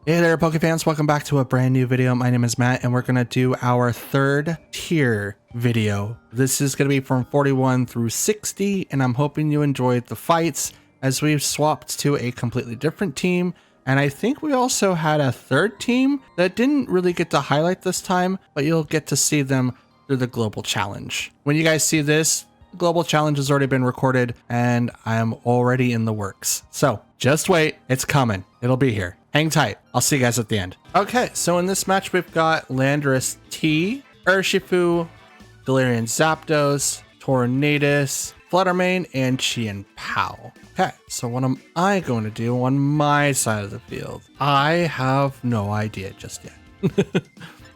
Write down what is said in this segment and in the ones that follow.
Hey there, Pokefans. Welcome back to a brand new video. My name is Matt, and we're going to do our third tier video. This is going to be from 41 through 60, and I'm hoping you enjoyed the fights as we've swapped to a completely different team. And I think we also had a third team that didn't really get to highlight this time, but you'll get to see them through the global challenge. When you guys see this, the global challenge has already been recorded, and I'm already in the works. So just wait, it's coming. It'll be here. Hang tight. I'll see you guys at the end. Okay, so in this match, we've got Landorus T, Urshifu, Galarian Zapdos, Tornadus, Fluttermane, and Chien Pao. Okay, so what am I going to do on my side of the field? I have no idea just yet.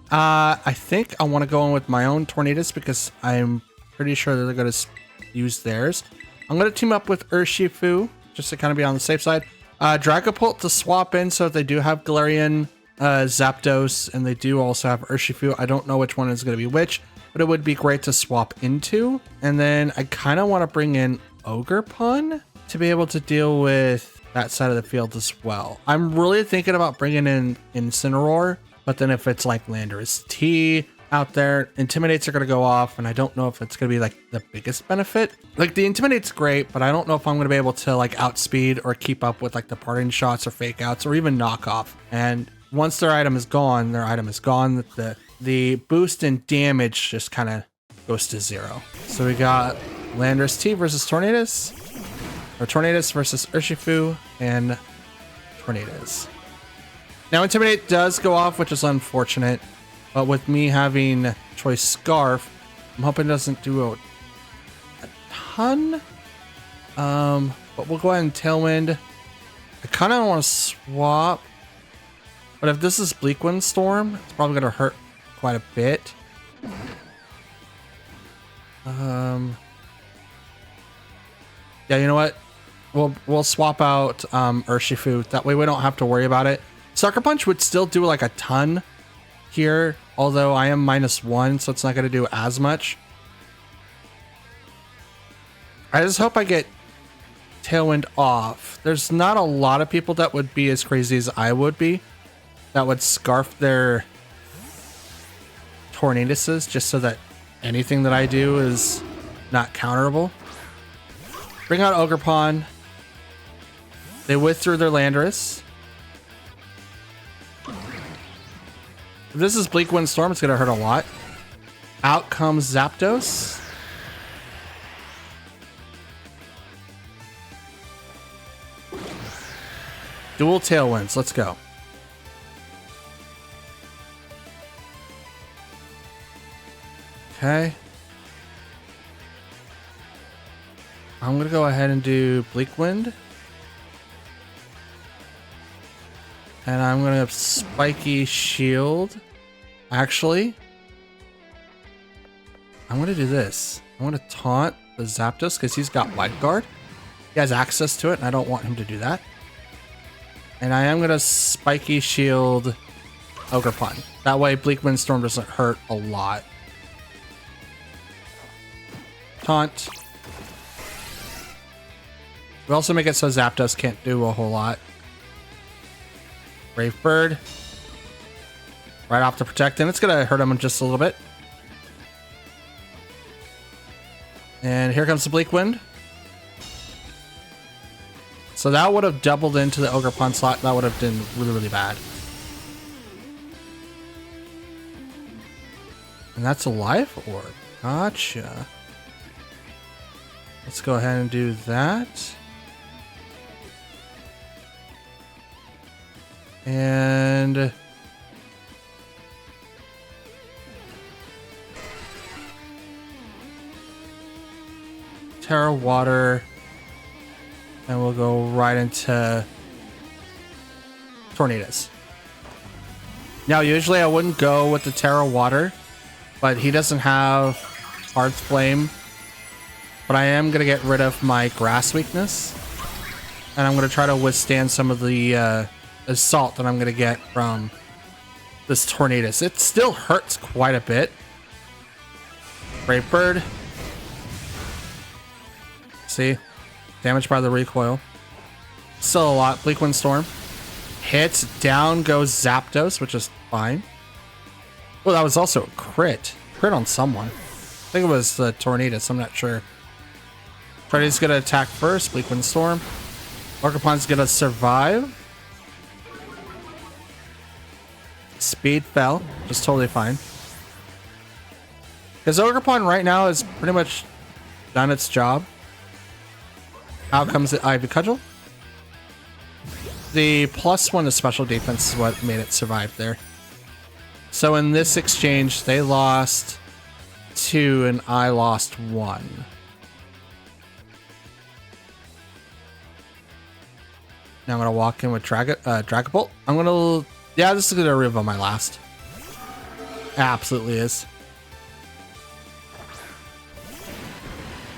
I think I want to go in with my own Tornadus because I'm pretty sure they're going to use theirs. I'm going to team up with Urshifu just to kind of be on the safe side. Dragapult to swap in, so if they do have Galarian Zapdos and they do also have Urshifu, I don't know which one is going to be which, but it would be great to swap into. And then I kind of want to bring in Ogerpon to be able to deal with that side of the field as well. I'm really thinking about bringing in Incineroar, but then if it's like Landorus T out there, Intimidates are going to go off, and I don't know if it's going to be like the biggest benefit. Like the Intimidate's great, but I don't know if I'm going to be able to like outspeed or keep up with like the parting shots or fake outs or even knockoff. And once their item is gone, the boost in damage just kind of goes to zero. So we got Landorus T versus Tornadus, or Tornadus versus Urshifu and Tornadus. Now Intimidate does go off, which is unfortunate. But with me having Choice Scarf, I'm hoping it doesn't do a ton. But we'll go ahead and Tailwind. I kind of want to swap. But if this is Bleak Wind Storm, it's probably going to hurt quite a bit. Yeah, you know what? We'll swap out Urshifu. That way we don't have to worry about it. Sucker Punch would still do like a ton here, although I am -1, so it's not going to do as much. I just hope I get Tailwind off. There's not a lot of people that would be as crazy as I would be that would scarf their Tornaduses just so that anything that I do is not counterable. Bring out Ogerpon. They withdrew their Landorus. If this is Bleak Wind Storm, it's going to hurt a lot. Out comes Zapdos. Dual Tailwinds. Let's go. Okay. I'm going to go ahead and do Bleak Wind. And I'm going to have Spiky Shield. Actually, I'm going to do this. I want to taunt the Zapdos because he's got Wide Guard. He has access to it, and I don't want him to do that. And I am going to Spiky Shield Ogerpon. That way, Bleak Wind Storm doesn't hurt a lot. Taunt. We also make it so Zapdos can't do a whole lot. Brave Bird. Right off to protect, and it's going to hurt him just a little bit. And here comes the Bleak Wind. So that would have doubled into the Ogerpon slot. That would have been really, really bad. And that's a Life Orb. Gotcha. Let's go ahead and do that. And Terra Water, and we'll go right into Tornadus. Now, usually I wouldn't go with the Terra Water, but he doesn't have Hearth Flame. But I am going to get rid of my Grass weakness, and I'm going to try to withstand some of the assault that I'm going to get from this Tornadus. It still hurts quite a bit. Brave Bird. See? Damaged by the recoil. Still a lot. Bleak Wind Storm. hits. Down goes Zapdos, which is fine. Oh, that was also a crit. Crit on someone. I think it was the Tornadus, I'm not sure. Freddy's gonna attack first. Bleak Wind Storm. Ogerpon's gonna survive. Speed fell, just totally fine. Because Ogerpon right now is pretty much done its job. Out comes the Ivy Cudgel. The +1 to special defense is what made it survive there. So in this exchange, they lost 2 and I lost 1. Now I'm gonna walk in with Dragapult. I'm gonna, yeah, this is gonna reveal my last. Absolutely is.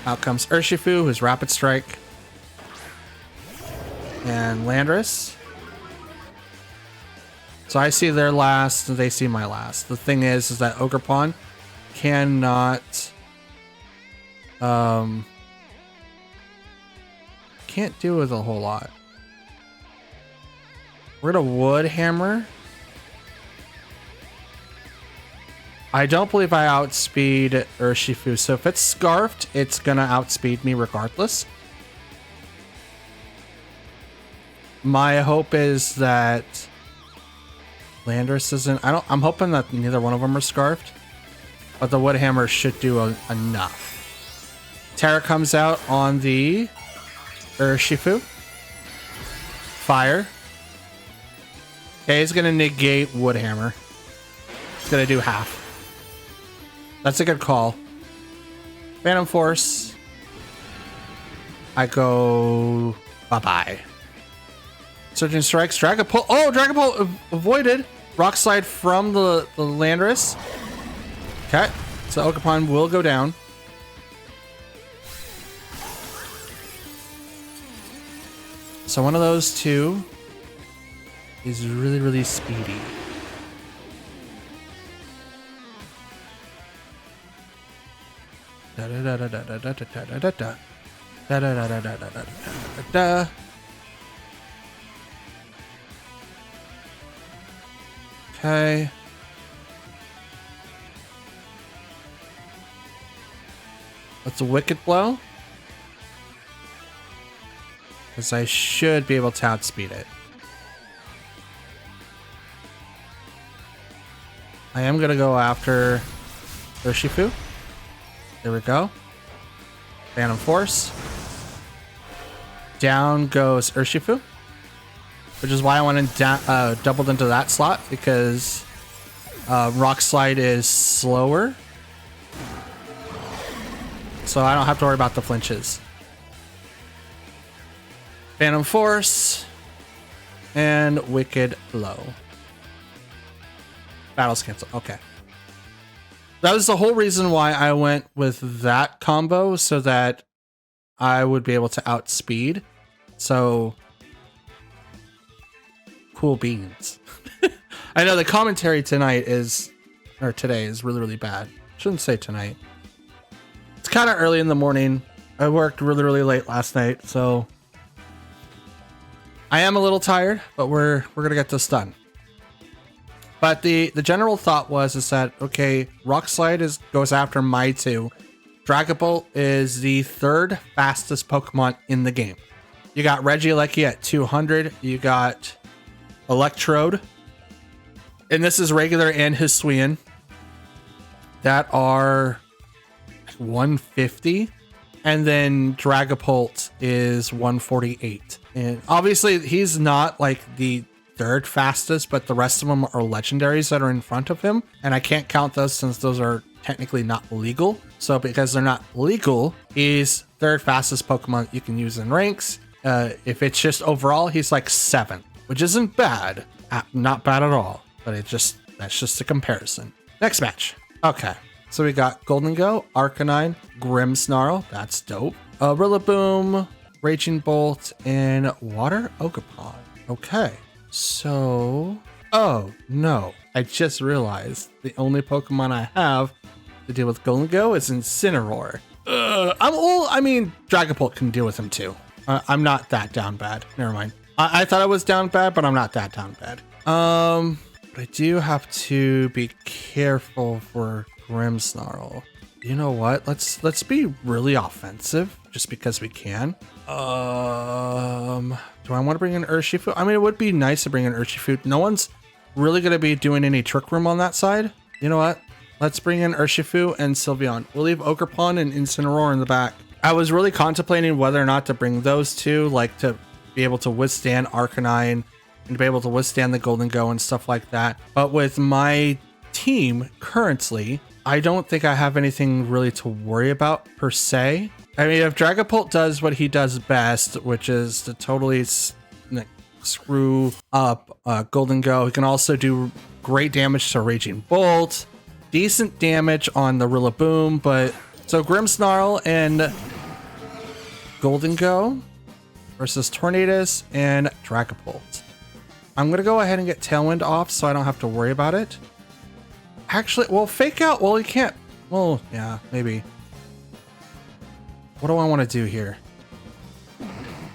Out comes Urshifu, who's Rapid Strike. And Landorus. So I see their last, they see my last. The thing is that Ogerpon cannot can't do with a whole lot. We're gonna Wood Hammer. I don't believe I outspeed Urshifu, so if it's Scarfed, it's gonna outspeed me regardless. My hope is that Landorus isn't. I'm hoping that neither one of them are Scarfed, but the Wood Hammer should do enough. Terra comes out on the Urshifu. Fire. Okay, he's gonna negate Wood Hammer. It's gonna do half. That's a good call. Phantom Force. I go bye-bye. Surging Strikes, Dragapult. Oh, Dragapult avoided. Rock Slide from the Landorus. Okay, so Ogerpon will go down. So one of those two is really, really speedy. Da da da da da da da da da da da da da da da da da. Okay. That's a Wicked Blow. Because I should be able to outspeed it. I am going to go after Urshifu. There we go. Phantom Force. Down goes Urshifu. Which is why I went and doubled into that slot, because Rock Slide is slower. So I don't have to worry about the flinches. Phantom Force. And Wicked Blow. Battles cancel. Okay. That was the whole reason why I went with that combo, so that I would be able to outspeed. So, cool beans. I know the commentary tonight is, or today is really, really bad. Shouldn't say tonight. It's kind of early in the morning. I worked really, really late last night, so I am a little tired, but we're gonna get this done. But the general thought is that, okay, Rock Slide goes after my 2. Dragapult is the 3rd fastest Pokemon in the game. You got Regieleki at 200. You got Electrode. And this is regular and Hisuian. That are 150. And then Dragapult is 148. And obviously he's not like the 3rd fastest, but the rest of them are legendaries that are in front of him, and I can't count those since those are technically not legal. So because they're not legal, he's 3rd fastest Pokemon you can use in ranks. If it's just overall, he's like 7th, which isn't bad. Not bad at all, but that's just a comparison. Next match. Okay, so we got Golden Go, Arcanine, Grimmsnarl. That's dope. Rillaboom, Raging Bolt, and Water Ogerpon. Okay. So, oh no, I just realized the only Pokemon I have to deal with Golden Go is Incineroar. Dragapult can deal with him too. I'm not that down bad. Never mind. I thought I was down bad, but I'm not that down bad. But I do have to be careful for Grimmsnarl. You know what? Let's be really offensive just because we can. Do I want to bring in Urshifu? I mean, it would be nice to bring in Urshifu. No one's really going to be doing any Trick Room on that side. You know what? Let's bring in Urshifu and Sylveon. We'll leave Ogerpon and Incineroar in the back. I was really contemplating whether or not to bring those two, like to be able to withstand Arcanine and to be able to withstand the Golden Go and stuff like that. But with my team currently, I don't think I have anything really to worry about per se. I mean, if Dragapult does what he does best, which is to totally screw up Golden Go, he can also do great damage to Raging Bolt, decent damage on the Rillaboom, but so Grimmsnarl and Golden Go versus Tornadus and Dragapult. I'm going to go ahead and get Tailwind off so I don't have to worry about it. Actually, well, Fake Out, well, you can't. Well, yeah, maybe. What do I want to do here?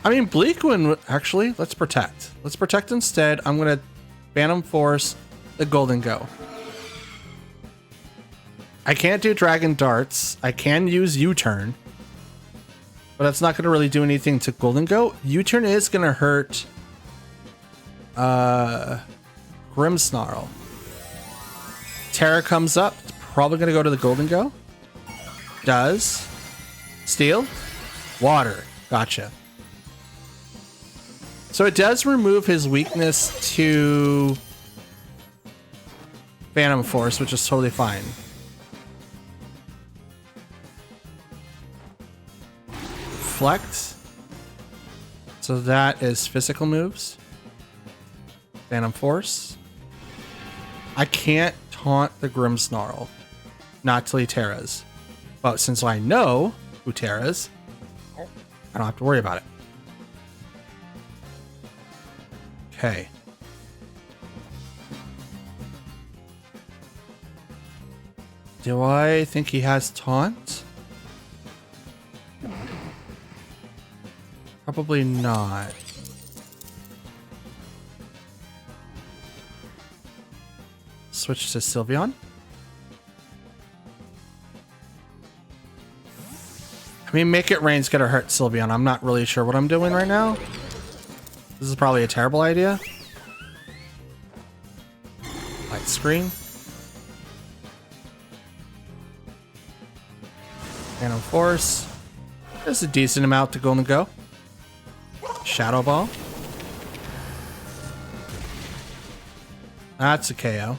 I mean, Bleakwind, actually, let's Protect. Let's Protect instead. I'm going to Phantom Force the Golden Go. I can't do Dragon Darts. I can use U-Turn. But that's not going to really do anything to Golden Go. U-Turn is going to hurt Grimmsnarl. Terra comes up. It's probably going to go to the Golden Go. Does. Steel. Water. Gotcha. So it does remove his weakness to Phantom Force, which is totally fine. Flex. So that is physical moves. Phantom Force. I can't taunt the Grimmsnarl. Not till he Terras. But since I know who Terras, I don't have to worry about it. Okay. Do I think he has taunt? Probably not. Switch to Sylveon. I mean, Make It Rain's gonna hurt Sylveon. I'm not really sure what I'm doing right now. This is probably a terrible idea. Light Screen. Phantom Force. There's a decent amount to Golden Go. Shadow Ball. That's a KO.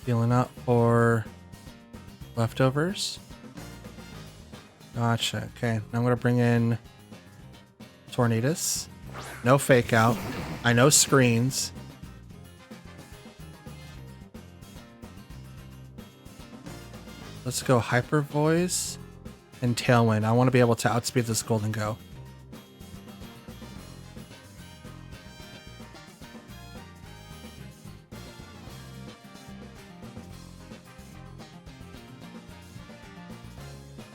Healing up for leftovers. Gotcha. Okay, now I'm gonna bring in Tornadus. No Fake Out. I know screens. Let's go Hyper Voice and Tailwind. I want to be able to outspeed this Golden Go.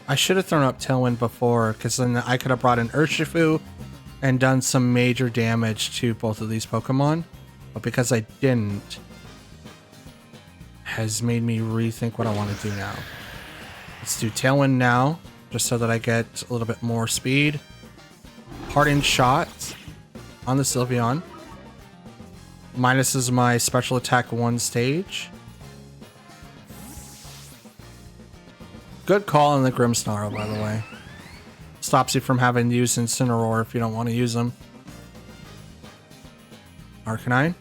I should have thrown up Tailwind before, because then I could have brought in Urshifu and done some major damage to both of these Pokemon. But because I didn't, has made me rethink what I want to do now. Let's do Tailwind now, just so that I get a little bit more speed. Parting Shot on the Sylveon. Minuses my special attack 1 stage. Good call on the Grimmsnarl, by the way. Stops you from having to use Incineroar if you don't want to use them. Arcanine.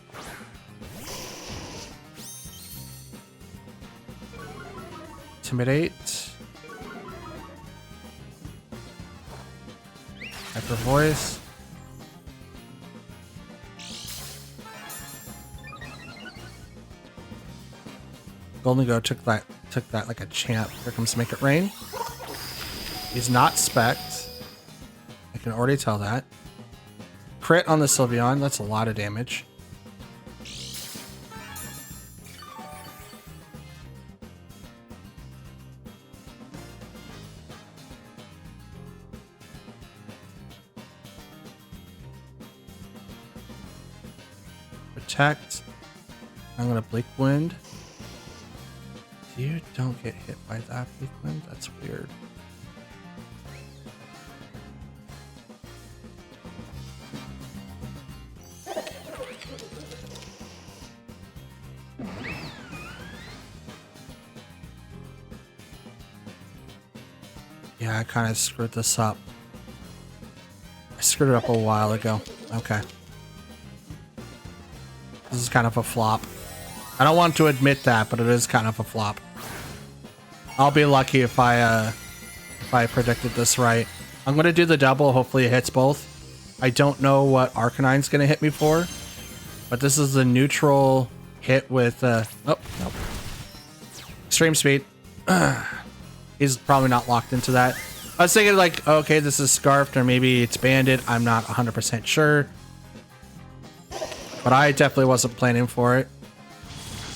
Intimidate. Hyper Voice. Golden Go took that like a champ. Here comes Make It Rain. He's not spec'd. I can already tell that. Crit on the Sylveon. That's a lot of damage. Protect. I'm gonna Bleak Wind. You don't get hit by that Bleak Wind? That's weird. Yeah, I kind of screwed this up. I screwed it up a while ago. Okay. This is kind of a flop. I don't want to admit that, but it is kind of a flop. I'll be lucky if I predicted this right. I'm gonna do the double. Hopefully it hits both. I don't know what Arcanine's gonna hit me for, but this is the neutral hit with oh nope. Extreme speed. He's probably not locked into that. I was thinking like, okay, this is Scarfed or maybe it's Banded. I'm not 100% sure, but I definitely wasn't planning for it.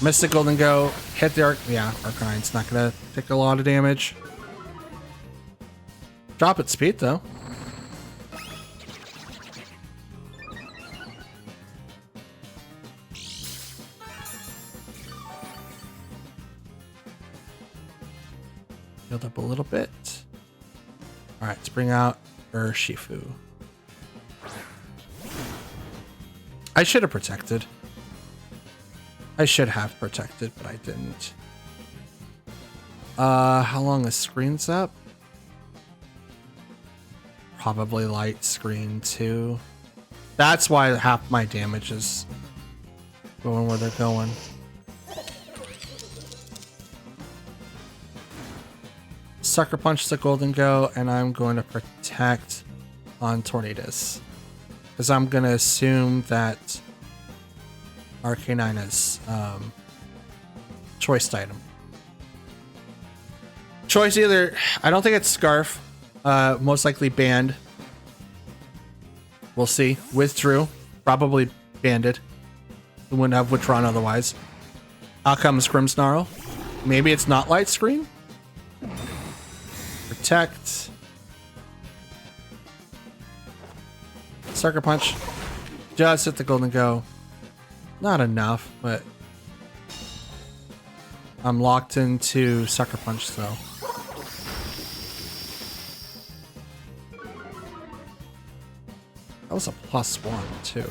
Missed Golden Go, hit the Arcanine's not gonna take a lot of damage. Drop its speed though. Healed up a little bit. All right, let's bring out Urshifu. I should have protected. I should have protected, but I didn't. How long is screen's up? Probably light screen too. That's why half my damage is going where they're going. Sucker Punch the Golden Go, and I'm going to protect on Tornadus. Because I'm going to assume that Arcanine is choice item. Choice either, I don't think it's Scarf, most likely Banned. We'll see. Withdrew, probably Banded. It wouldn't have withdrawn otherwise. Out comes Grimmsnarl. Maybe it's not light screen. Protect. Sucker Punch. Just hit the Golden Go. Not enough, but I'm locked into Sucker Punch though. That was a +1 too.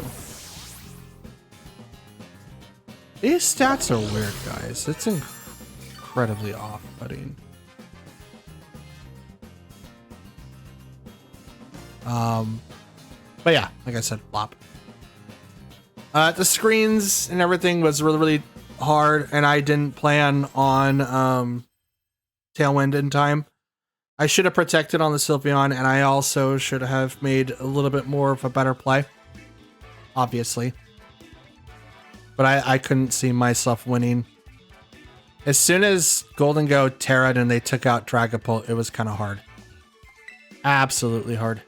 These stats are weird, guys. It's incredibly off-putting. But yeah, like I said, flop. The screens and everything was really, really hard, and I didn't plan on Tailwind in time. I should have protected on the Sylveon, and I also should have made a little bit more of a better play, obviously. But I couldn't see myself winning. As soon as Golden Go Terra'd and they took out Dragapult, it was kind of hard. Absolutely hard.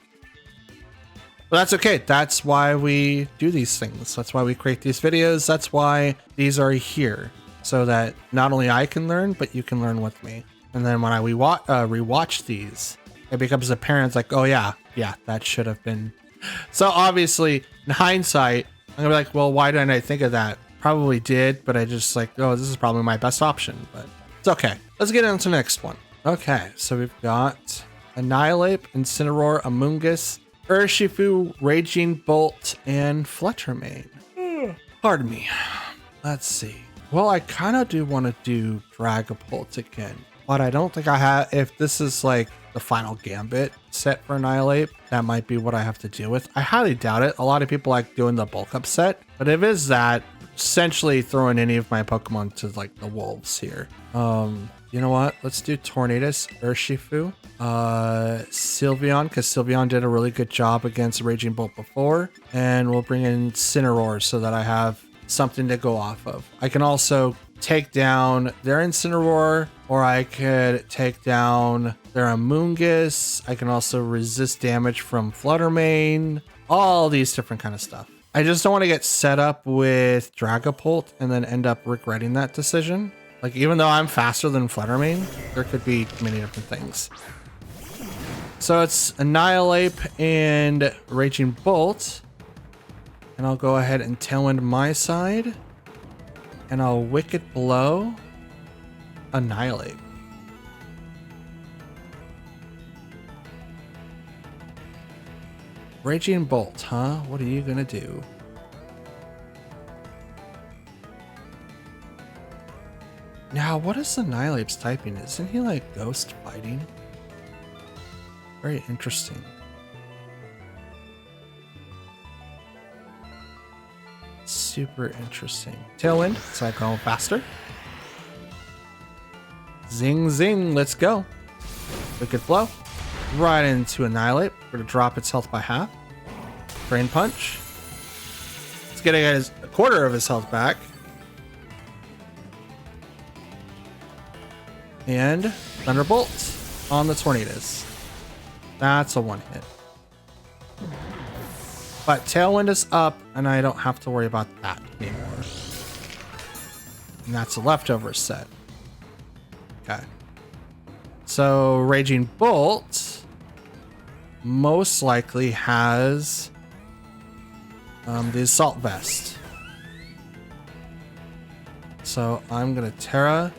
But that's okay. That's why we do these things. That's why we create these videos. That's why these are here. So that not only I can learn, but you can learn with me. And then when I rewatch these, it becomes apparent like, oh yeah, that should have been. So obviously, in hindsight, I'm gonna be like, well, why didn't I think of that? Probably did, but I just like, oh, this is probably my best option. But it's okay. Let's get into the next one. Okay, so we've got Annihilate, Incineroar, Amoonguss, Urshifu, Raging Bolt, and Fletchermane. Pardon me. Let's see. Well, I kind of do want to do Dragapult again, but I don't think I have. If this is like the final Gambit set for Annihilate, that might be what I have to deal with. I highly doubt it. A lot of people like doing the bulk up set, but if it is that, essentially throwing any of my Pokemon to like the wolves here. You know what? Let's do Tornadus, Urshifu, Sylveon, because Sylveon did a really good job against Raging Bolt before. And we'll bring in Incineroar so that I have something to go off of. I can also take down their Incineroar, or I could take down their Amoonguss. I can also resist damage from Fluttermane, all these different kind of stuff. I just don't want to get set up with Dragapult and then end up regretting that decision. Like, even though I'm faster than Fluttermane, there could be many different things. So it's Annihilate and Raging Bolt. And I'll go ahead and Tailwind my side. And I'll Wicked Blow. Annihilate. Raging Bolt, huh? What are you gonna do? Now, what is Annihilate's typing? Isn't he like ghost fighting? Very interesting. Super interesting. Tailwind, so I go faster. Zing, zing, let's go. Wicked Blow. Right into Annihilate. We're going to drop its health by half. Drain Punch. It's getting a quarter of his health back. And Thunderbolt on the Tornadoes. That's a one hit. But Tailwind is up, and I don't have to worry about that anymore. And that's a leftover set. Okay. So Raging Bolt most likely has the Assault Vest. So I'm gonna Terra,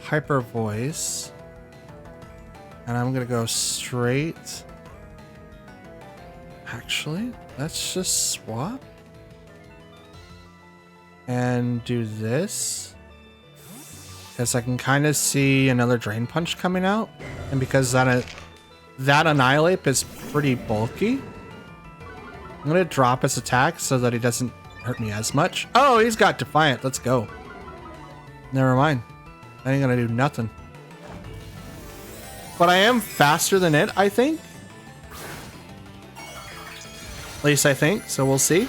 Hyper Voice, and I'm gonna go straight. Actually, let's just swap and do this, because I can kind of see another Drain Punch coming out, and because that Annihilate is pretty bulky, I'm gonna drop his attack so that he doesn't hurt me as much. Oh, he's got Defiant. Let's go. Never mind. I ain't gonna do nothing. But I am faster than it, I think. At least I think, so we'll see.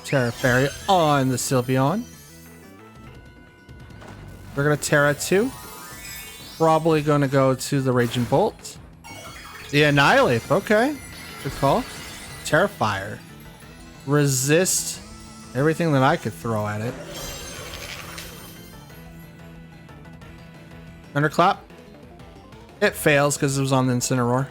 Terra Fairy on the Sylveon. We're gonna Terra 2. Probably gonna go to the Raging Bolt. The Annihilate, okay. Good call. Terrifier. Resist everything that I could throw at it. Thunderclap. It fails because it was on the Incineroar.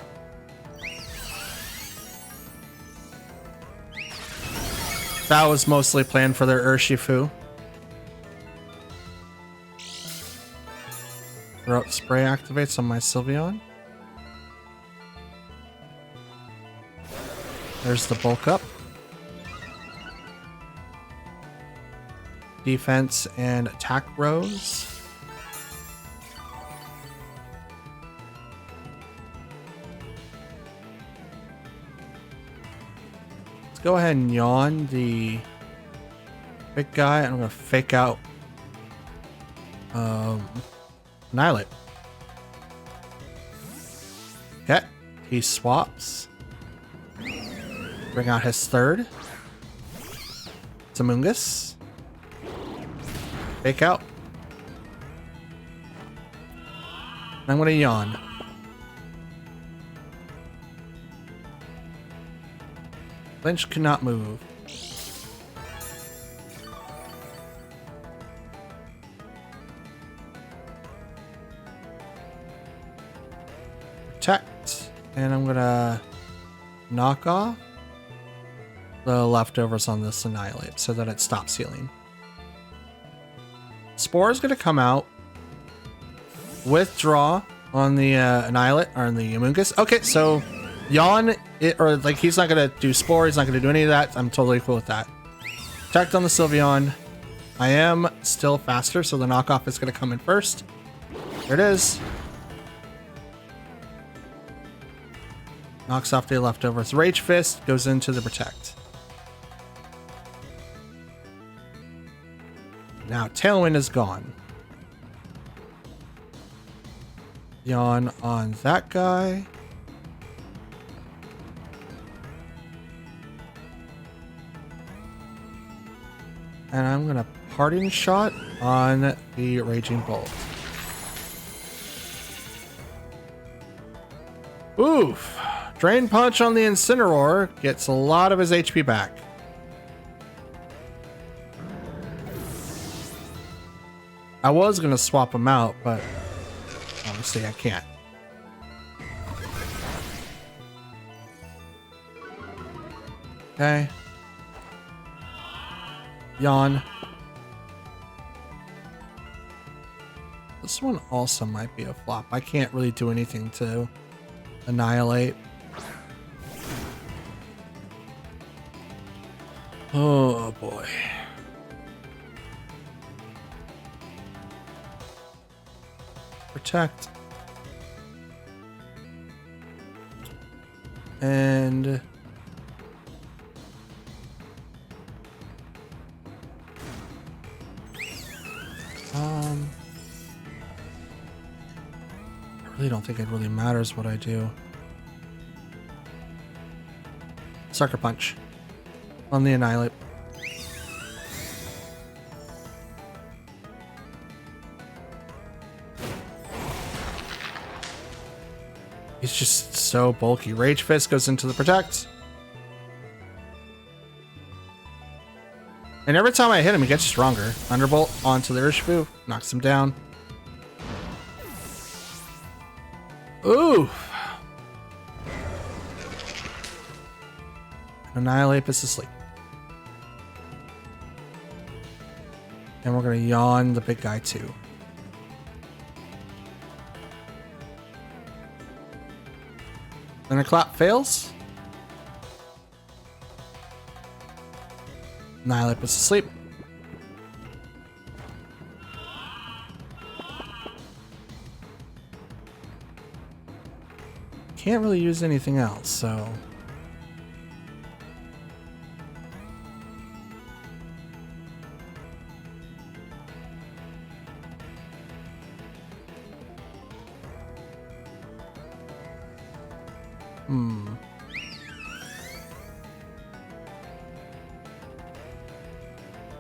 That was mostly planned for their Urshifu. Throat Spray activates on my Sylveon. There's the Bulk Up. Defense and Attack Rose. Let's go ahead and yawn the big guy. I'm going to fake out Annihilate. Okay, he swaps. Bring out his third. Zamungus. Fake out. I'm going to yawn. Lynch cannot move. Protect. And I'm gonna knock off the leftovers on this Annihilate so that it stops healing. Spore is gonna come out. Withdraw on the Annihilate or on the Amoonguss. Okay, so yawn it, or like he's not gonna do Spore, he's not gonna do any of that. I'm totally cool with that. Protect on the Sylveon. I am still faster, so the knockoff is gonna come in first. There it is. Knocks off the leftovers. Rage Fist goes into the Protect. Now Tailwind is gone. Yawn on that guy. And I'm gonna Parting Shot on the Raging Bolt. Oof. Drain Punch on the Incineroar gets a lot of his HP back. I was gonna swap him out, but obviously I can't. Okay. Yawn. This one also might be a flop. I can't really do anything to annihilate. Oh boy. Protect. And I really don't think it really matters what I do. Sucker Punch on the Annihilate. He's just so bulky. Rage Fist goes into the Protect. And every time I hit him, he gets stronger. Thunderbolt onto the Urshifu, knocks him down. Ooh! Annihilate is asleep. And we're gonna yawn the big guy too. Thunderclap fails. Annihilate puts to sleep. Can't really use anything else, so.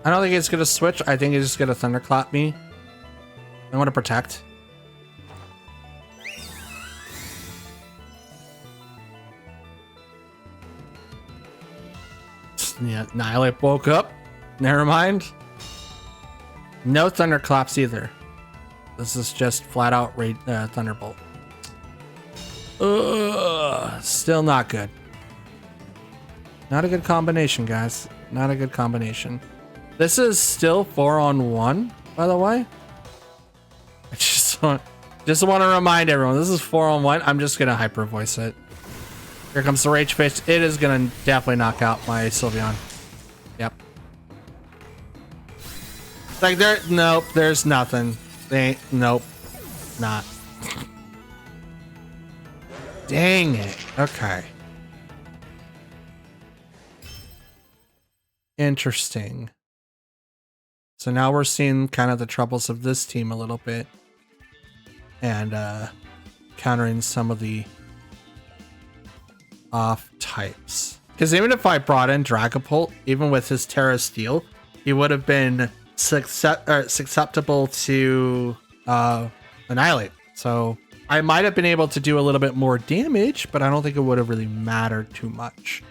I don't think it's gonna switch. I think it's just gonna thunderclap me. I want to protect. Yeah, Annihilate woke up. Never mind. No thunderclaps either. This is just flat out Thunderbolt. Ugh, still not good. Not a good combination, guys. Not a good combination. This is still 4-on-1, by the way. I just want to remind everyone, this is 4-on-1. I'm just gonna hyper voice it. Here comes the Rage Fist. It is gonna definitely knock out my Sylveon. Yep. Like nope, there's nothing. Nope, not. Dang it. Okay. Interesting. So now we're seeing kind of the troubles of this team a little bit. And countering some of the off types. Because even if I brought in Dragapult, even with his Terra Steel, he would have been susceptible to Annihilate. So I might have been able to do a little bit more damage, but I don't think it would have really mattered too much.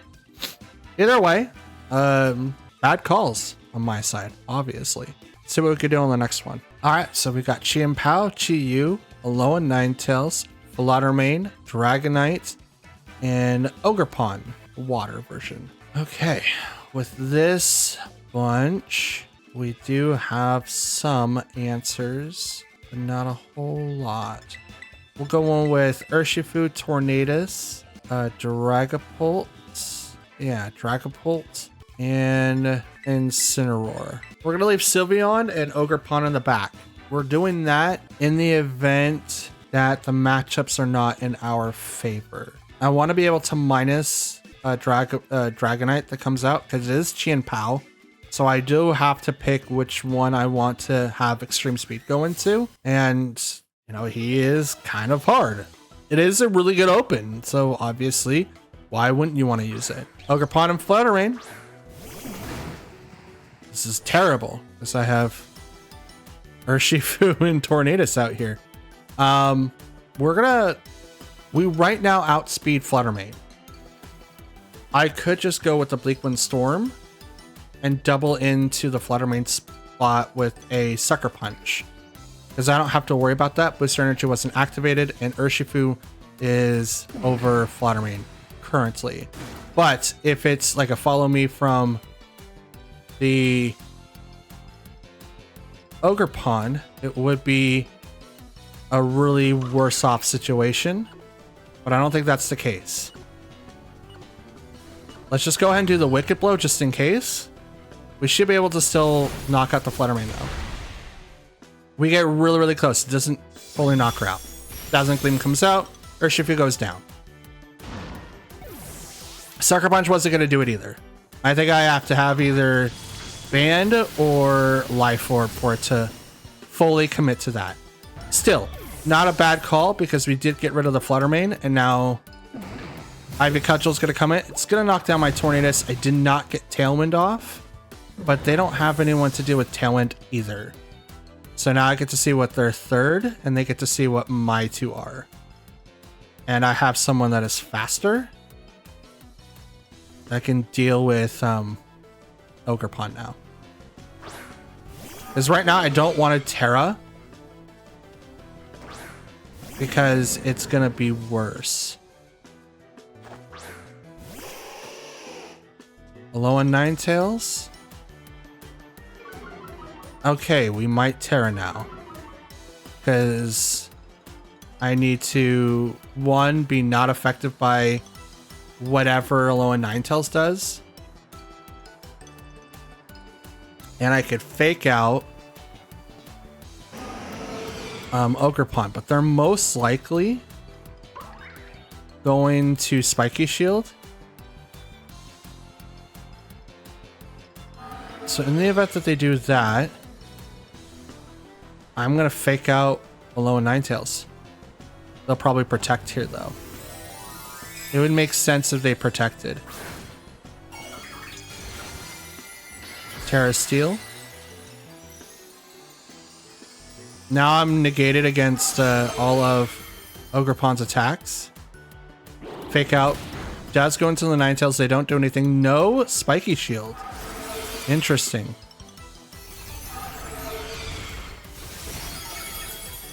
Either way, bad calls on my side, obviously. Let's see what we could do on the next one. All right, so we got Chi-Pao, Chi-Yu, Alolan Ninetales, Fluttermane, Dragonite, and Ogerpon, water version. Okay, with this bunch, we do have some answers, but not a whole lot. We'll go on with Urshifu, Tornadus, Dragapult, Dragapult, and Incineroar. We're gonna leave Sylveon and Ogerpon in the back. We're doing that in the event that the matchups are not in our favor. I want to be able to minus Dragonite that comes out because it is Chi-Pao. So I do have to pick which one I want to have extreme speed go into. And, you know, he is kind of hard. It is a really good open. So obviously, why wouldn't you want to use it? Ogerpon and Fluttermane. This is terrible because I have Urshifu and Tornadus out here. We right now outspeed Fluttermane. I could just go with the Bleakwind Storm and double into the Fluttermane spot with a Sucker Punch. Because I don't have to worry about that. Booster Energy wasn't activated and Urshifu is over Fluttermane. currently. But if it's like a follow me from the Ogre Pond, it would be a really worse off situation. But I don't think that's the case. Let's just go ahead and do the Wicked Blow just in case. We should be able to still knock out the Fluttermane though. We get really, really close. It doesn't fully knock her out. Dazzling Gleam comes out. Urshifu goes down. Sucker Punch wasn't going to do it either. I think I have to have either Band or Life Orb for it to fully commit to that. Still, not a bad call because we did get rid of the Fluttermane and now Ivy Cudgel's going to come in. It's going to knock down my Tornadus. I did not get Tailwind off, but they don't have anyone to deal with Tailwind either. So now I get to see what their third and they get to see what my two are. And I have someone that is faster. I can deal with Ogre Pond now. Because right now I don't want to Terra. Because it's going to be worse. Alolan Ninetales. Okay, we might Terra now. Because I need to, one, be not affected by whatever Alolan Ninetales does. And I could fake out Ogre Pond, but they're most likely going to Spiky Shield. So in the event that they do that, I'm going to fake out Alolan Ninetales. They'll probably protect here though. It would make sense if they protected. Terra Steel. Now I'm negated against all of Ogre Pond's attacks. Fake out. Does go into the Ninetales. They don't do anything. No Spiky Shield. Interesting.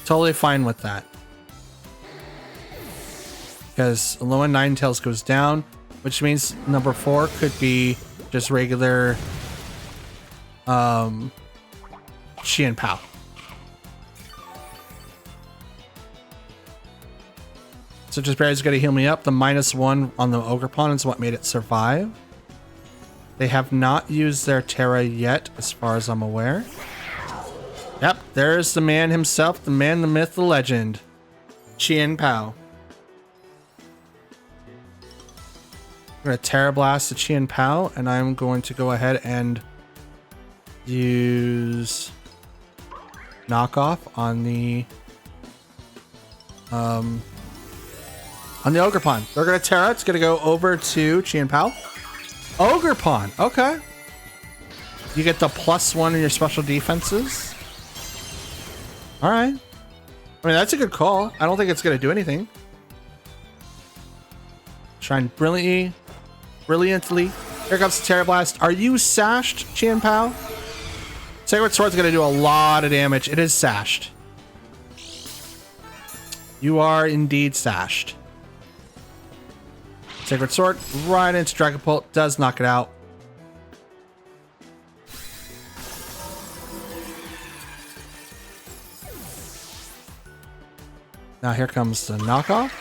Totally fine with that. Because Alolan Ninetales goes down, which means number 4 could be just regular Qian Pao. So just Barry's gonna heal me up. The -1 on the Ogre Pond is what made it survive. They have not used their Terra yet, as far as I'm aware. Yep, there's the man himself, the man, the myth, the legend. Qian Pao. I'm going to Terra Blast the Qian Pao, and I'm going to go ahead and use knockoff on the Ogre Pond. They're going to Terra. It's going to go over to Qian Pao. Ogre Pond. Okay. You get the +1 in your special defenses. All right. I mean, that's a good call. I don't think it's going to do anything. Shine brilliantly. Here comes the Terra Blast. Are you sashed, Qian Pao? Sacred Sword's going to do a lot of damage. It is sashed. You are indeed sashed. Sacred Sword right into Dragapult. Does knock it out. Now here comes the knockoff.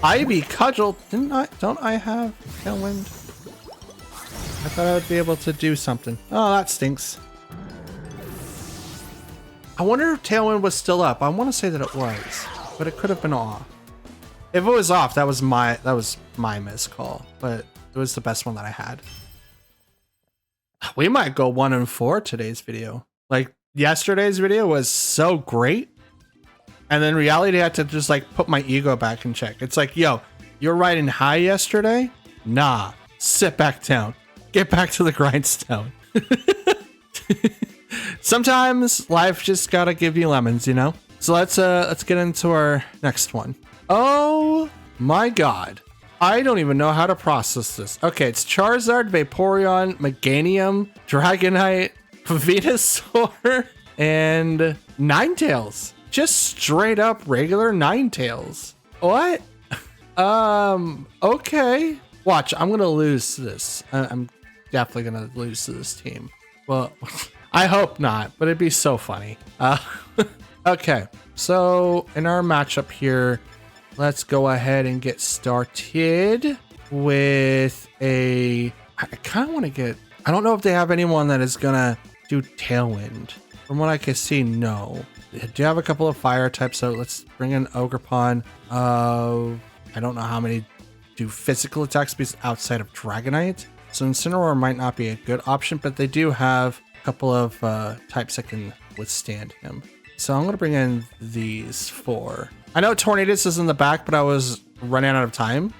Ivy Cudgel. Don't I have Tailwind? I thought I would be able to do something. Oh, that stinks. I wonder if Tailwind was still up. I want to say that it was, but it could have been off. If it was off, that was my missed call, but it was the best one that I had. We might go 1 and 4 today's video. Like yesterday's video was so great. And then reality had to just like put my ego back in check. It's like, yo, you're riding high yesterday? Nah, sit back down. Get back to the grindstone. Sometimes life just gotta give you lemons, you know? So let's get into our next one. Oh my god. I don't even know how to process this. Okay, it's Charizard, Vaporeon, Meganium, Dragonite, Venusaur, and Ninetales. Just straight up regular Ninetales. What? Okay. Watch, I'm gonna lose this. I'm definitely gonna lose to this team. Well, I hope not, but it'd be so funny. Okay, so in our matchup here, let's go ahead and get started with I kind of want to get, I don't know if they have anyone that is gonna do Tailwind. From what I can see, no. They do have a couple of fire types, so let's bring in Ogerpon. I don't know how many do physical attack speeds outside of Dragonite. So Incineroar might not be a good option, but they do have a couple of types that can withstand him. So I'm going to bring in these 4. I know Tornadus is in the back, but I was running out of time.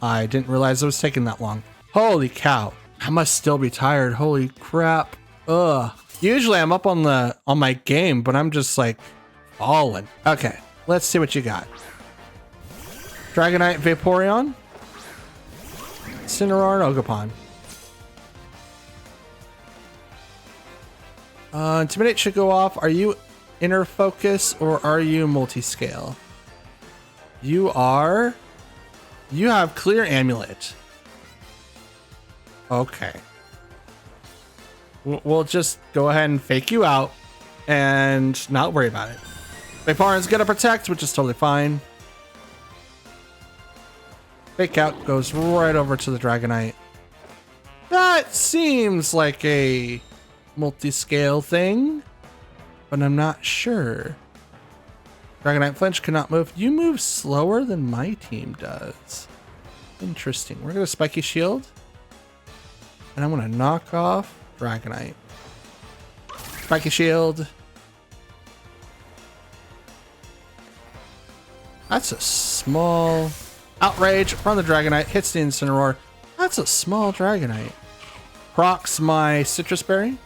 I didn't realize it was taking that long. Holy cow. I must still be tired. Holy crap. Ugh. Usually I'm up on my game, but I'm just like falling. Okay, let's see what you got. Dragonite, Vaporeon, Incineroar, and Ogerpon. Intimidate should go off. Are you inner focus or are you multi-scale? You have clear amulet. Okay. We'll just go ahead and fake you out and not worry about it. Vaporeon's gonna protect, which is totally fine. Fake out goes right over to the Dragonite. That seems like a multi-scale thing, but I'm not sure. Dragonite flinch cannot move. You move slower than my team does. Interesting. We're gonna Spiky Shield, and I'm gonna knock off Dragonite. Spiky Shield. That's a small Outrage from the Dragonite. Hits the Incineroar. That's a small Dragonite. Procs my Citrus Berry.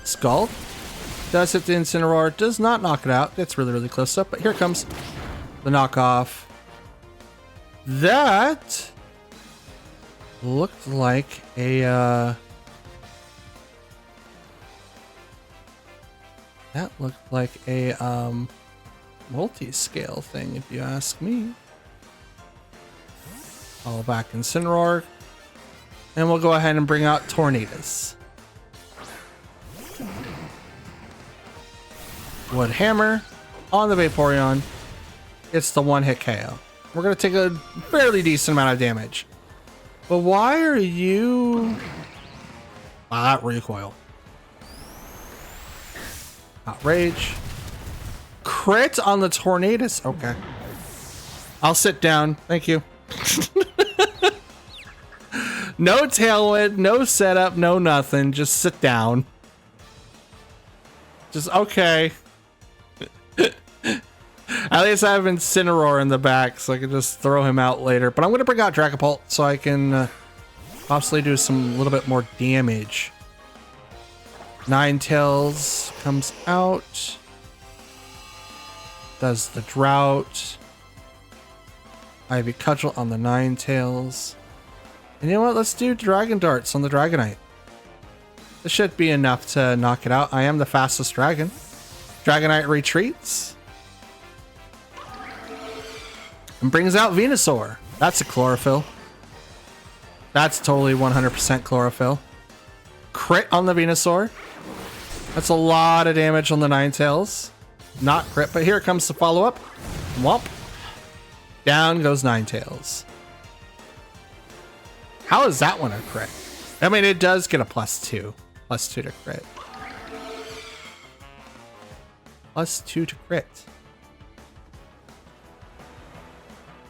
Scald. Does hit the Incineroar. Does not knock it out. It's really, really close up. But here comes the knockoff. That looked like a multi-scale thing, if you ask me. Follow back Incineroar, and we'll go ahead and bring out Tornadus. Wood Hammer on the Vaporeon. It's the one-hit KO. We're gonna take a fairly decent amount of damage. But why are you... recoil. Outrage. Crit on the Tornadus. Okay. I'll sit down. Thank you. No Tailwind, no setup, no nothing. Just sit down. Just okay. At least I have Incineroar in the back, so I can just throw him out later. But I'm going to bring out Dragapult so I can possibly do some little bit more damage. Ninetales comes out. Does the Drought. Ivy Cudgel on the Ninetales. And you know what? Let's do Dragon Darts on the Dragonite. This should be enough to knock it out. I am the fastest dragon. Dragonite retreats. And brings out Venusaur. That's a Chlorophyll. That's totally 100% Chlorophyll. Crit on the Venusaur. That's a lot of damage on the Ninetales. Not crit, but here comes the follow-up. Womp. Down goes Ninetales. How is that one a crit? I mean, it does get a +2. +2 to crit. +2 to crit.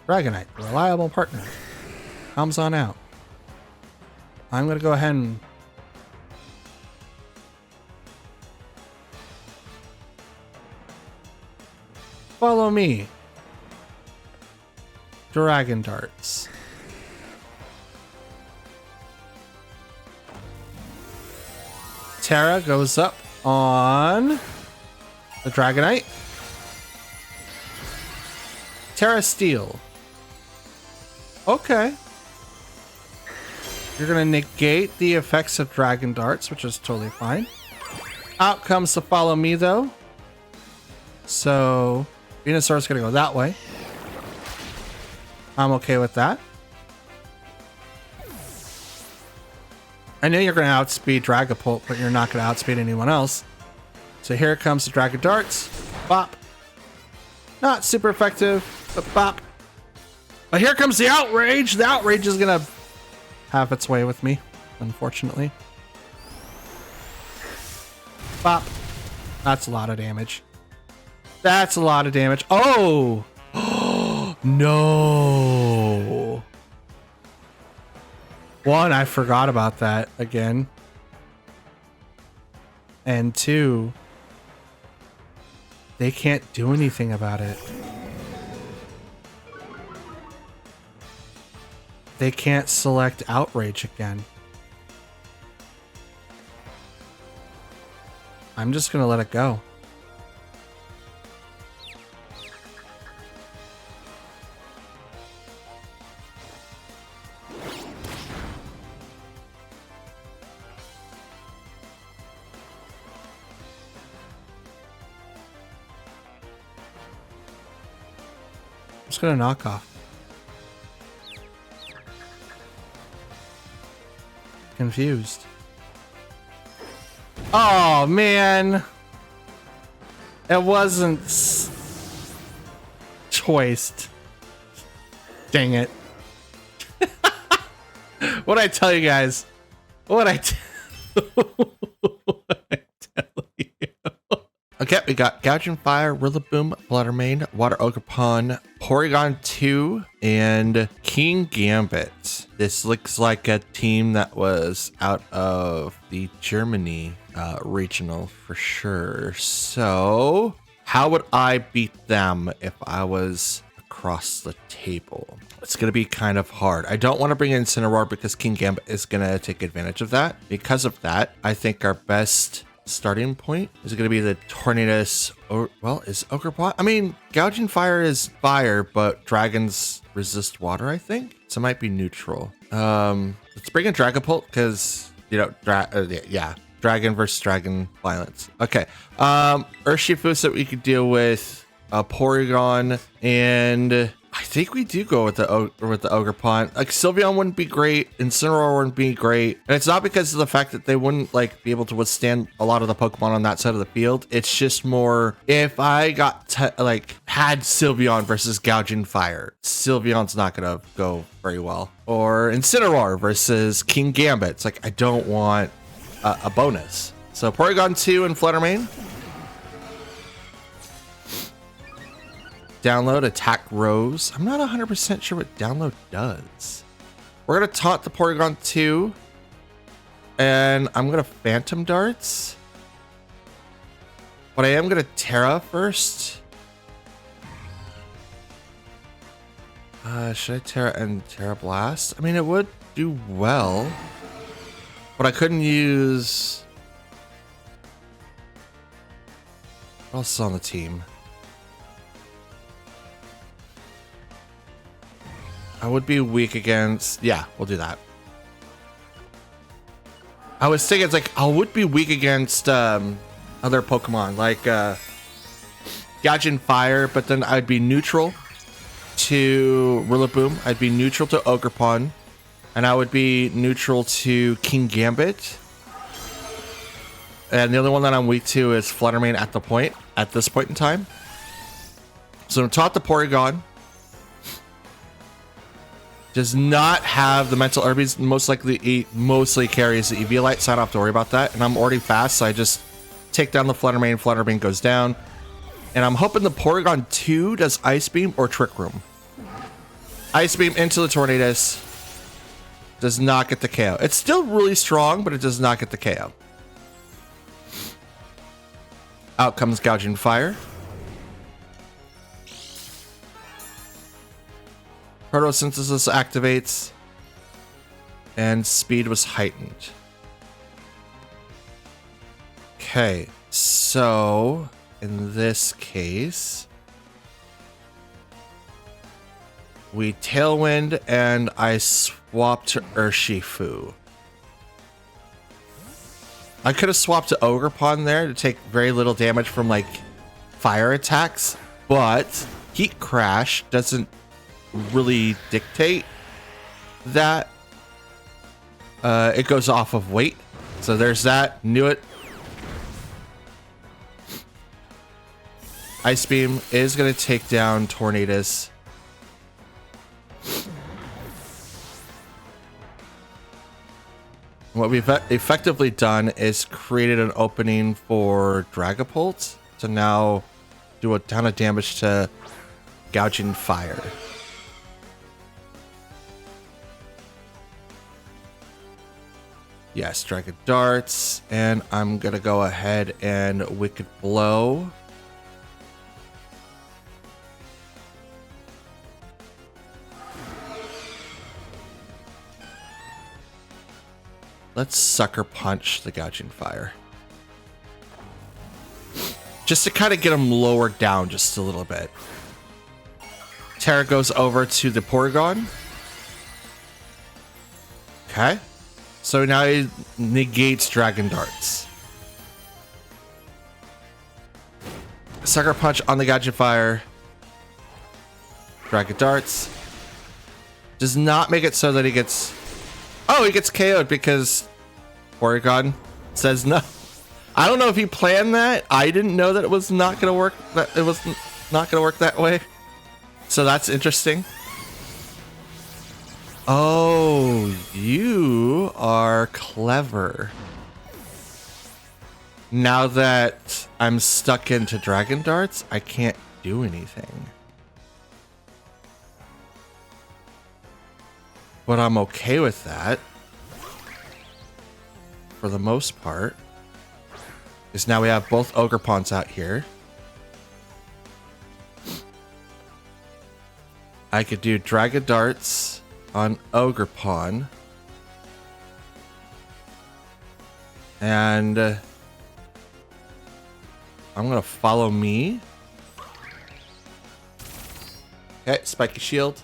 Dragonite, reliable partner. Comes on out. I'm going to go ahead and... follow me. Dragon Darts. Terra goes up on the Dragonite. Terra Steel. Okay. You're going to negate the effects of Dragon Darts, which is totally fine. Out comes to follow me, though. So Venusaur's gonna go that way. I'm okay with that. I know you're gonna outspeed Dragapult, but you're not gonna outspeed anyone else. So here comes the Dragon Darts. Bop. Not super effective, but bop. But here comes the Outrage. The Outrage is gonna have its way with me, unfortunately. Bop. That's a lot of damage. That's a lot of damage. Oh! No! One, I forgot about that again. And two, they can't do anything about it. They can't select Outrage again. I'm just gonna let it go. I'm just gonna knock off. Confused. Oh man, it wasn't choiced. Dang it. What'd I tell you guys? What'd I tell you? Okay, we got Gouging Fire, Rillaboom, Fluttermane, Water Ogerpon, Porygon 2, and King Gambit. This looks like a team that was out of the Germany regional for sure. So how would I beat them if I was across the table? It's going to be kind of hard. I don't want to bring in Incineroar because King Gambit is going to take advantage of that. Because of that, I think our best starting point is going to be the Tornadus. Or, well, is Ogerpon? I mean, Gouging Fire is fire, but dragons resist water, I think. So it might be neutral. Let's bring in Dragapult because, you know, yeah, dragon versus dragon violence. Okay. Urshifusa we could deal with Porygon, and I think we do go with the Ogerpon. Like Sylveon wouldn't be great, Incineroar wouldn't be great, and it's not because of the fact that they wouldn't like be able to withstand a lot of the Pokemon on that side of the field. It's just more if I got had Sylveon versus Gouging Fire, Sylveon's not gonna go very well. Or Incineroar versus King Gambit. It's like I don't want a bonus. So Porygon 2 and Fluttermane. Download, attack Rose. I'm not 100% sure what download does. We're going to taunt the Porygon 2. And I'm going to Phantom Darts. But I am going to Terra first. Should I Terra and Terra Blast? I mean, it would do well. But I couldn't use... What else is on the team? I would be weak against... Yeah, we'll do that. I was thinking, it's like, I would be weak against other Pokemon, like Gouging Fire, but then I'd be neutral to Rillaboom. I'd be neutral to Ogerpon. And I would be neutral to King Gambit. And the only one that I'm weak to is Fluttermane at this point in time. So I'm taught the Porygon. Does not have the mental herbies. Mostly carries the Eviolite, so I don't have to worry about that. And I'm already fast, so I just take down the Fluttermane. Fluttermane goes down. And I'm hoping the Porygon 2 does Ice Beam or Trick Room. Ice Beam into the Tornadus. Does not get the KO. It's still really strong, but it does not get the KO. Out comes Gouging Fire. Photosynthesis activates. And speed was heightened. Okay, so in this case, we Tailwind and I swap to Urshifu. I could have swapped to Ogerpon there to take very little damage from like fire attacks, but Heat Crash doesn't really dictate that. It goes off of weight. So there's that. Knew it. Ice Beam is going to take down Tornadus. What we've effectively done is created an opening for Dragapult to now do a ton of damage to Gouging Fire. Yes, Dragon Darts, and I'm gonna go ahead and Wicked Blow. Let's Sucker Punch the Gouging Fire. Just to kind of get him lowered down just a little bit. Terra goes over to the Porygon. Okay. So now he negates Dragon Darts. Sucker Punch on the Gouging Fire. Dragon Darts. Does not make it so that he gets... Oh, he gets KO'd because Porygon says no. I don't know if he planned that. I didn't know that it was not going to work. That it was not going to work that way. So that's interesting. Oh, you are clever. Now that I'm stuck into Dragon Darts, I can't do anything. But I'm okay with that. For the most part. Because now we have both Ogerpons out here. I could do Dragon Darts on Ogerpon. And I'm going to follow me. Okay, Spiky Shield.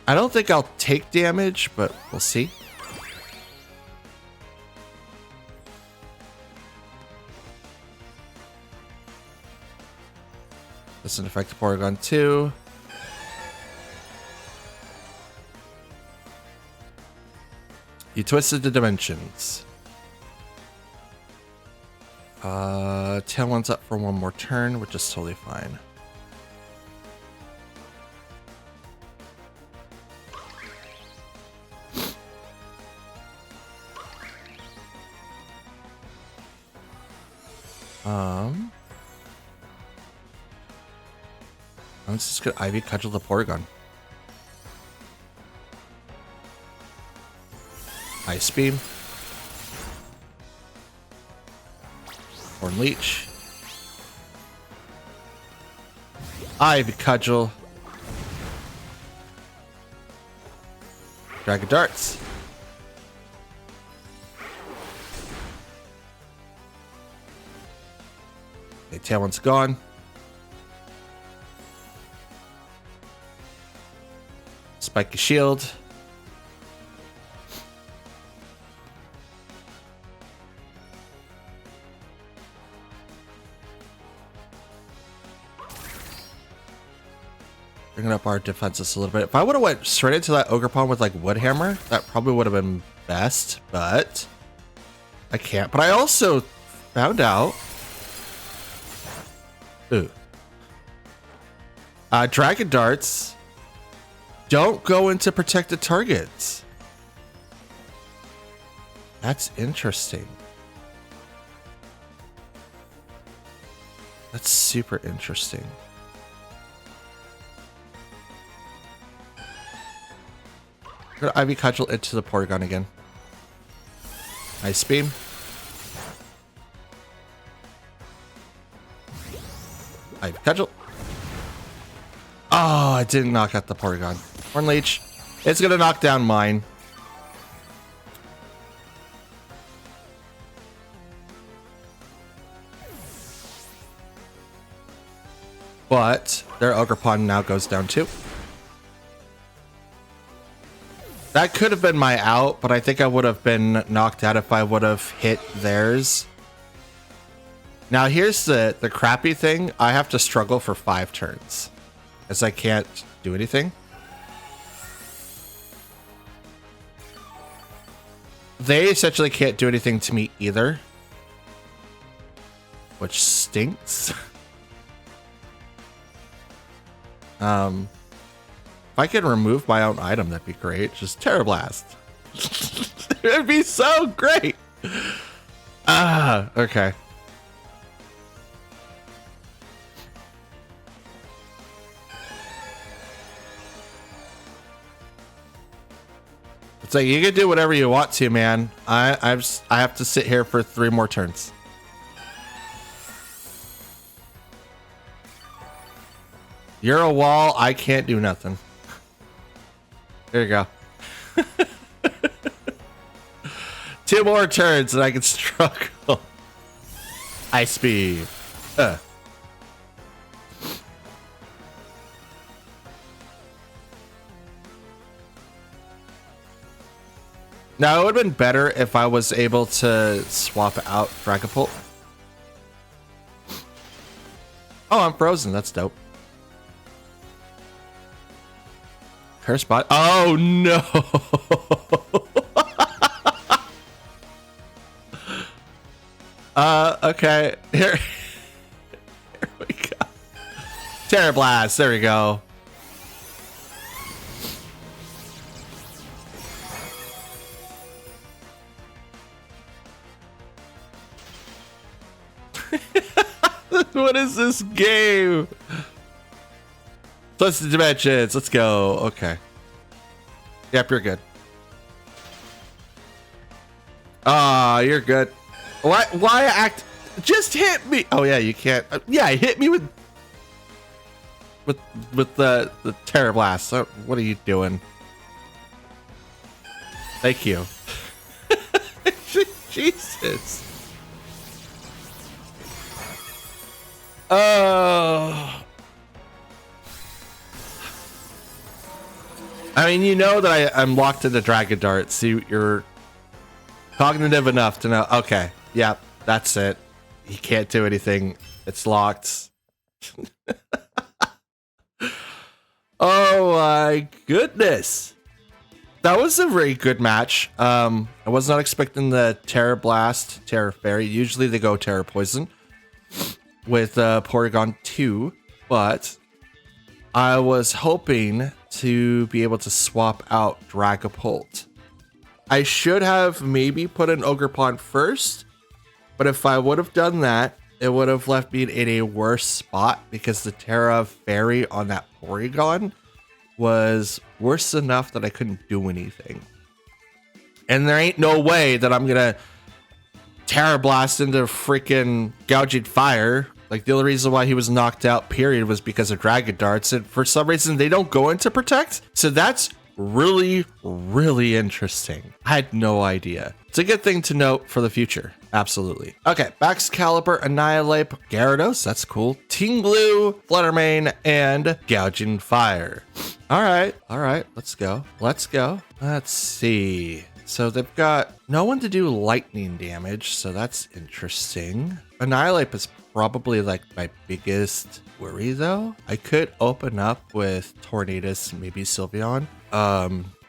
I don't think I'll take damage, but we'll see. Doesn't affect the Porygon 2. You twisted the dimensions. Tailwind's up for one more turn, which is totally fine. I'm just gonna Ivy Cudgel the Porygon. Ice Beam. Horn Leech. Ivy Cudgel. Dragon Darts. Okay, Tailwind's gone. Spiky Shield. Bringing up our defenses a little bit. If I would have went straight into that Ogerpon with like Wood Hammer, that probably would have been best, but I can't. But I also found out. Ooh. Dragon Darts don't go into protected targets. That's interesting. That's super interesting. I'm gonna Ivy Cudgel into the Porygon again. Ice Beam. Ivy Cudgel. Oh, I didn't knock out the Porygon. Horn Leech. It's gonna knock down mine. But their Ogerpon now goes down too. That could have been my out, but I think I would have been knocked out if I would have hit theirs. Now here's the crappy thing. I have to struggle for 5 turns as I can't do anything. They essentially can't do anything to me either, which stinks. If I could remove my own item, that'd be great. Just Terra Blast. It'd be so great. Okay. It's like you can do whatever you want to, man. I have to sit here for 3 more turns. You're a wall. I can't do nothing. There you go. 2 more turns and I can struggle. Ice speed. Now, it would have been better if I was able to swap out Dragapult. Oh, I'm frozen. That's dope. Curse bot. Oh, no. Okay. Here we go. Terra Blast. There we go. What is this game? Plus the dimensions. Let's go. Okay. Yep, you're good. Ah, you're good. Why act? Just hit me. Oh yeah, you can't. Yeah, hit me with the Terra Blast. What are you doing? Thank you. Jesus. Oh. I mean, you know that I'm locked into Dragon Dart, so you're cognitive enough to know. Okay, yep, that's it. He can't do anything. It's locked. Oh my goodness. That was a very good match. I was not expecting the Terra Blast, Terra Fairy. Usually they go Terra Poison with Porygon 2, but I was hoping to be able to swap out Dragapult. I should have maybe put an Ogerpon first, but if I would have done that, it would have left me in a worse spot because the Terra Fairy on that Porygon was worse enough that I couldn't do anything. And there ain't no way that I'm gonna Terra Blast into freaking Gouging Fire. Like, the only reason why he was knocked out, period, was because of Dragon Darts. And for some reason, they don't go into Protect. So that's really, really interesting. I had no idea. It's a good thing to note for the future. Absolutely. Okay, Excalibur, Annihilate, Gyarados. That's cool. Tinglu, Fluttermane, and Gouging Fire. All right. Let's go. Let's see. So they've got no one to do lightning damage, so that's interesting. Annihilate is probably like my biggest worry though. I could open up with Tornadus, maybe Sylveon.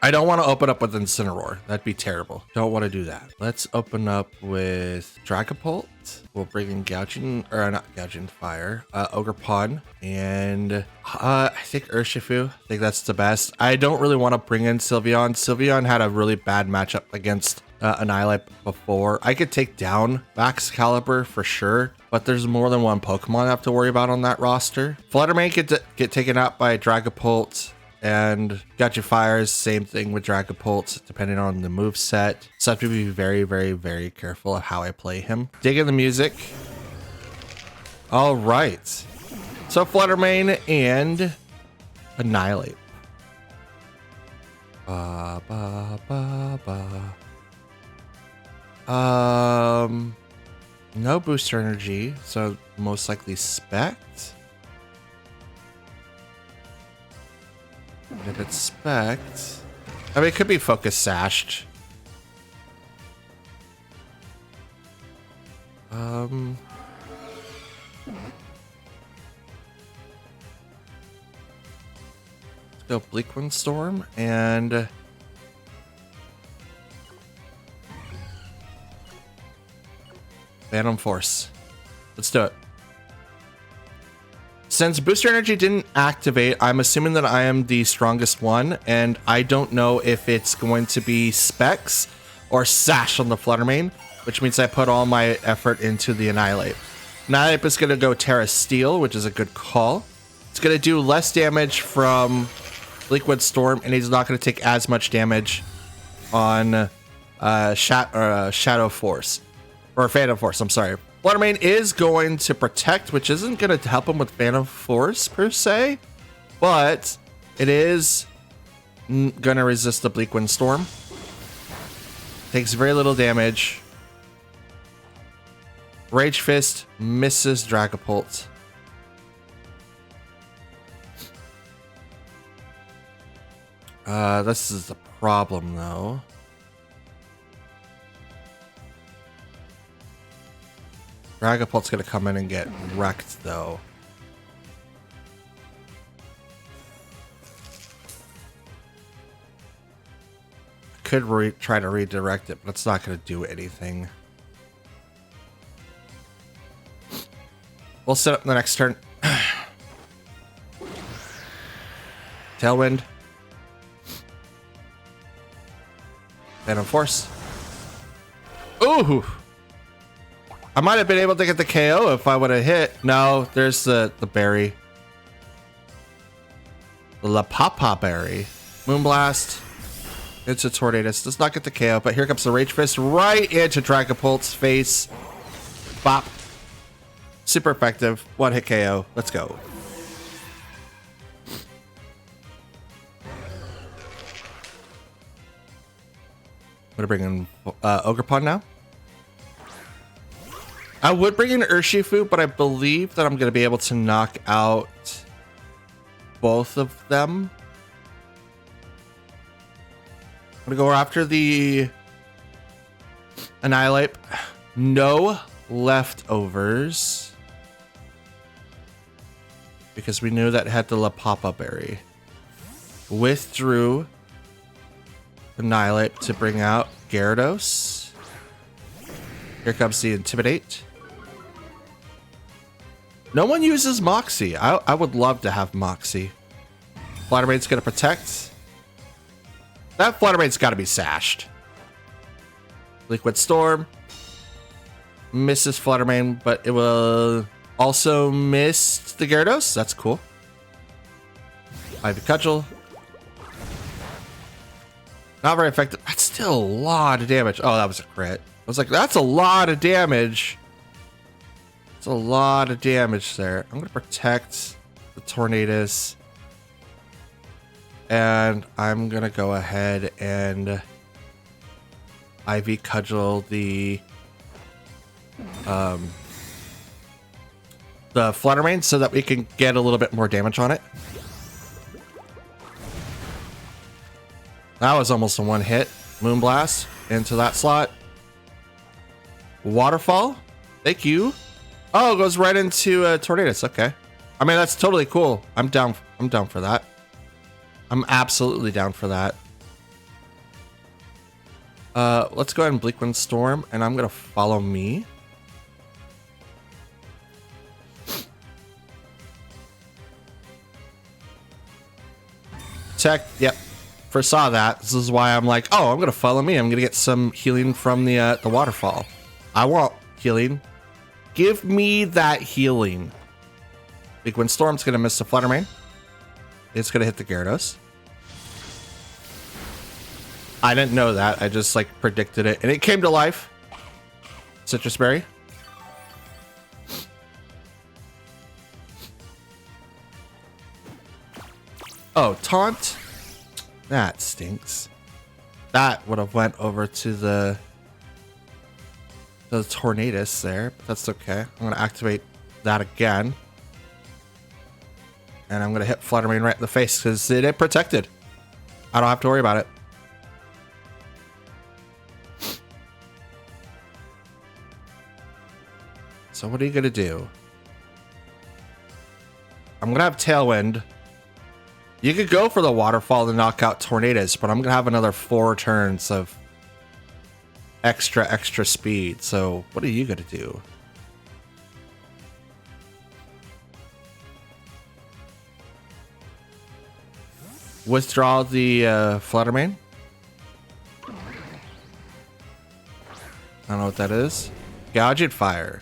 I don't want to open up with Incineroar. That'd be terrible. Don't want to do that. Let's open up with Dragapult. We'll bring in Gouging, or not Gouging Fire, Ogerpon, and I think Urshifu. I think that's the best. I don't really want to bring in Sylveon. Sylveon had a really bad matchup against Annihilate before. I could take down Excalibur for sure, but there's more than one Pokemon I have to worry about on that roster. Fluttermane could get taken out by Dragapult, and Gouging Fire is same thing with Dragapult, depending on the move set. So I have to be very, very, very careful of how I play him. Digging the music. All right. So Fluttermane and Annihilate. Ba, ba, ba, ba. No booster energy, so most likely Spect. And if it's Spect, I mean, it could be Focus Sashed. go Bleak Wind Storm and Phantom Force. Let's do it. Since Booster Energy didn't activate, I'm assuming that I am the strongest one, and I don't know if it's going to be Specs or Sash on the Fluttermane, which means I put all my effort into the Annihilate. Annihilate is going to go Terra Steel, which is a good call. It's going to do less damage from Liquid Storm, and he's not going to take as much damage on Shadow Force. Or Phantom Force, I'm sorry. Fluttermane is going to Protect, which isn't going to help him with Phantom Force, per se. But it is going to resist the Bleak Wind Storm. Takes very little damage. Rage Fist misses Dragapult. This is the problem, though. Dragapult's gonna come in and get wrecked, though. I could try to redirect it, but it's not gonna do anything. We'll set up the next turn. Tailwind. Phantom Force. Ooh! I might have been able to get the KO if I would have hit. No, there's the berry. The La Papa berry. Moonblast. It's a Tornadus. Does not get the KO, but here comes the Rage Fist right into Dragapult's face. Bop. Super effective. One hit KO. Let's go. I'm gonna bring in Ogerpon now. I would bring in Urshifu, but I believe that I'm going to be able to knock out both of them. I'm going to go after the Annihilate. No leftovers. Because we knew that it had the La Papa Berry. Withdrew Annihilate to bring out Gyarados. Here comes the Intimidate. No one uses Moxie. I would love to have Moxie. Fluttermane's going to Protect. That Fluttermane's got to be sashed. Liquid Storm. Misses Fluttermane, but it will also miss the Gyarados. That's cool. Ivy Cudgel. Not very effective. That's still a lot of damage. Oh, that was a crit. I was like, that's a lot of damage. It's a lot of damage there. I'm going to Protect the Tornadus. And I'm going to go ahead and Ivy Cudgel the Fluttermane so that we can get a little bit more damage on it. That was almost a one hit. Moonblast into that slot. Waterfall. Thank you. Oh, it goes right into Tornadus. Okay. I mean, that's totally cool. I'm down for that. I'm absolutely down for that. Let's go ahead and Bleak Wind Storm, and I'm gonna follow me. Check. Yep. Foresaw that. This is why I'm like, oh, I'm gonna follow me. I'm gonna get some healing from the waterfall. I want healing. Give me that healing. Big Wind Storm's gonna miss the Fluttermane. It's gonna hit the Gyarados. I didn't know that. I just like predicted it, and it came to life. Citrus Berry. Oh, Taunt. That stinks. That would have went over to the Tornadus there, but that's okay. I'm gonna activate that again. And I'm gonna hit Fluttermane right in the face because it ain't protected. I don't have to worry about it. So what are you gonna do? I'm gonna have Tailwind You could go for the waterfall to knock out tornadoes, but I'm gonna have another 4 turns of extra speed. So what are you gonna do? Withdraw the Fluttermane. I don't know what that is. Gadget Fire.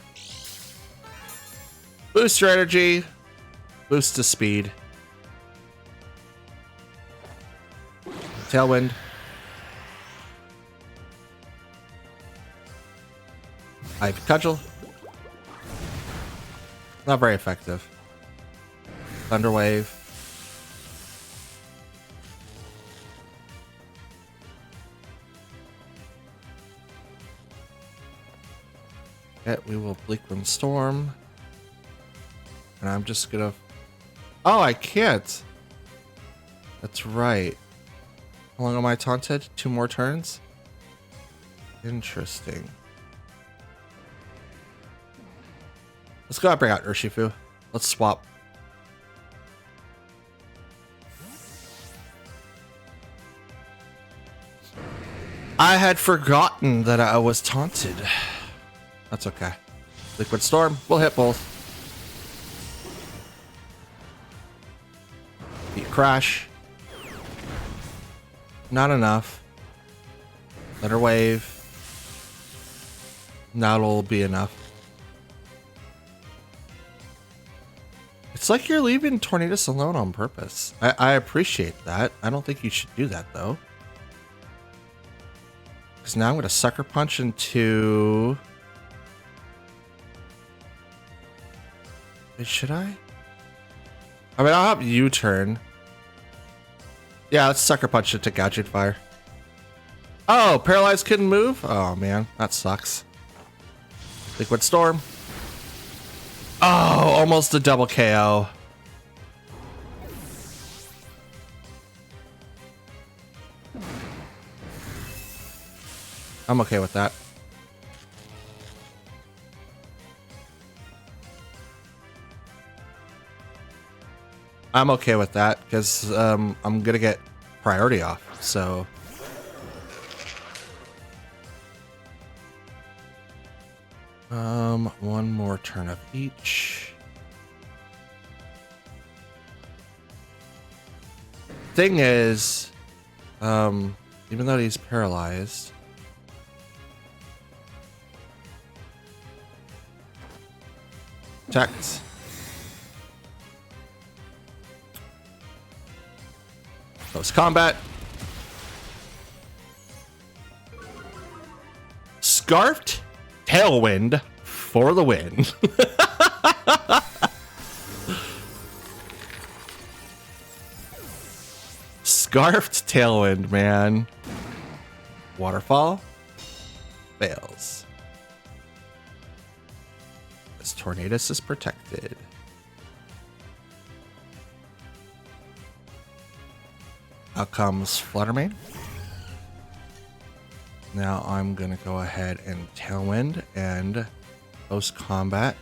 Boost your energy. Boost the speed. Tailwind. Ivy Cudgel. Not very effective. Thunder Wave. Okay, we will Bleak Wind Storm. And I'm just gonna... Oh, I can't. That's right. How long am I taunted? 2 more turns? Interesting. Let's go and bring out Urshifu. Let's swap. I had forgotten that I was taunted. That's okay. Liquid Storm. We'll hit both. Beat Crash. Not enough. Thunder Wave. That'll be enough. It's like you're leaving Tornadus alone on purpose. I appreciate that. I don't think you should do that, though. Because now I'm going to Sucker Punch into... Wait, should I? I mean, I'll have you turn. Yeah, let's Sucker Punch into Gadget Fire. Oh, Paralyzed couldn't move? Oh, man. That sucks. Liquid Storm. Oh, almost a double KO. I'm okay with that. I'm okay with that because I'm gonna get priority off. So one more turn of each. Thing is, even though he's paralyzed, protect. Close combat. Scarfed Tailwind for the win. Scarfed Tailwind, man. Waterfall fails. This Tornadus is protected. Out comes Fluttermane. Now I'm gonna go ahead and Tailwind and post combat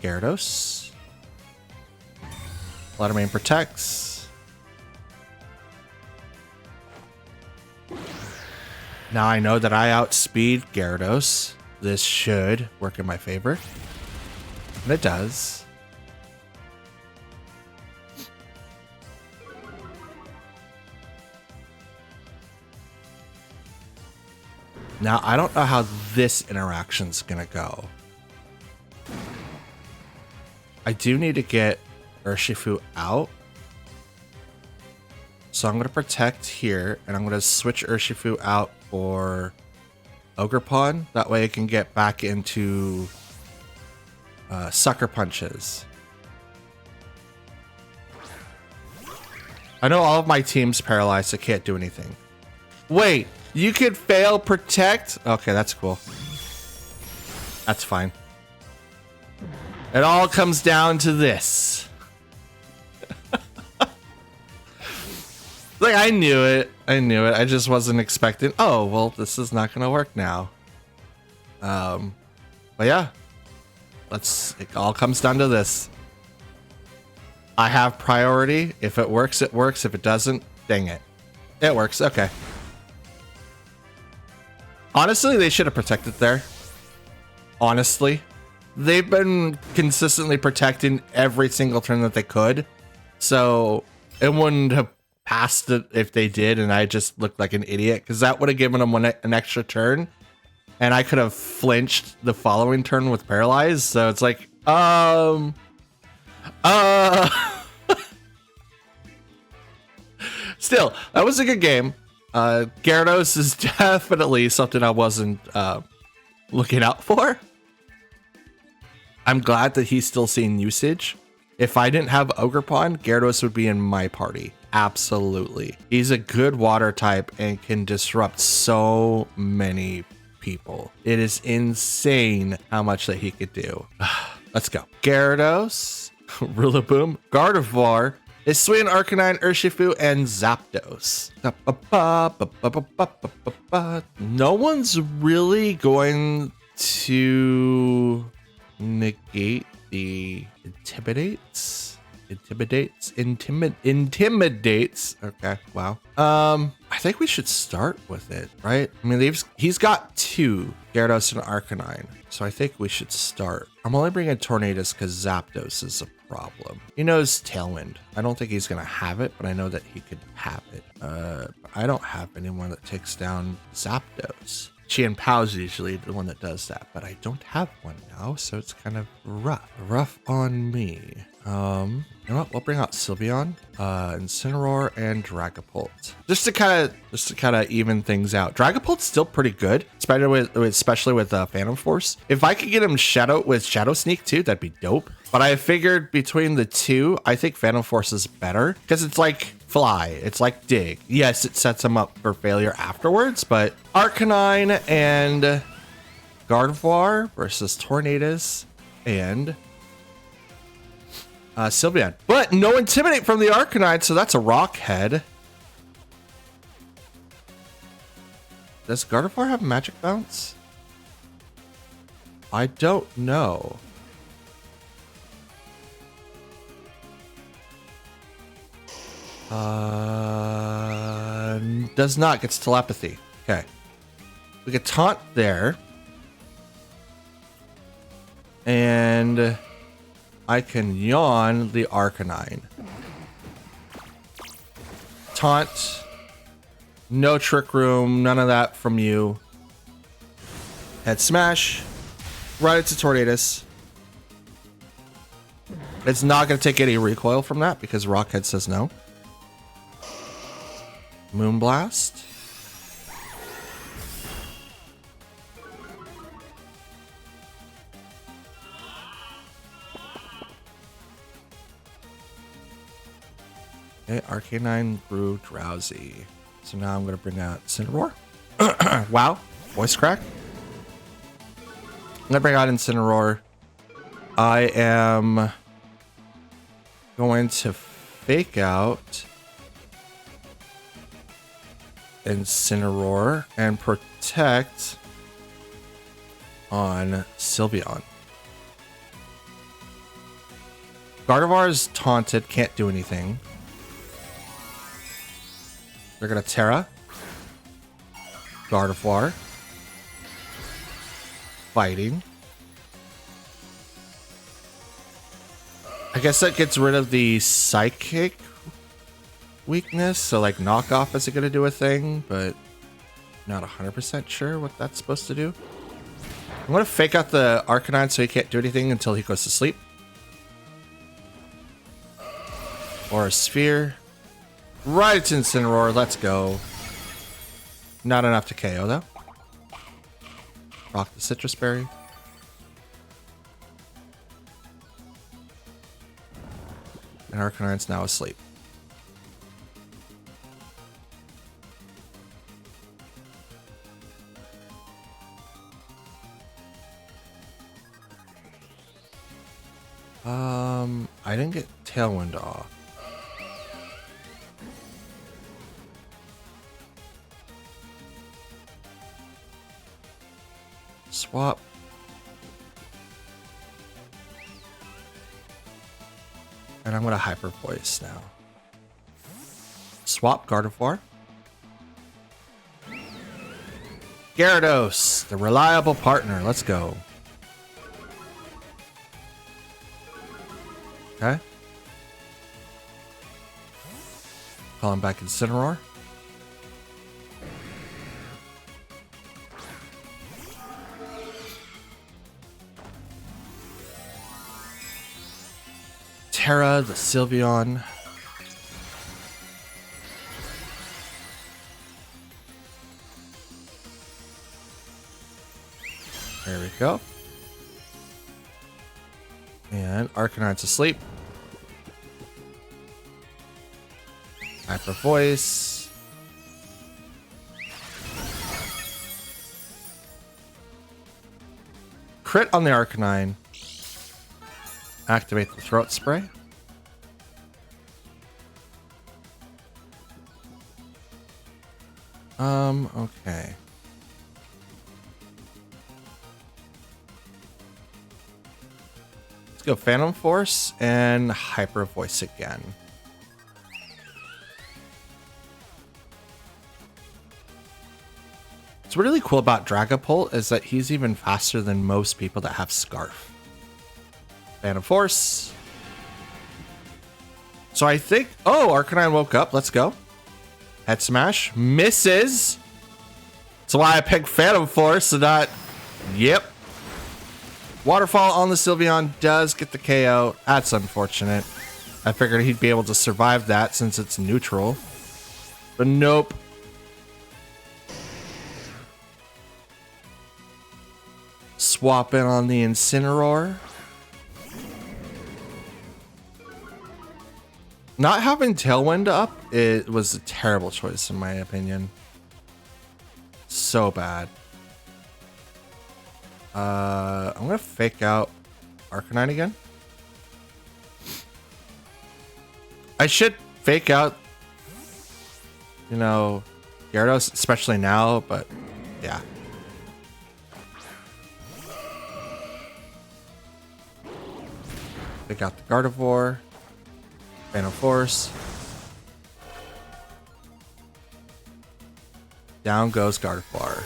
Gyarados. Fluttermane protects. Now I know that I outspeed Gyarados. This should work in my favor. And it does. Now, I don't know how this interaction's gonna go. I do need to get Urshifu out. So I'm gonna protect here, and I'm gonna switch Urshifu out for Ogerpon. That way I can get back into Sucker Punches. I know all of my team's paralyzed, so can't do anything. Wait! You could fail protect? Okay, that's cool. That's fine. It all comes down to this. Like, I knew it. I knew it. I just wasn't expecting. Oh, well, this is not going to work now. But yeah. It all comes down to this. I have priority. If it works, it works. If it doesn't, dang it. It works. Okay. Honestly, they should have protected there. Honestly. They've been consistently protecting every single turn that they could. So it wouldn't have passed it if they did, and I just looked like an idiot, because that would have given them an extra turn. And I could have flinched the following turn with paralyzed. So it's like, Still, that was a good game. Gyarados is definitely something I wasn't looking out for. I'm glad that he's still seeing usage. If I didn't have Ogerpon, Gyarados would be in my party. Absolutely. He's a good water type and can disrupt so many people. It is insane how much that he could do. Let's go. Gyarados, Rillaboom, Gardevoir, Hisuian, Arcanine, Urshifu, and Zapdos. No one's really going to negate the intimidates. Okay, wow. I think we should start with it, right? I mean, he's got 2 Gyarados and Arcanine, so I think we should start. I'm only bringing Tornadus because Zapdos is a problem. He knows Tailwind. I don't think he's gonna have it, but I know that he could have it. I don't have anyone that takes down Zapdos. Qian Pao's usually the one that does that, but I don't have one now, so it's kind of rough on me. You know what? We'll bring out Sylveon, Incineroar, and Dragapult, just to kind of even things out. Dragapult's still pretty good, especially with Phantom Force. If I could get him with Shadow Sneak too, that'd be dope. But I figured between the two, I think Phantom Force is better because it's like Fly, it's like Dig. Yes, it sets him up for failure afterwards, but Arcanine and Gardevoir versus Tornadus and Sylveon. But no Intimidate from the Arcanine, so that's a Rock Head. Does Gardevoir have Magic Bounce? I don't know. Does not. Gets Telepathy. Okay. We get Taunt there. And I can Yawn the Arcanine. Taunt. No Trick Room. None of that from you. Head Smash. Right into Tornadus. It's not going to take any recoil from that because Rockhead says no. Moonblast. Okay, Arcanine grew drowsy. So now I'm going to bring out Incineroar. Wow, voice crack. I'm going to bring out Incineroar. I am going to fake out Incineroar and protect on Sylveon. Gardevoir is taunted, can't do anything. They're gonna Terra. Gardevoir. Fighting. I guess that gets rid of the Psychic weakness, so like knockoff isn't gonna do a thing, but not 100% sure what that's supposed to do. I'm gonna fake out the Arcanine so he can't do anything until he goes to sleep. Or a Sphere. Right to Incineroar, let's go. Not enough to KO though. Rock the Citrus Berry. And Arcanine's now asleep. I didn't get Tailwind off. Swap. And I'm going to hyper voice now. Swap Gardevoir. Gyarados, the reliable partner. Let's go. Okay. Calling back Incineroar. Terra, the Sylveon. There we go. And Arcanine's asleep. Hyper Voice. Crit on the Arcanine. Activate the Throat Spray. Okay. Let's go Phantom Force and Hyper Voice again. What's really cool about Dragapult is that he's even faster than most people that have Scarf. Phantom Force. So I think... Oh, Arcanine woke up. Let's go. Head Smash. Misses. That's why I picked Phantom Force and not... Yep. Waterfall on the Sylveon does get the KO. That's unfortunate. I figured he'd be able to survive that since it's neutral. But nope. Swap in on the Incineroar. Not having Tailwind up, it was a terrible choice in my opinion. So bad. I'm gonna fake out Arcanine again. I should fake out, you know, Gyarados, especially now, but yeah. Fake out the Gardevoir. Phantom Force. Down goes Gardevoir.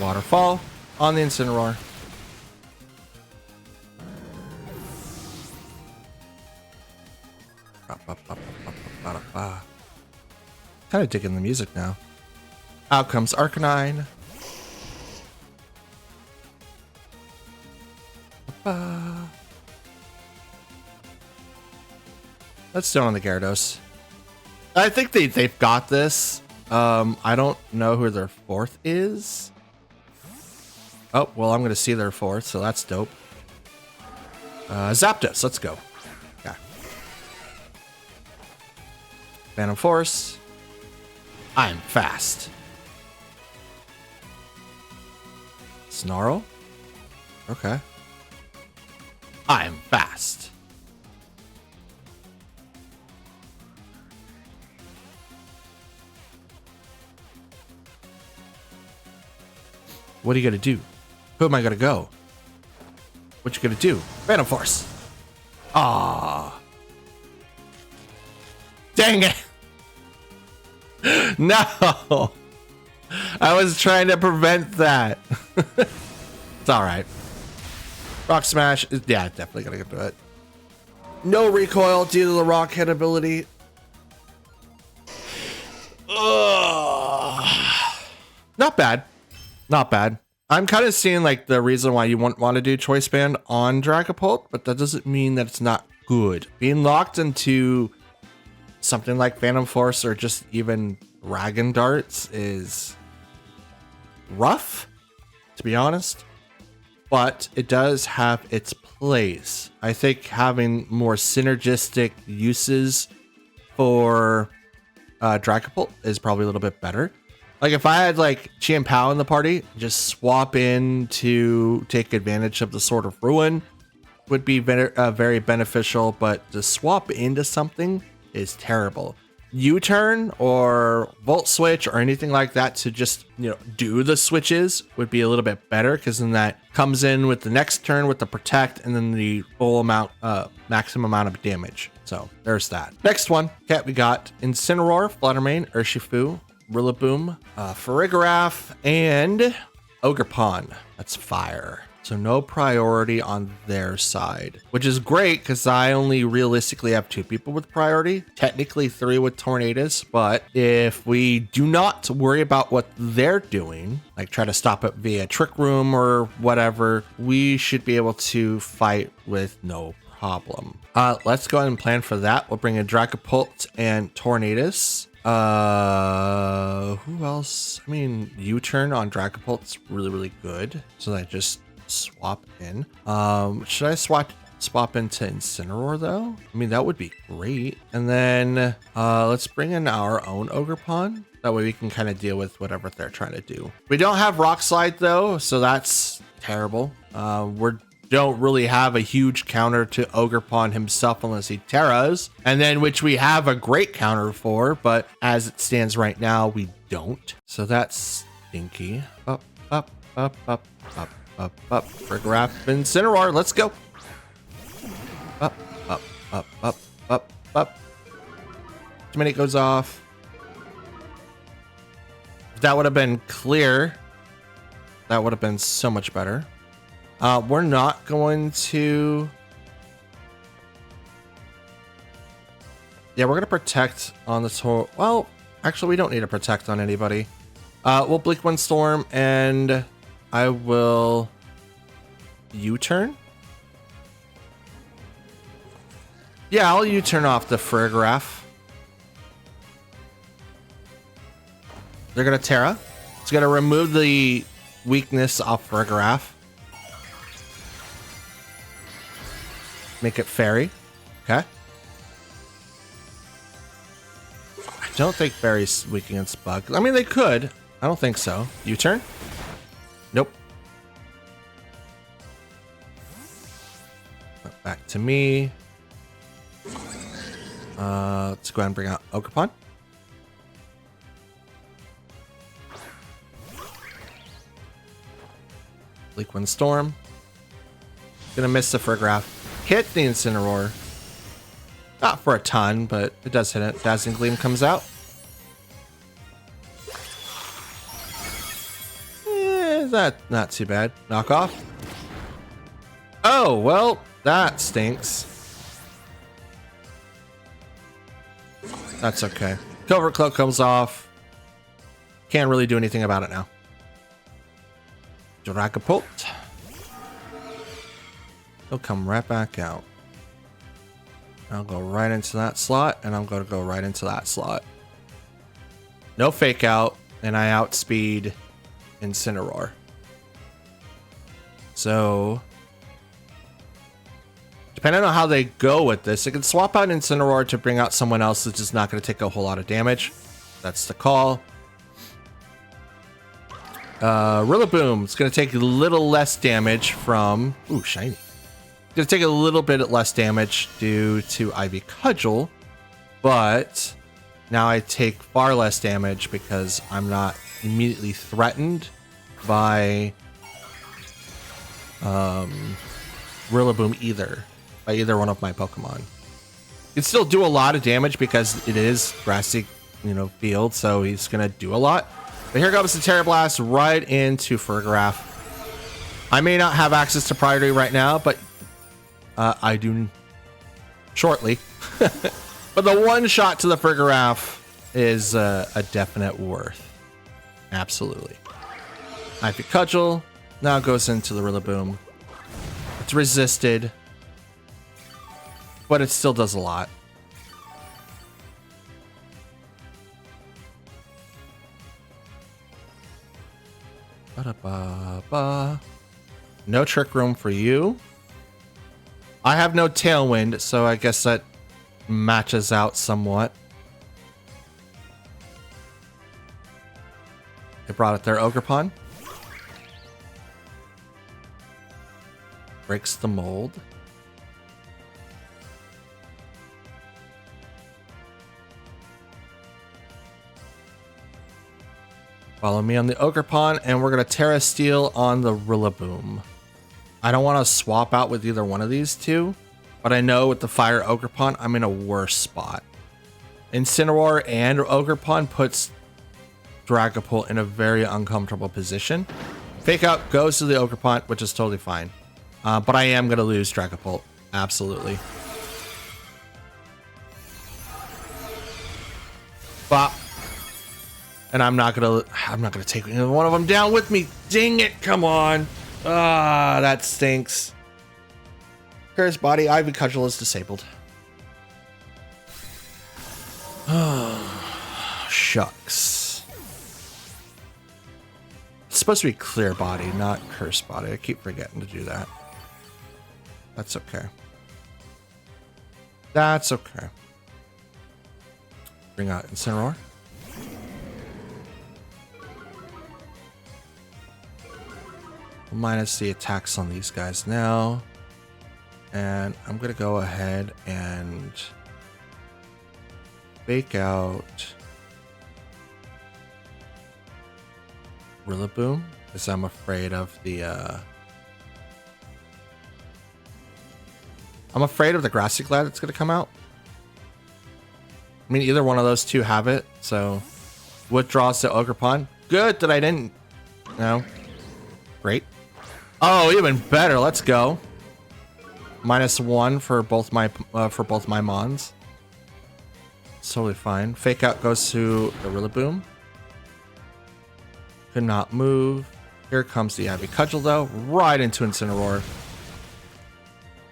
Waterfall on the Incineroar. Kind of digging the music now. Out comes Arcanine. Let's do it on the Gyarados. I think they've got this. I don't know who their fourth is. Oh, well, I'm going to see their fourth, so that's dope. Zapdos, let's go. Okay. Phantom Force. I'm fast. Snarl. Okay. I'm fast. What are you gonna do? Who am I gonna go? What you gonna do? Phantom Force. Ah. Dang it. No. I was trying to prevent that. It's alright. Rock Smash is, yeah, definitely gonna get to it. No recoil due to the rock hit ability. Ugh. Not bad. Not bad. I'm kind of seeing like the reason why you want to do Choice Band on Dragapult, but that doesn't mean that it's not good. Being locked into something like Phantom Force or just even Dragon Darts is rough, to be honest. But it does have its place. I think having more synergistic uses for Dragapult is probably a little bit better. Like if I had like Chi and Pao in the party, just swap in to take advantage of the Sword of Ruin would be very beneficial, but to swap into something is terrible. U-turn or volt switch or anything like that to just, do the switches would be a little bit better, because then that comes in with the next turn with the protect and then the full amount, maximum amount of damage. So there's that. Next one, okay, we got Incineroar, Fluttermane, Urshifu, Rillaboom, Farigiraf, and Ogerpon. That's fire. So no priority on their side, which is great because I only realistically have 2 people with priority, technically 3 with Tornadus. But if we do not worry about what they're doing, like try to stop it via Trick Room or whatever, we should be able to fight with no problem. Let's go ahead and plan for that. We'll bring in Dragapult and Tornadus. Who else? I mean, U-turn on Dragapult's really good. So that just swap in. Should I swap into Incineroar though? I mean, that would be great. And then let's bring in our own Ogerpon. That way we can kind of deal with whatever they're trying to do. We don't have Rock Slide though, so that's terrible. We don't really have a huge counter to Ogerpon himself unless he Terras, and then which we have a great counter for, but as it stands right now, we don't. So that's stinky. Up. Farigiraf, Incineroar, let's go. Up. Too many goes off. If that would have been clear, that would have been so much better. We're not going to. Yeah, we're going to protect on the tour. Well, actually, we don't need to protect on anybody. We'll Bleak Wind Storm and I will U-turn. Yeah, I'll U-turn off the Farigiraf. They're going to Terra. It's going to remove the weakness off Farigiraf. Make it Fairy. Okay. I don't think Fairy's weak against Bug. I mean, they could. I don't think so. U-turn? Nope. Back to me. Let's go ahead and bring out Ogerpon. Bleak Wind Storm. Gonna miss the Farigiraf. Hit the Incineroar. Not for a ton, but it does hit it. Dazzling Gleam comes out. That not too bad. Knock off. Oh, well, that stinks. That's okay. Covert Cloak comes off. Can't really do anything about it now. Dragapult. He'll come right back out. I'll go right into that slot, and I'm going to go right into that slot. No fake out, and I outspeed Incineroar. So, depending on how they go with this, they can swap out Incineroar to bring out someone else that's just not going to take a whole lot of damage. That's the call. Rillaboom. It's going to take a little less damage from... Ooh, shiny. It's going to take a little bit less damage due to Ivy Cudgel, but now I take far less damage because I'm not immediately threatened by Rillaboom by either one of my Pokemon. It can still do a lot of damage because it is grassy, field, so he's gonna do a lot. But here comes the Terra Blast right into Farigiraf. I may not have access to priority right now, but I do shortly. But the one shot to the Farigiraf is a definite worth. Absolutely. Ivy Cudgel now goes into the Rillaboom. It's resisted, but it still does a lot. Ba-da-ba-ba. No Trick Room for you. I have no Tailwind, so I guess that matches out somewhat. They brought it their Ogerpon. Breaks the mold. Follow me on the Ogerpon, and we're going to Terra Steel on the Rillaboom. I don't want to swap out with either one of these two, but I know with the Fire Ogerpon, I'm in a worse spot. Incineroar and Ogerpon puts Dragapult in a very uncomfortable position. Fake Out goes to the Ogerpon, which is totally fine. But I am going to lose Dragapult. Absolutely. Bop. And I'm not gonna take either one of them down with me. Dang it, come on. Ah, that stinks. Curse Body, Ivy Cudgel is disabled. Oh, shucks. It's supposed to be Clear Body, not Curse Body. I keep forgetting to do that. That's okay. That's okay. Bring out Incineroar. Minus the attacks on these guys now. And I'm going to go ahead and Fake Out Rillaboom, because I'm afraid of the Grassy Glad that's going to come out. I mean, either one of those two have it, so withdraws to Ogerpon. Good that I didn't. No. Great. Oh, even better. Let's go. -1 for both my Mons. It's totally fine. Fake Out goes to the Rillaboom. Could not move. Here comes the Ivy Cudgel though, right into Incineroar.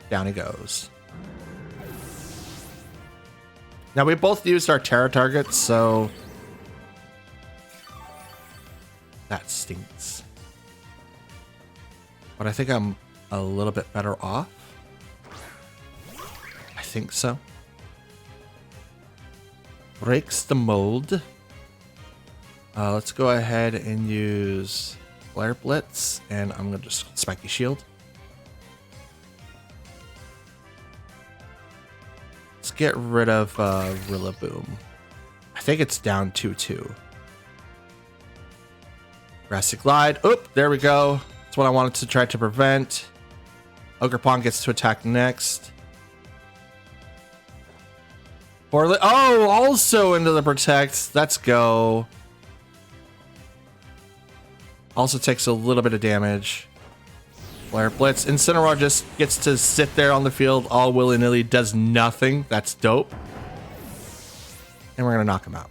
Down he goes. Now we both used our Terra targets, so that stinks. But I think I'm a little bit better off. I think so. Breaks the mold. Let's go ahead and use Flare Blitz, and I'm gonna just Spiky Shield. Let's get rid of Rillaboom. I think it's down 2-2. Grassy Glide. Oop, there we go. That's what I wanted to try to prevent. Ogerpon gets to attack next. Oh, also into the Protect. Let's go. Also takes a little bit of damage. Flare Blitz. Incineroar just gets to sit there on the field all willy-nilly, does nothing. That's dope. And we're going to knock him out.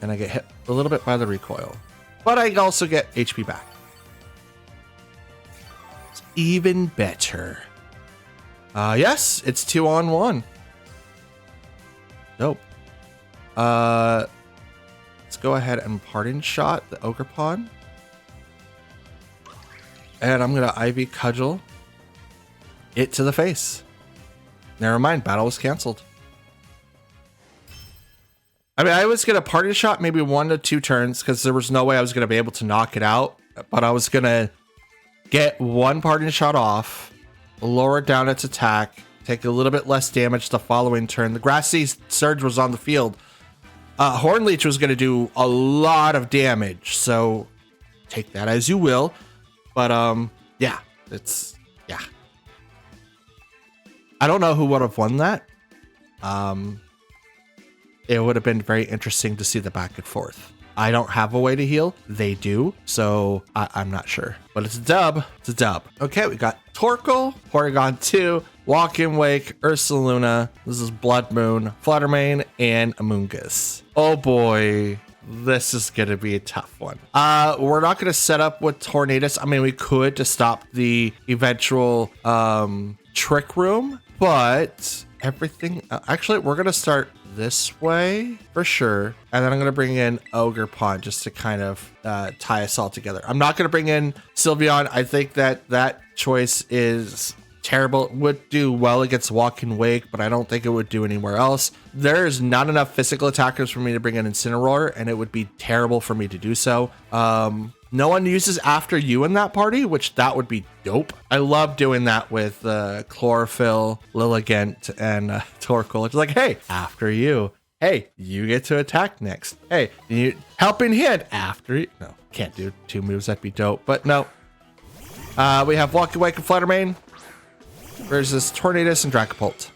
And I get hit a little bit by the recoil. But I also get HP back. It's even better. Yes, it's 2-on-1. Dope. Let's go ahead and Parting Shot the Ogerpon. And I'm going to Ivy Cudgel it to the face. Never mind, battle was canceled. I mean, I was going to Parting Shot maybe 1 to 2 turns because there was no way I was going to be able to knock it out. But I was going to get 1 Parting Shot off, lower down its attack, take a little bit less damage the following turn. The Grassy Surge was on the field. Horn Leech was going to do a lot of damage, so take that as you will. But yeah, yeah. I don't know who would have won that. It would have been very interesting to see the back and forth. I don't have a way to heal. They do, so I'm not sure. But it's a dub. It's a dub. Okay, we got Torkoal, Porygon 2, Walk-in Wake, Ursaluna. This is Blood Moon, Fluttermane, and Amoonguss. Oh boy, this is going to be a tough one. We're not going to set up with Tornadus. I mean, we could to stop the eventual Trick Room, but everything... actually, we're going to start this way for sure, and then I'm going to bring in Ogerpon just to kind of tie us all together. I'm not going to bring in Sylveon. I think that choice is terrible. It would do well against Walk-in Wake, but I don't think it would do anywhere else. There's not enough physical attackers for me to bring in Incineroar, and it would be terrible for me to do so. No one uses After You in that party, which that would be dope. I love doing that with Chlorophyll, Lilligant, and Torkoal. It's like, hey, After You. Hey, you get to attack next. Hey, you helping hand after you. No, can't do 2 moves. That'd be dope. But no. We have Walking Wake and Fluttermane versus Tornadus and Dragapult.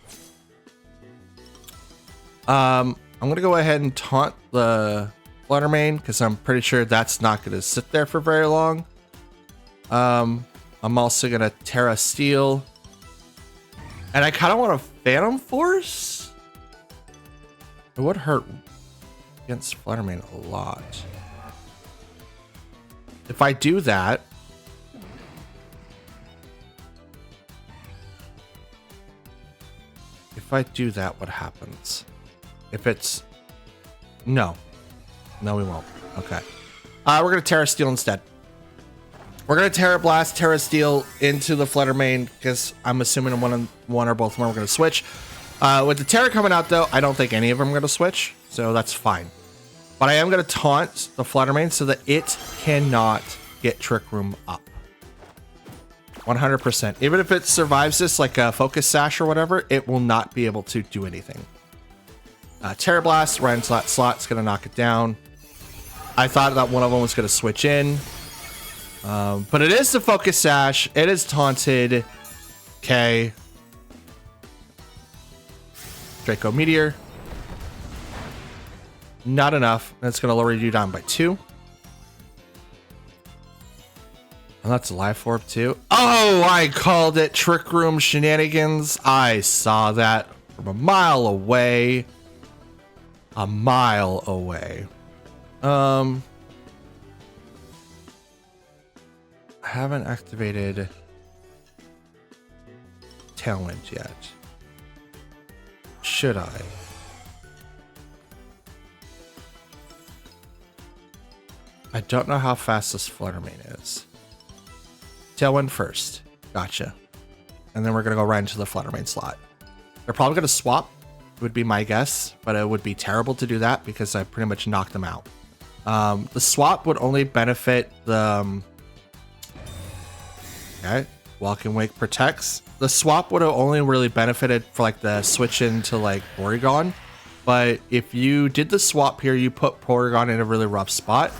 I'm gonna go ahead and taunt the Fluttermane because I'm pretty sure that's not gonna sit there for very long. I'm also gonna Terra Steel, and I kind of want to Phantom Force. It would hurt against Fluttermane a lot. If I do that, what happens? If it's no, we won't. Okay, we're gonna Terra Steel instead. We're gonna Terra Blast, Terra Steel into the Fluttermane because I'm assuming one or both of them are gonna switch. With the Terra coming out though, I don't think any of them are gonna switch, so that's fine. But I am gonna taunt the Fluttermane so that it cannot get Trick Room up. 100%. Even if it survives this, like a Focus Sash or whatever, it will not be able to do anything. Terra Blast right into that slot. It's gonna knock it down. I thought that one of them was gonna switch in. But it is the Focus Sash. It is taunted. Okay. Draco Meteor. Not enough. That's going to lower you down by 2. And that's a Life Orb too. Oh, I called it. Trick Room shenanigans. I saw that from a mile away. A mile away. I haven't activated Tailwind yet. Should I? I don't know how fast this Fluttermane is. Tailwind first. Gotcha. And then we're going to go right into the Fluttermane slot. They're probably going to swap, would be my guess, but it would be terrible to do that because I pretty much knocked them out. The swap would only benefit the... Okay. Walking Wake protects. The swap would have only really benefited for like the switch into like Porygon. But if you did the swap here, you put Porygon in a really rough spot.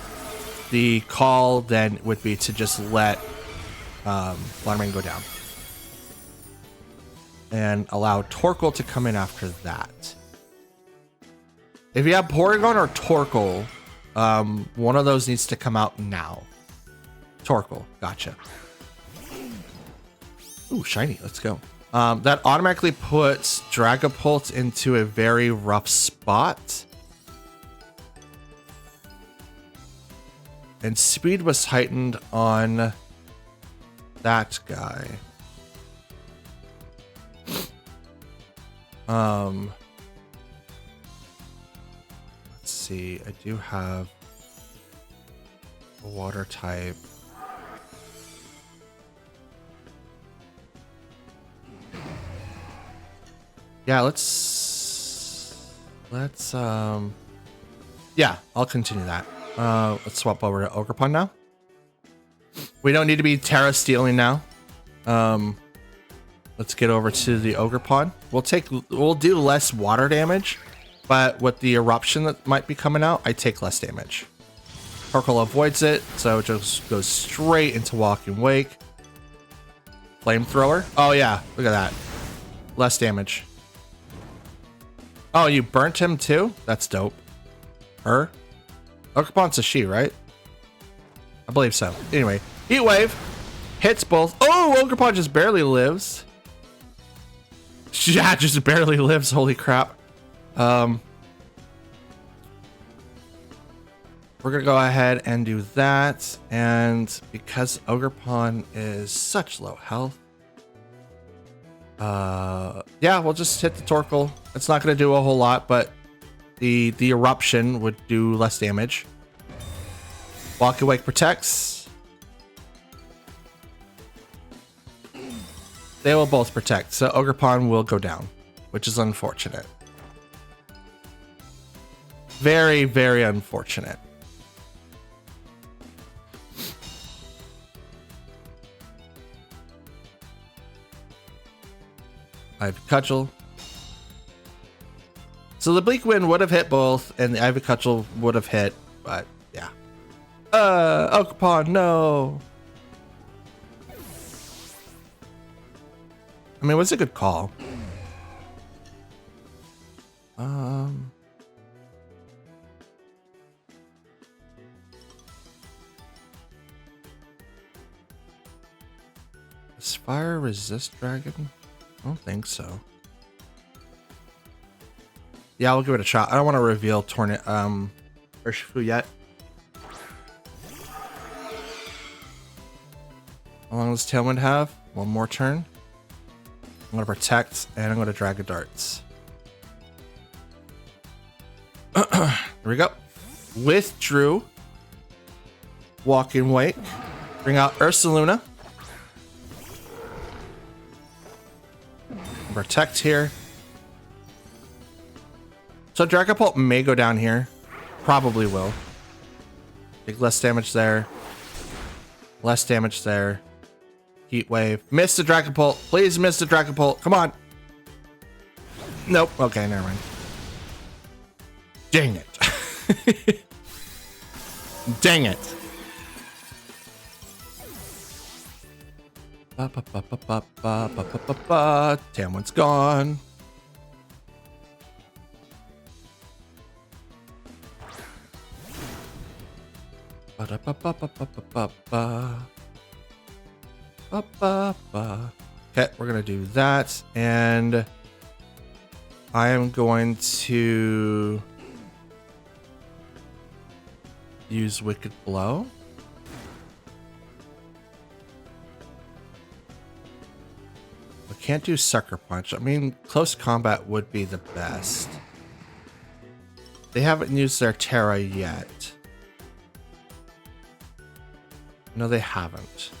The call then would be to just let Fluttermane go down. And allow Torkoal to come in after that. If you have Porygon or Torkoal, one of those needs to come out now. Torkoal, gotcha. Ooh, shiny, let's go. That automatically puts Dragapult into a very rough spot. And speed was heightened on that guy. Let's see, I do have a water type. Yeah, yeah, I'll continue that. Let's swap over to Ogerpon now. We don't need to be Terra Stealing now. Let's get over to the Ogerpon. We'll do less water damage, but with the eruption that might be coming out, I take less damage. Torkoal avoids it, so it just goes straight into Walking Wake. Flamethrower. Oh yeah, look at that. Less damage. Oh, you burnt him too? That's dope. Her? Ogerpon's a she, right? I believe so. Anyway, Heat Wave hits both. Oh, Ogerpon just barely lives. Yeah, just barely lives. Holy crap. We're gonna go ahead and do that. And because Ogerpon is such low health, yeah, we'll just hit the Torkoal. It's not going to do a whole lot, but the eruption would do less damage. Walking Wake protects. They will both protect, so Ogerpon will go down, which is unfortunate. Very, very unfortunate. I have Cudgel. So the Bleak Wind would have hit both, and the Ivy Cudgel would have hit, but yeah. Oakpaw, no. I mean, it was a good call. Does fire resist dragon? I don't think so. Yeah, I'll give it a shot. I don't want to reveal Urshifu yet. How long does Tailwind have? One more turn. I'm going to protect, and I'm going to Dragon Darts. There we go. Withdrew. Walking Wake. Bring out Ursaluna. Protect here. So Dragapult may go down here. Probably will. Take less damage there. Less damage there. Heat Wave. Miss the Dragapult. Please miss the Dragapult. Come on. Nope. Okay, never mind. Dang it. Dang it. Tailwind's gone. Okay, we're gonna do that, and I am going to use Wicked Blow. I can't do Sucker Punch. I mean, close combat would be the best. They haven't used their Terra yet. No, they haven't.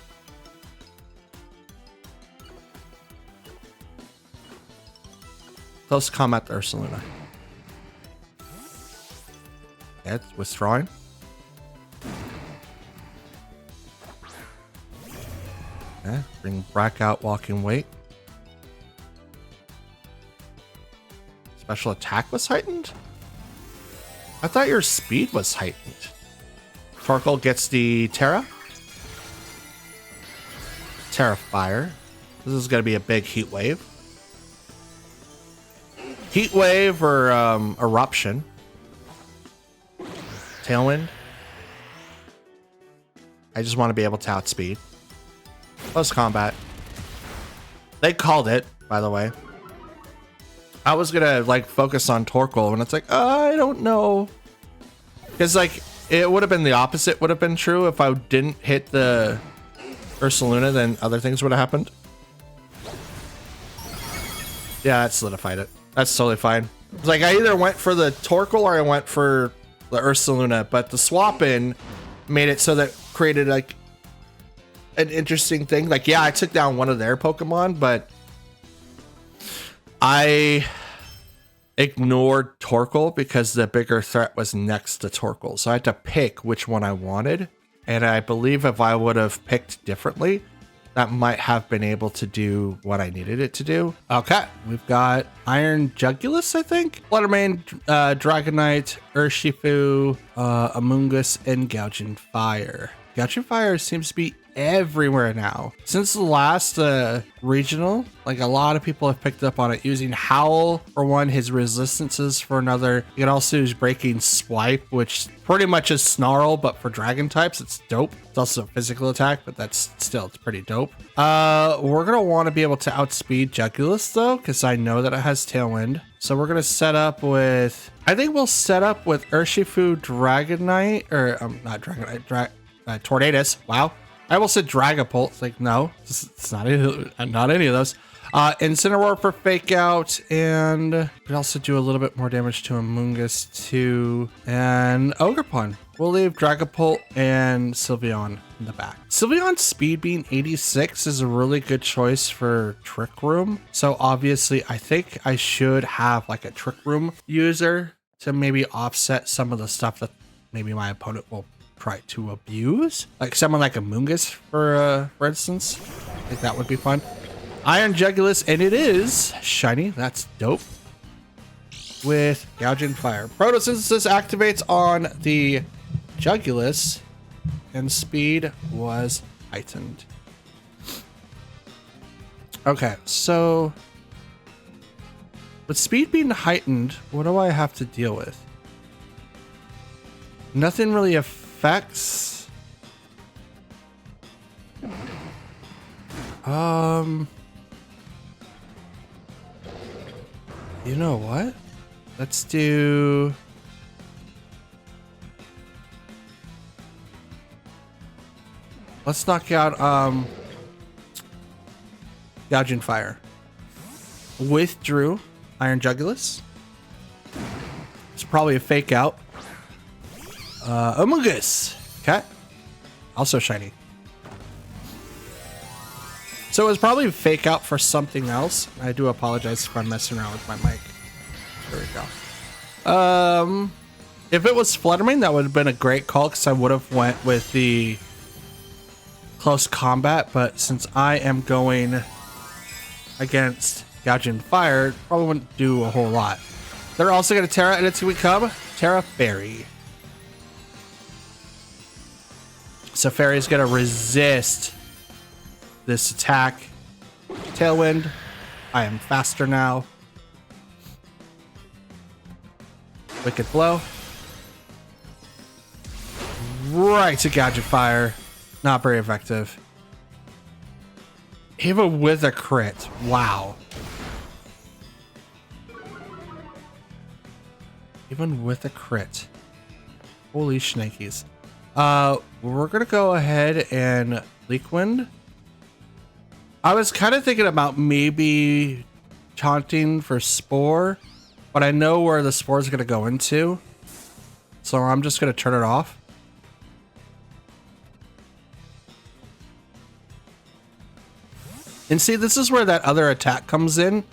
Close combat to Ursaluna. It's withdrawing. Okay, bring Brack out, Walking Wake. Special attack was heightened? I thought your speed was heightened. Torkoal gets the Terra. Terra Fire. This is going to be a big Heat Wave. Heat Wave or Eruption. Tailwind. I just want to be able to outspeed. Close combat. They called it, by the way. I was gonna like focus on Torkoal, and it's like, I don't know. Because like, it would have been the opposite would have been true. If I didn't hit the Ursaluna, then other things would have happened. Yeah, that solidified it. That's totally fine. It's like I either went for the Torkoal or I went for the Ursaluna, but the swap in made it so that created like an interesting thing. Like, yeah, I took down one of their Pokemon, but I ignored Torkoal because the bigger threat was next to Torkoal. So I had to pick which one I wanted. And I believe if I would have picked differently, that might have been able to do what I needed it to do. Okay, we've got Iron Jugulus, I think. Fluttermane, Dragonite, Urshifu, Amoonguss, and Gouging Fire. Gouging Fire seems to be everywhere now. Since the last regional, like a lot of people have picked up on it, using Howl for one, his resistances for another. You can also use Breaking Swipe, which pretty much is Snarl, but for dragon types. It's dope. It's also a physical attack, but that's still, it's pretty dope. We're gonna want to be able to outspeed Jugulus though, because I know that it has Tailwind. So we're gonna set up with, I think we'll set up with Urshifu, Dragonite, or not Dragonite, Tornadus. Wow. I almost said Dragapult. It's like, no, it's not any of those. Incineroar for Fake Out, and we can also do a little bit more damage to Amoonguss too. And Ogerpon. We'll leave Dragapult and Sylveon in the back. Sylveon's speed being 86 is a really good choice for Trick Room. So obviously, I think I should have like a Trick Room user to maybe offset some of the stuff that maybe my opponent will try to abuse, like someone like Amoonguss for instance. I think that would be fun. Iron Jugulus, and it is shiny. That's dope. with Gouging Fire. Photosynthesis activates on the Jugulus, and speed was heightened. Okay, so with speed being heightened, what do I have to deal with? Nothing really affects. You know what? Let's do. Let's knock out Gouging Fire. Withdrew Iron Jugulus. It's probably a fake out. Amogus. Okay. Also shiny. So it was probably a fake out for something else. I do apologize if I'm messing around with my mic. There we go. If it was Fluttermane, that would have been a great call because I would have went with the close combat. But since I am going against Gouging Fire, probably wouldn't do a whole lot. They're also going to Terra, and it's going to become Terra Fairy. So Fairy's going to resist this attack. Tailwind. I am faster now. Wicked Blow. Right to Gouging Fire. Not very effective. Even with a crit. Wow. Even with a crit. Holy shnikes. We're gonna go ahead and Leak Wind. I was kind of thinking about maybe taunting for Spore, but I know where the Spore is gonna go into, so I'm just gonna turn it off. And see, this is where that other attack comes in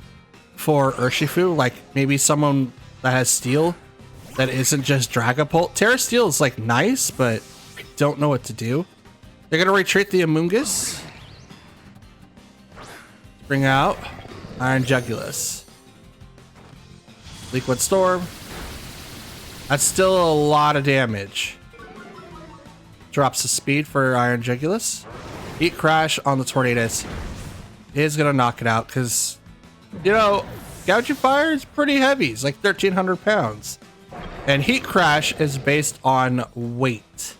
for Urshifu, like maybe someone that has Steel that isn't just Dragapult. Terra Steel is like nice, but I don't know what to do. They're gonna retreat the Amoonguss. Bring out Iron Jugulus. Liquid Storm. That's still a lot of damage. Drops the speed for Iron Jugulus. Heat Crash on the Tornadus is gonna knock it out because, you know, Gouging Fire is pretty heavy. It's like 1,300 pounds. And Heat Crash is based on weight.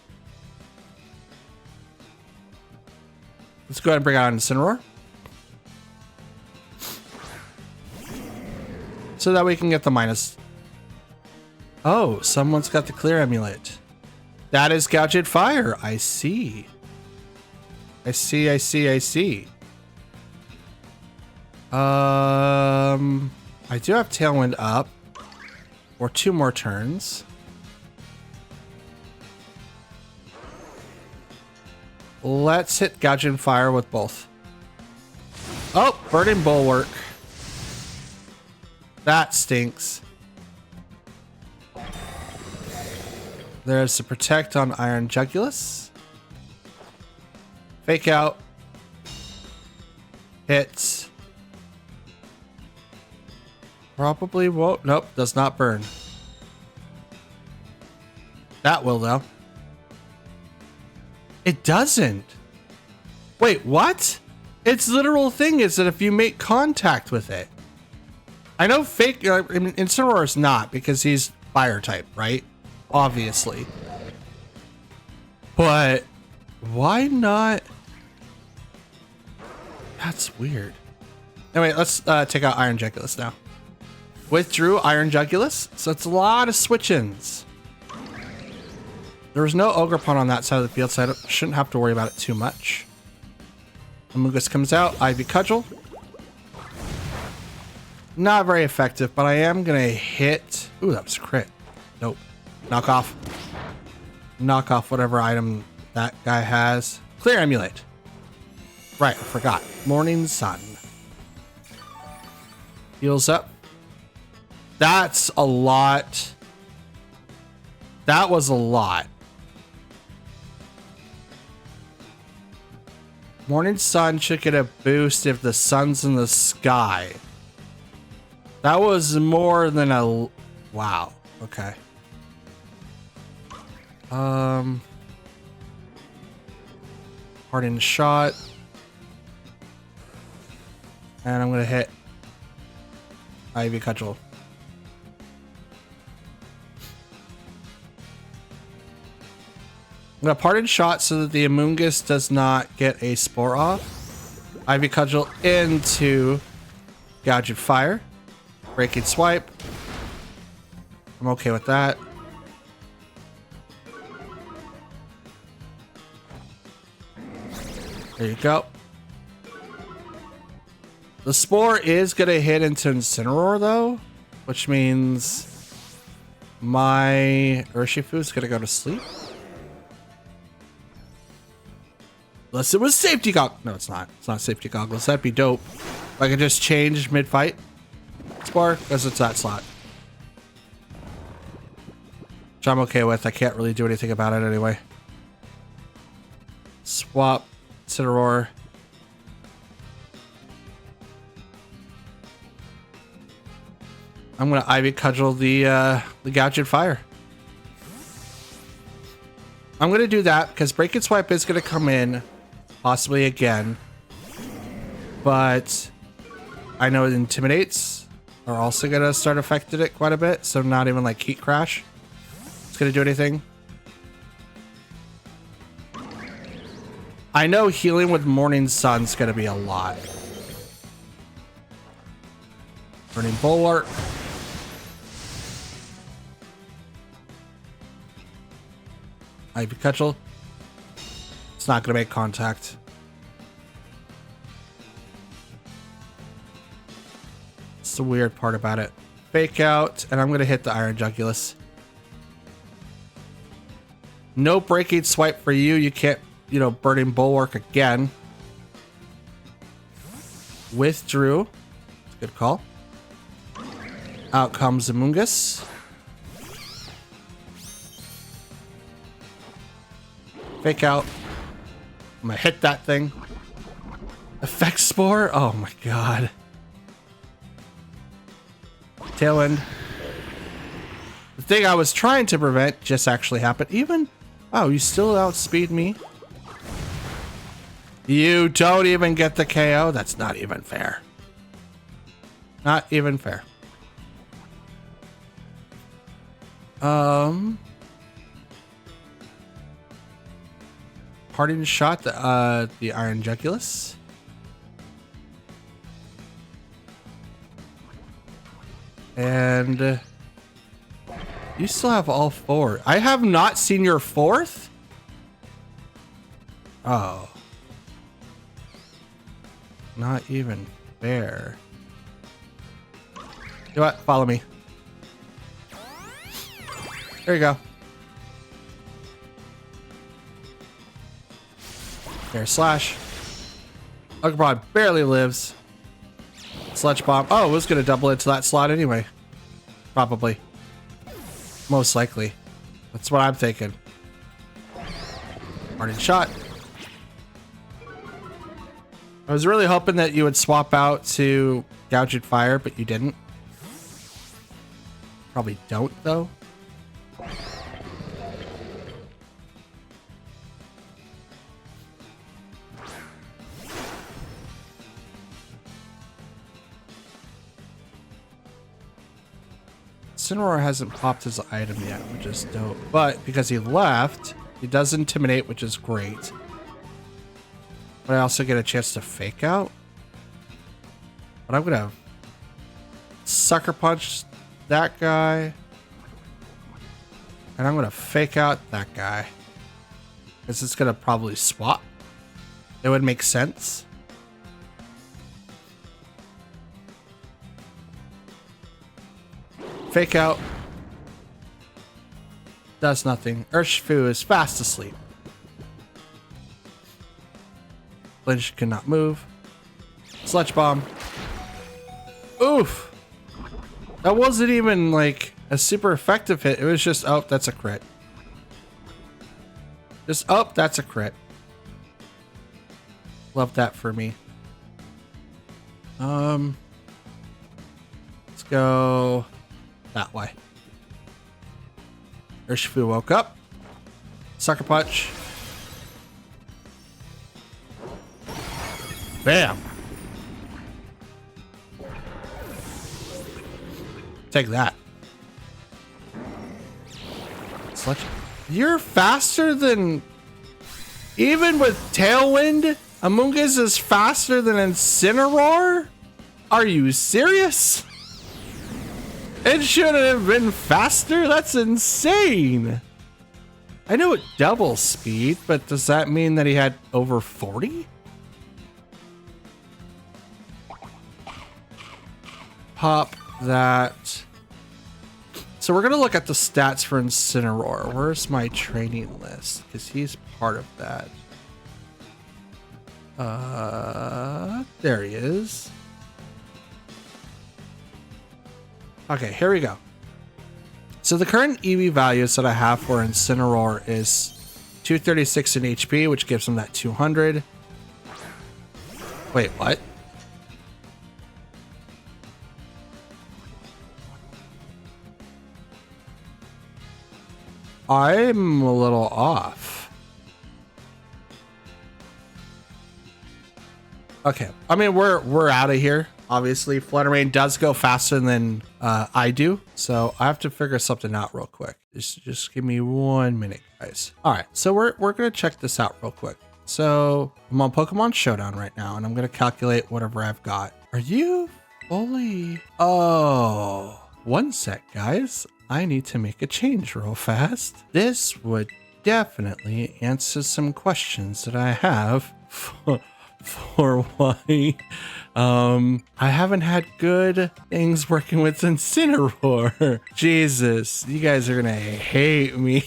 Let's go ahead and bring out Incineroar. So that we can get the minus. Oh, someone's got the Clear Amulet. That is Gouging Fire. I see. I see. I do have Tailwind up. Or 2 more turns. Let's hit Gouging Fire with both. Oh, Burning Bulwark. That stinks. There's the Protect on Iron Jugulus. Fake out. Hits. Probably won't. Nope, does not burn. That will, though. It doesn't. Wait, what? Its literal thing is that if you make contact with it. I know fake. I mean, Incineroar is not because he's fire type, right? Obviously. But why not? That's weird. Anyway, let's take out Iron Jugulus now. Withdrew Iron Jugulus, so it's a lot of switch-ins. There was no Ogerpon on that side of the field, so I shouldn't have to worry about it too much. Amoonguss comes out, Ivy Cudgel. Not very effective, but I am gonna hit. Ooh, that was a crit. Nope. Knock off. Knock off whatever item that guy has. Clear Amulet. Right, I forgot. Morning Sun. Heals up. That's a lot. That was a lot. Morning Sun should get a boost if the sun's in the sky. That was more than a... Wow. Okay. Hardened shot. And I'm going to hit Ivy Cudgel. I'm going to Hardened shot so that the Amoonguss does not get a spore off. Ivy Cudgel into Gouged Fire. Breaking Swipe. I'm okay with that. There you go. The Spore is going to hit into Incineroar though, which means my Urshifu is going to go to sleep. Unless it was safety goggles. No, it's not. It's not safety goggles. That'd be dope. If I could just change mid-fight. Spore, because it's that slot. Which I'm okay with. I can't really do anything about it anyway. Swap. Incineroar. I'm going to Ivy Cudgel the Gouged Fire. I'm going to do that because Break and Swipe is going to come in possibly again. But I know Intimidates are also going to start affecting it quite a bit. So not even like Heat Crash. It's going to do anything. I know healing with Morning Sun's going to be a lot. Burning Bulwark. Ivy Cudgel. It's not going to make contact. It's the weird part about it. Fake out, and I'm going to hit the Iron Jugulus. No Breaking Swipe for you. You can't, you know, Burning Bulwark again. Withdrew. Good call. Out comes Amoonguss. Fake out. I'm gonna hit that thing. Effect Spore. Oh my god. Tailwind. The thing I was trying to prevent just actually happened. Even... Oh, you still outspeed me? You don't even get the KO? That's not even fair. Not even fair. Parting shot the Iron Jugulus. And you still have all four. I have not seen your fourth? Oh. Not even fair. You know what? Follow me. There you go. Air Slash. Ugabron barely lives. Sludge Bomb. Oh, it was going to double into that slot anyway. Probably. Most likely. That's what I'm thinking. Parting shot. I was really hoping that you would swap out to Gouged Fire, but you didn't. Probably don't, though. Incineroar hasn't popped his item yet, which is dope. But because he left, he does Intimidate, which is great. But I also get a chance to Fake Out. But I'm gonna Sucker Punch that guy. And I'm gonna Fake Out that guy. Because it's gonna probably swap. It would make sense. Fake Out. Does nothing. Urshifu is fast asleep. Flinch cannot move. Sludge Bomb. Oof. That wasn't even like a super effective hit. It was just, oh, that's a crit. Just, oh, that's a crit. Love that for me. Let's go that way. Urshifu woke up. Sucker punch. Bam. Take that. You're faster than... Even with Tailwind, Amoonguss is faster than Incineroar? Are you serious? It shouldn't have been faster? That's insane. I know it doubles speed, but does that mean that he had over 40? Pop that. So we're gonna look at the stats for Incineroar. Where's my training list? Because he's part of that. There he is. Okay, here we go. So the current EV values that I have for Incineroar is 236 in HP, which gives him that 200. Wait, what? I'm a little off. Okay, I mean we're out of here. Obviously, Flutter Mane does go faster than I do, so I have to figure something out real quick. Just give me 1 minute, guys. All right, so we're gonna check this out real quick. So I'm on Pokemon Showdown right now, and I'm gonna calculate whatever I've got. Are you fully? Oh, one sec, guys. I need to make a change real fast. This would definitely answer some questions that I have for why I haven't had good things working with Incineroar. Jesus, you guys are gonna hate me.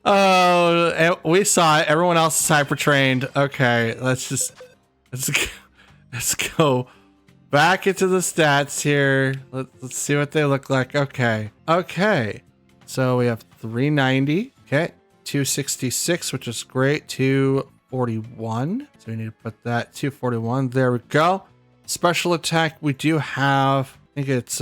Oh, we saw it. Everyone else is hyper trained. Okay, let's go back into the stats here. Let's see what they look like. Okay. So we have 390. Okay. 266, which is great. 241. So we need to put that 241. There we go. Special attack. We do have, I think it's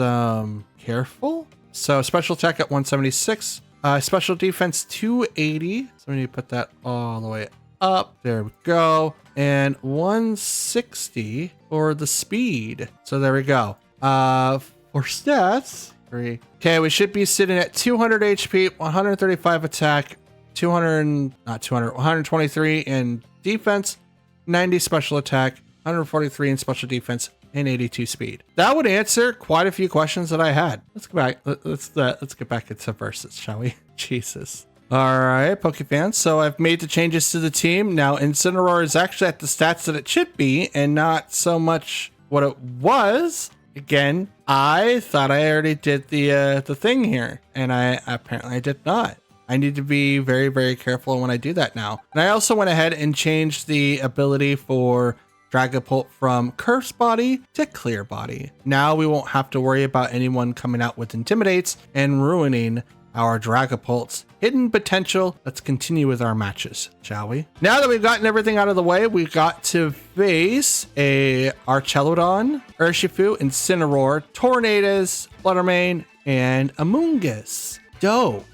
careful. So special attack at 176. Special defense 280. So we need to put that all the way up. There we go. And 160 for the speed. So there we go. For stats, 3. Okay, we should be sitting at 200 HP, 135 attack, 123 in defense, 90 special attack, 143 in special defense, and 82 speed. That would answer quite a few questions that I had. Let's go back. Let's get back into versus, shall we? Jesus. All right, Pokefans. So I've made the changes to the team. Now Incineroar is actually at the stats that it should be and not so much what it was. Again, I thought I already did the thing here, and I apparently did not. I need to be very, very careful when I do that now. And I also went ahead and changed the ability for Dragapult from Curse Body to Clear Body. Now we won't have to worry about anyone coming out with Intimidates and ruining our Dragapult's hidden potential. Let's continue with our matches, shall we? Now that we've gotten everything out of the way, we've got to face a Archelodon, Urshifu, Incineroar, Tornadus, Flutter Mane, and Amoonguss. Dope.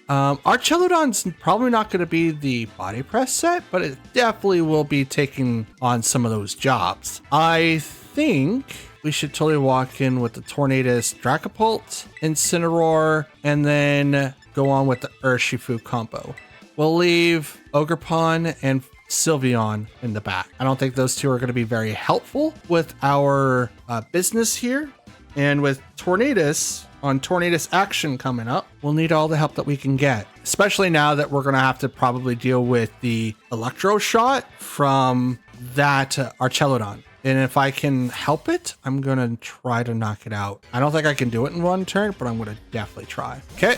Archelodon's probably not going to be the body press set, but it definitely will be taking on some of those jobs. I think we should totally walk in with the Tornadus, Dragapult, Incineroar, and then go on with the Urshifu combo. We'll leave Ogerpon and Sylveon in the back. I don't think those two are going to be very helpful with our business here. And with Tornadus on Tornadus action coming up, we'll need all the help that we can get, especially now that we're going to have to probably deal with the Electro Shot from that Archelodon. And if I can help it, I'm going to try to knock it out. I don't think I can do it in one turn, but I'm going to definitely try. Okay.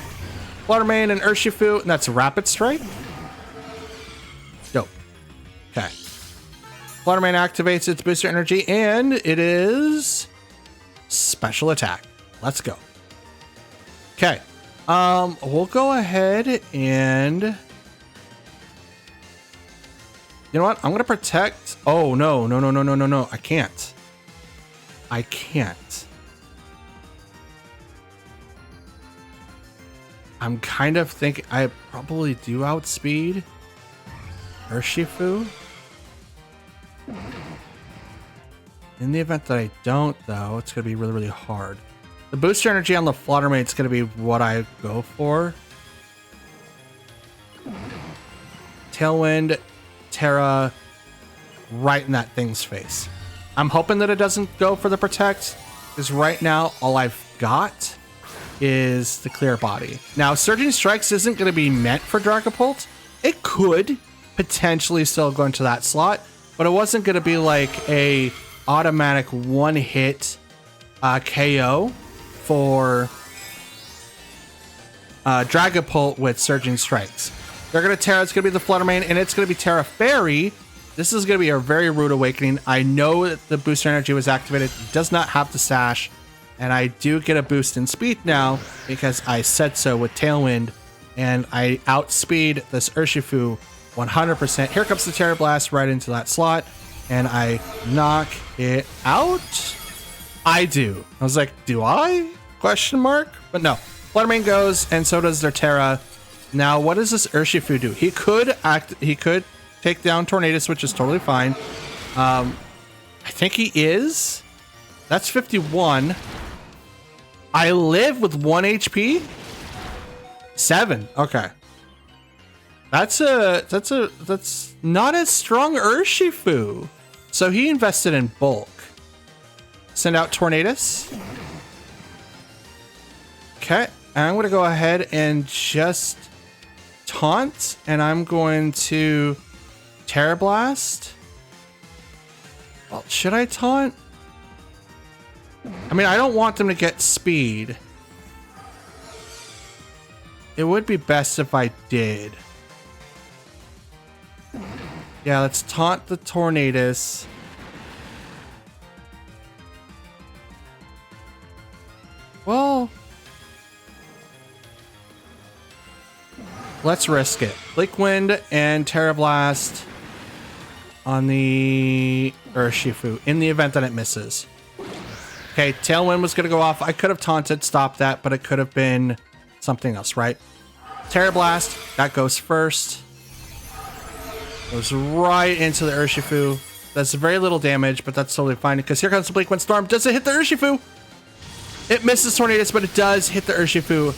Flutter Mane and Urshifu, and that's Rapid Strike. Dope. Okay. Flutter Mane activates its booster energy, and it is special attack. Let's go. Okay. We'll go ahead and... You know what? I'm going to protect... Oh, no. I can't. I can't. I'm kind of thinking I probably do outspeed Urshifu. In the event that I don't, though, it's going to be really, really hard. The booster energy on the Fluttermane is going to be what I go for. Tailwind, Terra, right in that thing's face. I'm hoping that it doesn't go for the Protect, because right now all I've got is the Clear Body. Now, Surging Strikes isn't going to be meant for Dragapult. It could potentially still go into that slot, but it wasn't going to be like a automatic one-hit KO for Dragapult with Surging Strikes. They're going to Terra. It's going to be the Fluttermane, and it's going to be Terra Fairy. This is going to be a very rude awakening. I know that the booster energy was activated. It does not have the sash, and I do get a boost in speed now because I said so with Tailwind, and I outspeed this Urshifu 100%. Here comes the Terra Blast right into that slot, and I knock it out. I do. I was like, do I? Question mark? But no. Fluttermane goes, and so does their Terra. Now, what does this Urshifu do? He could take down Tornadus, which is totally fine. I think he is. That's 51. I live with 1 HP. 7. Okay. That's not as strong Urshifu. So he invested in bulk. Send out Tornadus. Okay. And I'm going to go ahead and just taunt, and I'm going to Terra Blast. Well, should I taunt? I mean, I don't want them to get speed. It would be best if I did. Yeah, let's taunt the Tornadus. Well, let's risk it. Bleak Wind and Terra Blast on the Urshifu in the event that it misses. Okay, Tailwind was going to go off. I could have taunted, stopped that, but it could have been something else, right? Terra Blast, that goes first. Goes right into the Urshifu. That's very little damage, but that's totally fine because here comes the Bleak Wind Storm. Does it hit the Urshifu? It misses Tornadus, but it does hit the Urshifu.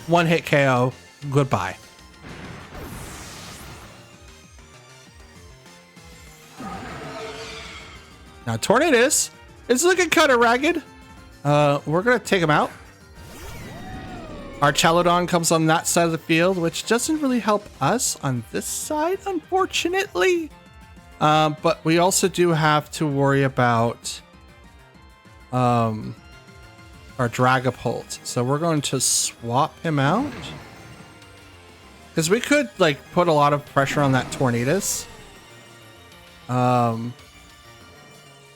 One hit KO. Goodbye. Now Tornadus is looking kind of ragged. We're going to take him out. Our Chalodon comes on that side of the field, which doesn't really help us on this side, unfortunately. But we also do have to worry about our Dragapult. So we're going to swap him out. Because we could like put a lot of pressure on that Tornadus.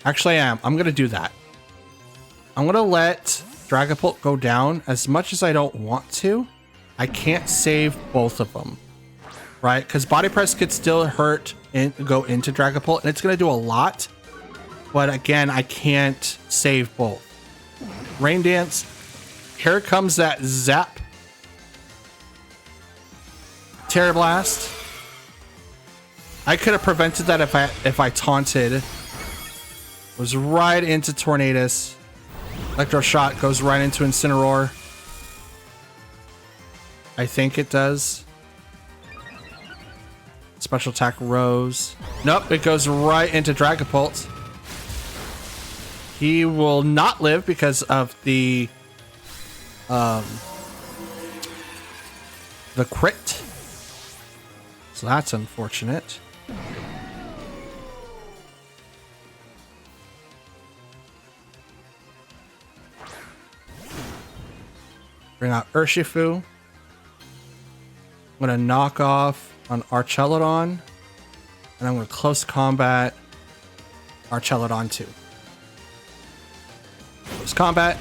Actually, I'm going to do that. I'm going to let Dragapult go down as much as I don't want to. I can't save both of them, right? Because Body Press could still hurt and go into Dragapult, and it's going to do a lot. But again, I can't save both. Rain Dance. Here comes that Zap. Terra Blast. I could have prevented that if I taunted. Was right into Tornadus. Electro Shot goes right into Incineroar. I think it does. Special attack Rose. Nope, it goes right into Dragapult. He will not live because of the crit. So that's unfortunate. Bring out Urshifu. I'm going to knock off on Archelodon. And I'm going to close combat Archelodon too. Close combat.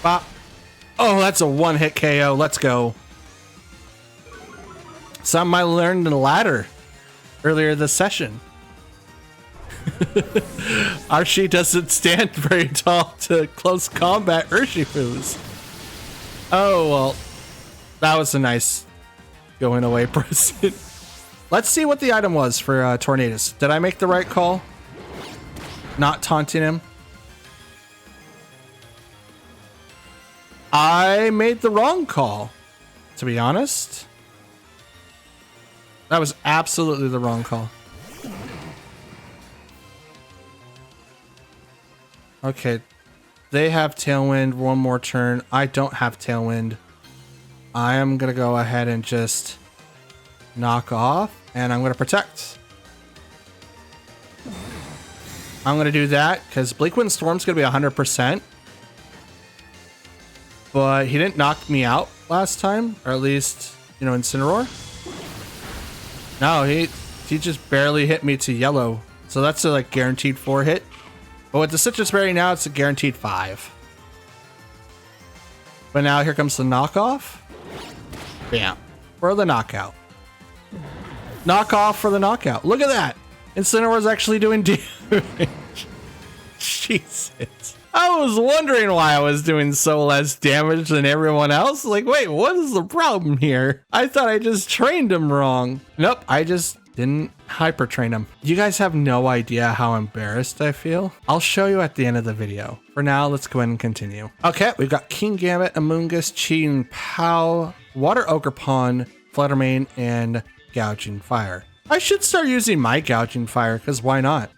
Bop. Oh, that's a one-hit KO. Let's go. Something I learned in the ladder earlier this session. Archie doesn't stand very tall to close combat Urshifus. Oh, well, that was a nice going away present. Let's see what the item was for Tornadus. Did I make the right call? Not taunting him? I made the wrong call, to be honest. That was absolutely the wrong call. Okay, they have Tailwind, one more turn. I don't have Tailwind. I am going to go ahead and just knock off, and I'm going to protect. I'm going to do that because Bleak Wind Storm's going to be 100%. But he didn't knock me out last time, or at least, you know, Incineroar. No, he just barely hit me to yellow. So that's a like guaranteed 4 hit. But with the Citrus Berry now, it's a guaranteed 5. But now here comes the knockoff. Bam. For the knockout. Knockoff for the knockout. Look at that. Incineroar's actually doing damage. Jesus. I was wondering why I was doing so less damage than everyone else. Like, wait, what is the problem here? I thought I just trained him wrong. Nope, I just didn't hyper train him. You guys have no idea how embarrassed I feel. I'll show you at the end of the video. For now, let's go ahead and continue. Okay, we've got Kingambit, Amoonguss, Chien Pao, Water Ogerpon, Fluttermane, and Gouging Fire. I should start using my Gouging Fire, because why not?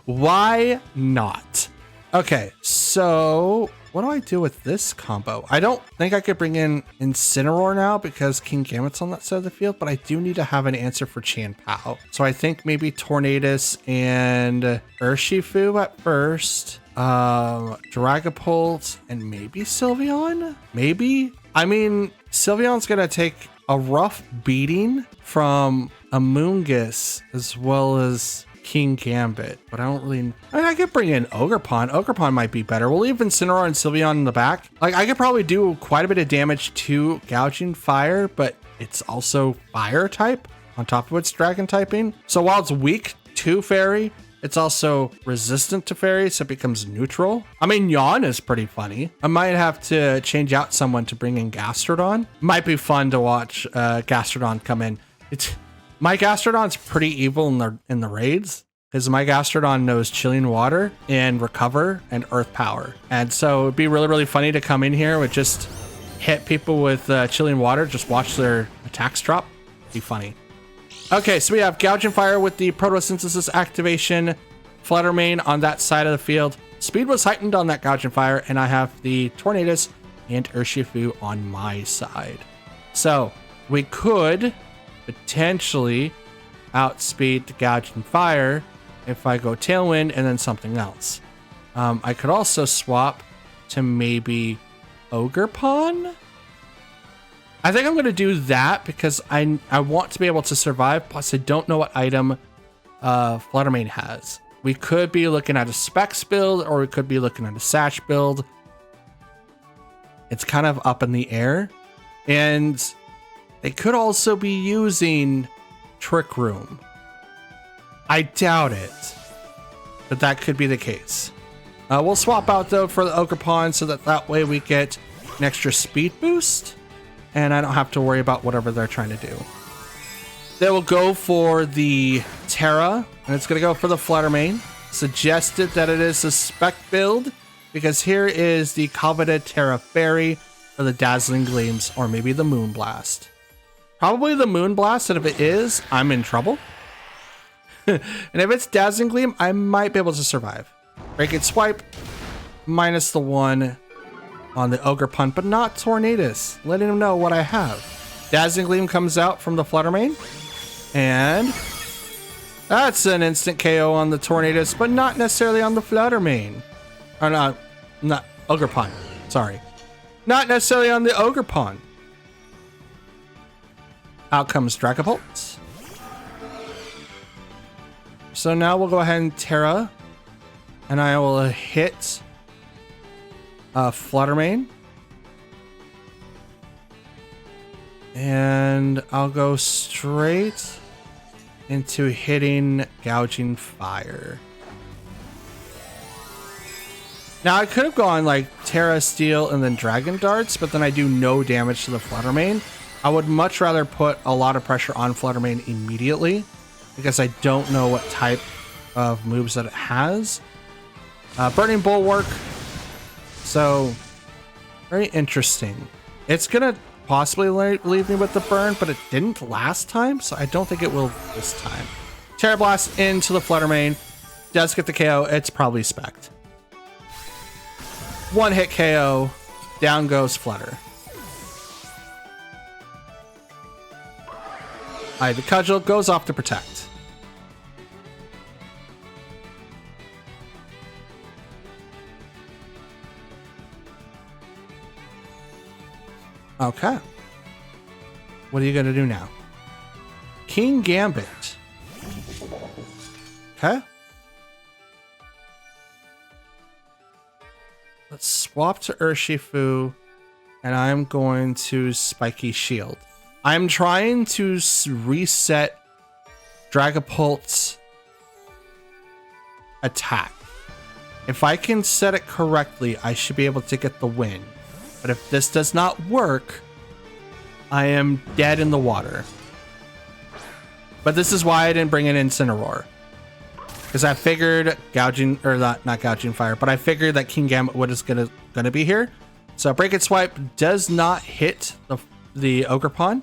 Why not? Okay, so what do I do with this combo? I don't think I could bring in Incineroar now because Kingambit's on that side of the field, but I do need to have an answer for Chien Pao. So I think maybe Tornadus and Urshifu at first. Dragapult and maybe Sylveon? Maybe? I mean, Sylveon's gonna take a rough beating from Amoonguss as well as Kingambit, but I don't really... I mean, I could bring in Ogerpon. Ogerpon might be better. We'll leave Incineroar and Sylveon in the back. Like, I could probably do quite a bit of damage to Gouging Fire, but it's also Fire type on top of its Dragon typing. So while it's weak to Fairy, it's also resistant to Fairy, so it becomes neutral. I mean, Yawn is pretty funny. I might have to change out someone to bring in Gastrodon. Might be fun to watch Gastrodon come in. My Gastrodon's pretty evil in the raids, because my Gastrodon knows Chilling Water and Recover and Earth Power. And so it'd be really, really funny to come in here with just hit people with Chilling Water, just watch their attacks drop. Be funny. Okay, so we have Gouging Fire with the Photosynthesis activation, Fluttermane on that side of the field. Speed was heightened on that Gouging Fire, and I have the Tornadus and Urshifu on my side. So we could potentially outspeed the Gouging Fire if I go Tailwind and then something else. I could also swap to maybe Ogerpon. I think I'm going to do that because I want to be able to survive. Plus, I don't know what item Fluttermane has. We could be looking at a Specs build, or we could be looking at a Sash build. It's kind of up in the air. And they could also be using Trick Room. I doubt it, but that could be the case. We'll swap out though for the Ogerpon so that way we get an extra speed boost, and I don't have to worry about whatever they're trying to do. They will go for the Terra, and it's going to go for the Fluttermane. Suggested that it is a spec build because here is the coveted Terra Fairy for the Dazzling Gleams, or maybe the Moonblast. Probably the Moonblast, and if it is, I'm in trouble. And if it's Dazzling Gleam, I might be able to survive. Break it, swipe, minus the 1 on the Ogerpon, but not Tornadus, letting him know what I have. Dazzling Gleam comes out from the Fluttermane, and that's an instant KO on the Tornadus, but not necessarily on the Fluttermane. Or not Ogerpon, sorry. Not necessarily on the Ogerpon. Out comes Dragapult. So now we'll go ahead and Terra, and I will hit Fluttermane. And I'll go straight into hitting gouging fire. Now I could have gone like Terra Steel and then Dragon Darts, but then I do no damage to the Fluttermane. I would much rather put a lot of pressure on Fluttermane immediately because I don't know what type of moves that it has. Burning Bulwark. So very interesting. It's gonna possibly leave me with the burn, but it didn't last time, so I don't think it will this time. Terra Blast into the Fluttermane. Does get the KO. It's probably spec'd. One hit KO. Down goes Flutter. The Cudgel goes off to protect. Okay. What are you going to do now? King Gambit. Okay. Let's swap to Urshifu, and I'm going to Spiky Shield. I'm trying to reset Dragapult's attack. If I can set it correctly, I should be able to get the win. But if this does not work, I am dead in the water. But this is why I didn't bring in Incineroar. Because I figured gouging, or not gouging fire, but I figured that King Gambit was gonna be here. So Break It Swipe does not hit the Ogerpon.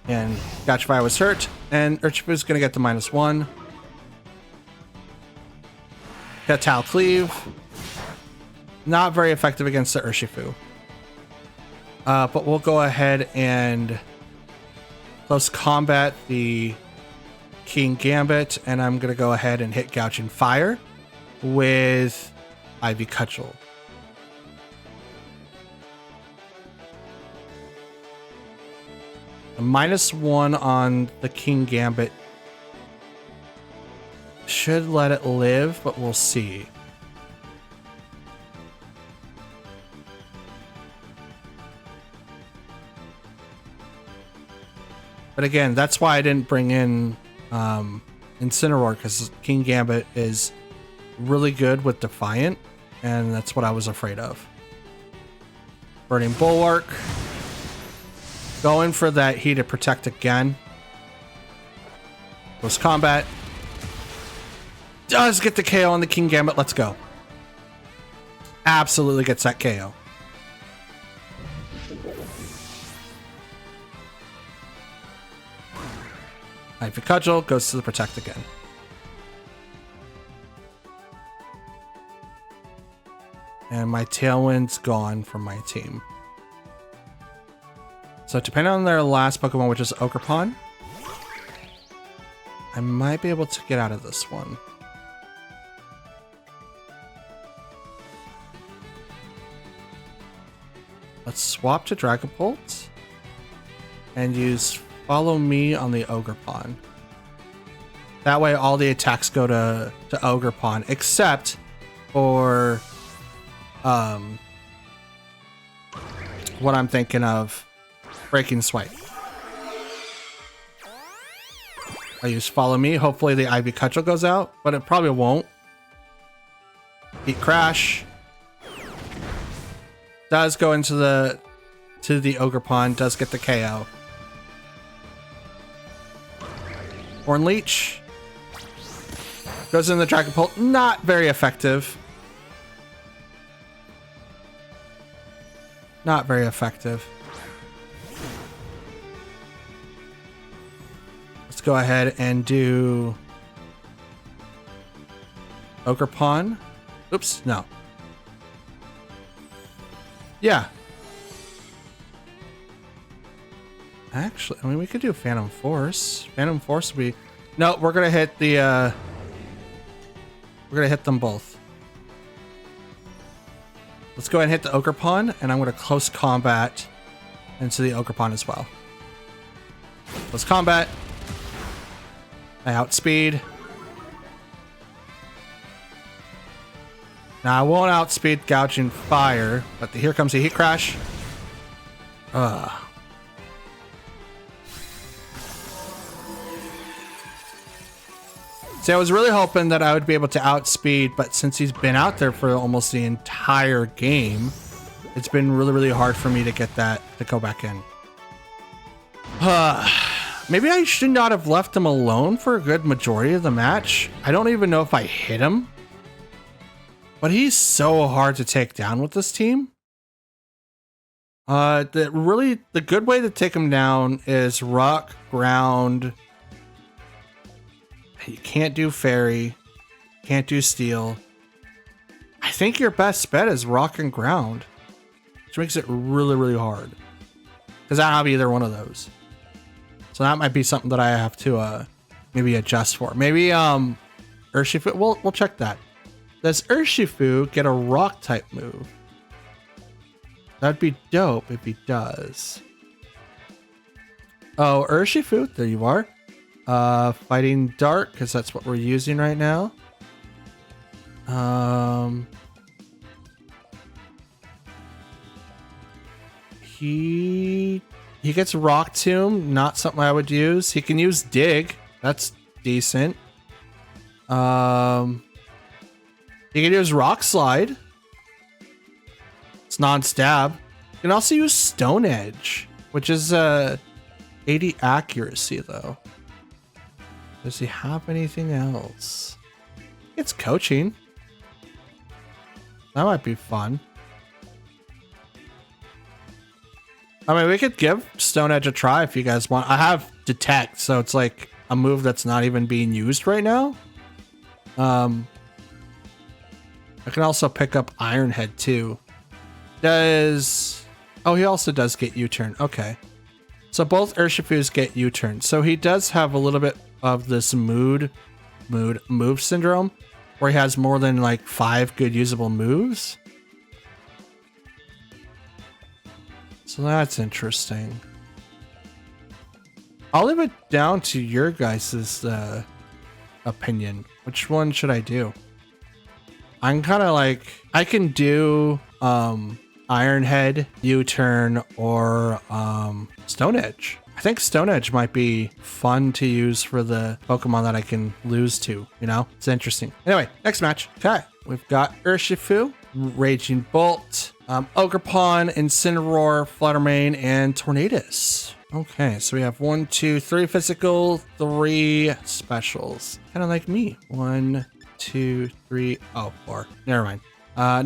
And Gouge Fire was hurt, and Urshifu is gonna get the -1. Got Tal Cleave. Not very effective against the Urshifu. But we'll go ahead and close combat the King Gambit, and I'm going to go ahead and hit Gouging Fire with Ivy Cudgel. A -1 on the King Gambit should let it live, but we'll see. But again, that's why I didn't bring in Incineroar, because King Gambit is really good with Defiant, and that's what I was afraid of. Burning Bulwark. Going for that Heated Protect again. Close combat. Does get the KO on the King Gambit. Let's go. Absolutely gets that KO. Ivy Cudgel goes to the Protect again. And my Tailwind's gone from my team. So depending on their last Pokemon, which is Ogerpon, I might be able to get out of this one. Let's swap to Dragapult and use Follow Me on the Ogerpon. That way all the attacks go to Ogerpon, except for what I'm thinking of, Breaking Swipe. I use Follow Me. Hopefully the Ivy Cudgel goes out, but it probably won't. Heat Crash. Does go into the Ogerpon, does get the KO. Horn Leech. Goes in the Dragapult. Not very effective. Not very effective. Let's go ahead and do Ogerpon. Oops, no. Yeah. Actually, I mean, we could do Phantom Force. Phantom Force would be... No, we're gonna hit the... We're gonna hit them both. Let's go ahead and hit the Ogerpon, and I'm gonna close combat into the Ogerpon as well. Close combat. I outspeed. Now I won't outspeed Gouging Fire, but here comes the Heat Crash. See, I was really hoping that I would be able to outspeed, but since he's been out there for almost the entire game, it's been really, really hard for me to get that to go back in. Maybe I should not have left him alone for a good majority of the match. I don't even know if I hit him, but he's so hard to take down with this team. The good way to take him down is rock, ground. You can't do fairy, can't do steel. I think your best bet is rock and ground, which makes it really, really hard because I don't have either one of those. So that might be something that I have to maybe adjust for. Maybe Urshifu. We'll check that. Does Urshifu get a rock type move? That'd be dope if he does. Oh, Urshifu, there you are. Fighting dark, because that's what we're using right now. He gets Rock Tomb, not something I would use. He can use Dig, that's decent. He can use Rock Slide. It's non-stab. You can also use Stone Edge, which is 80 accuracy though. Does he have anything else? It's coaching. That might be fun. I mean, we could give Stone Edge a try if you guys want. I have Detect, so it's like a move that's not even being used right now. I can also pick up Iron Head too. Oh, he also does get U-turn. Okay. So both Urshifus get U-turn. So he does have a little bit of this move syndrome where he has more than like 5 good usable moves. So that's interesting. I'll leave it down to your guys' opinion. Which one should I do? I'm kind of like, I can do Iron Head, U-turn, or Stone Edge. I think Stone Edge might be fun to use for the Pokemon that I can lose to, you know? It's interesting. Anyway, next match. Okay, we've got Urshifu, Raging Bolt, Ogerpon, Incineroar, Fluttermane, and Tornadus. Okay, so we have 1, 2, 3 physical, 3 specials. Kind of like me. 1, 2, 3. Oh, 4. Never mind.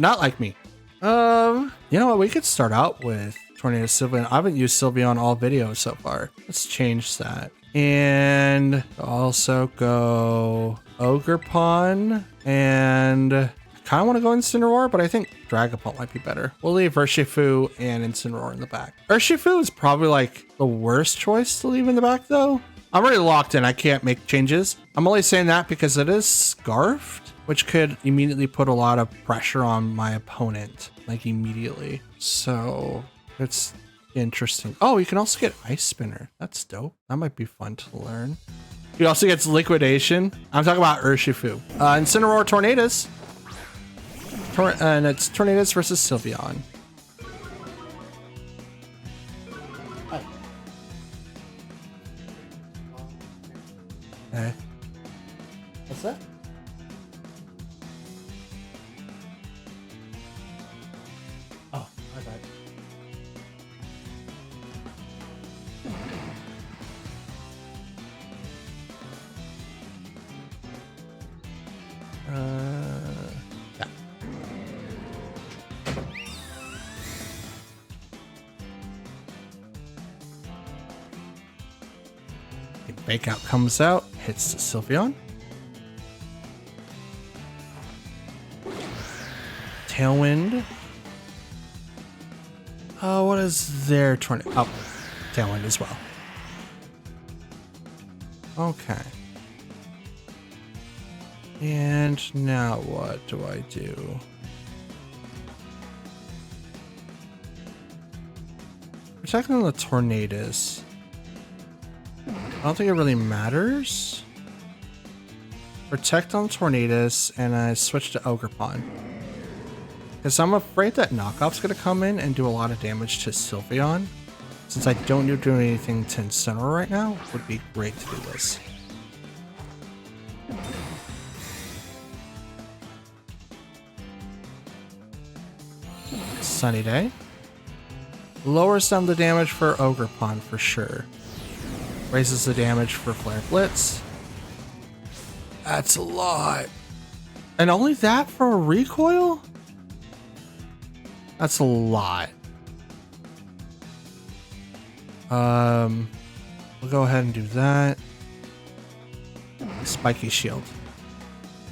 Not like me. You know what? We could start out with Tornadus Sylveon. I haven't used Sylveon all videos so far. Let's change that. And also go Ogerpon. And I kind of want to go Incineroar, but I think Dragapult might be better. We'll leave Urshifu and Incineroar in the back. Urshifu is probably like the worst choice to leave in the back though. I'm already locked in. I can't make changes. I'm only saying that because it is Scarfed, which could immediately put a lot of pressure on my opponent, like immediately. So it's interesting. Oh, you can also get Ice Spinner. That's dope. That might be fun to learn. He also gets Liquidation. I'm talking about Urshifu. Incineroar, Tornadus. And it's Tornadus versus Sylveon. Okay. What's that? Oh, my bad. Yeah. Fake Out comes out, hits the Sylveon. Tailwind. Oh, what is their tornado? Oh, Tailwind as well. Okay. And now what do I do? Protecting the Tornadus. I don't think it really matters. Protect on Tornadus, and I switch to Ogerpon. Because I'm afraid that Knockoff's going to come in and do a lot of damage to Sylveon. Since I don't need to do anything to Incineroar right now, it would be great to do this. Sunny Day. Lowers down the damage for Ogerpon for sure. Raises the damage for Flare Blitz. That's a lot. And only that for a recoil? That's a lot. We'll go ahead and do that. Spiky Shield.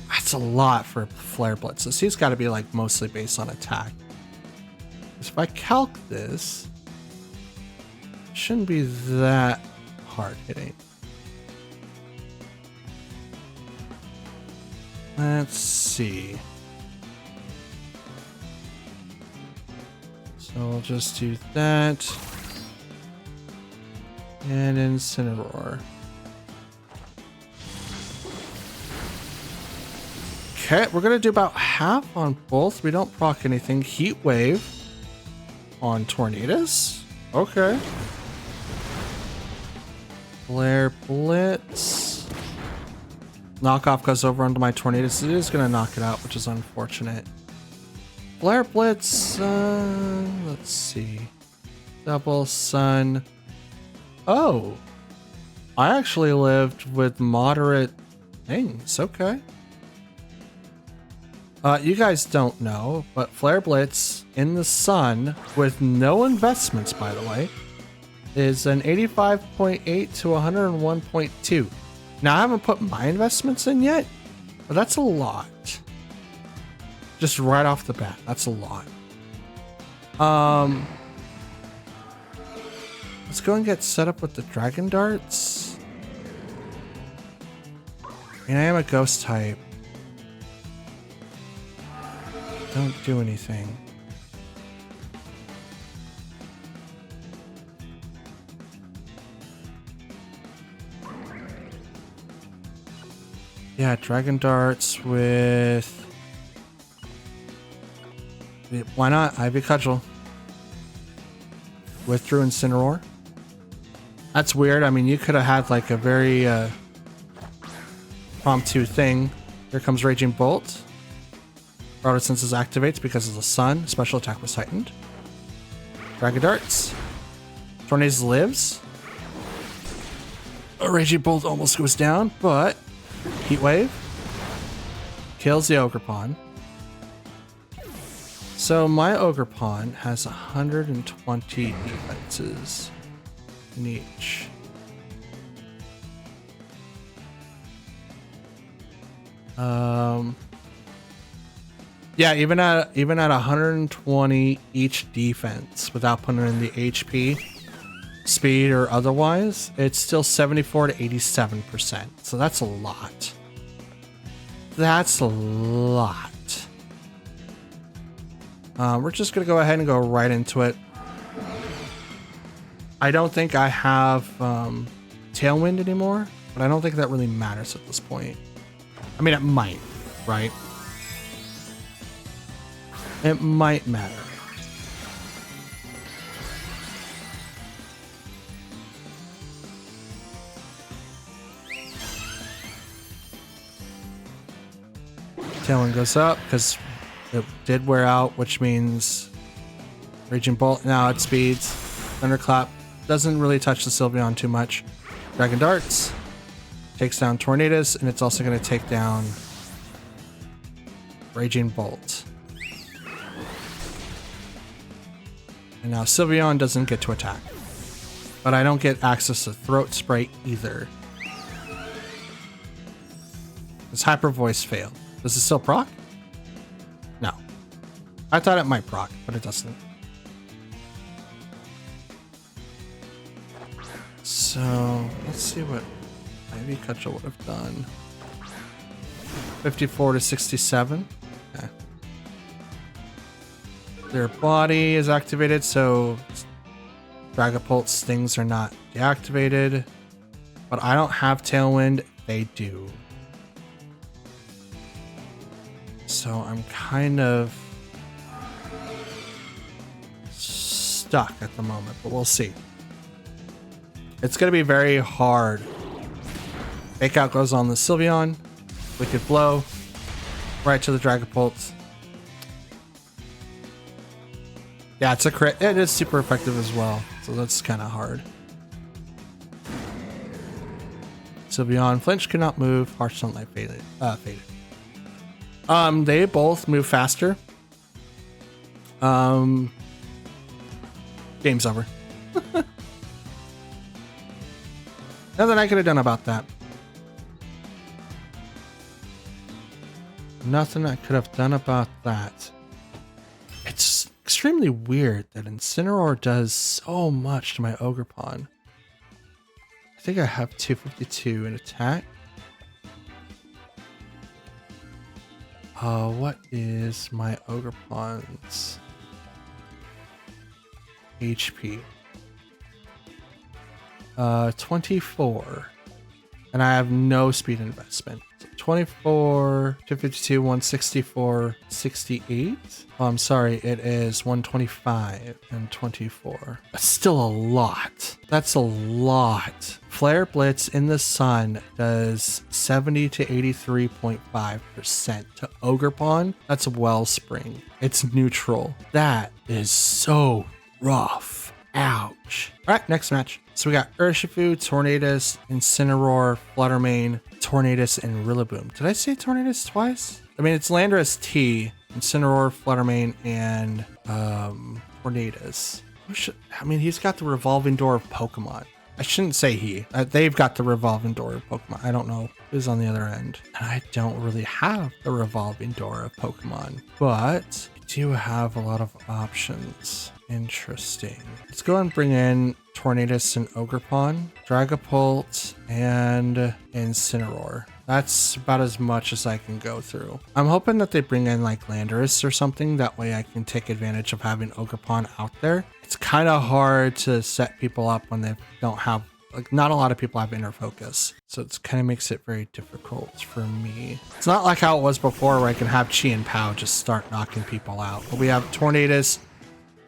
That's a lot for Flare Blitz. So he's got to be like mostly based on attack. If I calc this, it shouldn't be that hard hitting. Let's see. So we'll just do that. And Incineroar. Okay, we're gonna do about half on both. We don't proc anything. Heat Wave on Tornadus. Okay. Flare Blitz. Knockoff goes over onto my Tornadus. It is gonna knock it out, which is unfortunate. Flare Blitz. Let's see. Double Sun. Oh, I actually lived with moderate things. Okay. You guys don't know, but Flare Blitz in the sun with no investments, by the way, is an 85.8 to 101.2. Now, I haven't put my investments in yet, but that's a lot. Just right off the bat, that's a lot. Let's go and get set up with the Dragon Darts. And I am a ghost type. Don't do anything. Yeah, Dragon Darts with... Why not? Ivy Cudgel. Withdrew Incineroar. That's weird. I mean, you could have had like a very impromptu thing. Here comes Raging Bolt. Outer Senses activates because of the sun. Special attack was heightened. Dragon Darts. Tornadus lives. A Raging Bolt almost goes down, but Heat Wave kills the Ogerpon. So my Ogerpon has 120 defenses in each. Yeah, even at 120 each defense without putting in the HP, speed, or otherwise, it's still 74 to 87%. So that's a lot. That's a lot. We're just gonna go ahead and go right into it. I don't think I have Tailwind anymore, but I don't think that really matters at this point. I mean, it might, right? It might matter. Tailwind goes up because it did wear out, which means Raging Bolt now it speeds. Thunderclap doesn't really touch the Sylveon too much. Dragon Darts takes down Tornadus, and it's also going to take down Raging Bolt. And now Sylveon doesn't get to attack. But I don't get access to Throat Spray either. Does Hyper Voice fail? Does it still proc? No. I thought it might proc, but it doesn't. So, let's see what Ivy Cudgel would have done. 54 to 67. Okay. Their body is activated, so Dragapult stings are not deactivated. But I don't have Tailwind, they do. So I'm kind of stuck at the moment, but we'll see. It's going to be very hard. Fake Out goes on the Sylveon. Wicked Blow. Right to the Dragapult. Yeah, it's a crit. It is super effective as well, so that's kind of hard. Sylveon, flinch, cannot move. Harsh sunlight faded. They both move faster. Game's over. Nothing I could have done about that. Nothing I could have done about that. It's extremely weird that Incineroar does so much to my Ogerpon. I think I have 252 in attack. What is my Ogerpon's HP? 24. And I have no speed investment. 24, 252, 164, 68. Oh, I'm sorry, it is 125 and 24. That's still a lot. That's a lot. Flare Blitz in the sun does 70 to 83.5% to Ogerpon. That's a Wellspring. It's neutral. That is so rough. Ouch. All right, next match. So we got Urshifu, Tornadus, Incineroar, Fluttermane, Tornadus, and Rillaboom. Did I say Tornadus twice? I mean, it's Landorus T, Incineroar, Fluttermane, and Tornadus. I mean, he's got the revolving door of Pokemon. I shouldn't say he. They've got the revolving door of Pokemon. I don't know who's on the other end. And I don't really have the revolving door of Pokemon, but I do have a lot of options. Interesting. Let's go and bring in Tornadus and Ogerpon, Dragapult, and Incineroar. That's about as much as I can go through. I'm hoping that they bring in like Landorus or something. That way I can take advantage of having Ogerpon out there. It's kind of hard to set people up when they don't have, like, not a lot of people have inner focus. So it kind of makes it very difficult for me. It's not like how it was before where I can have Chi and Pow just start knocking people out. But we have Tornadus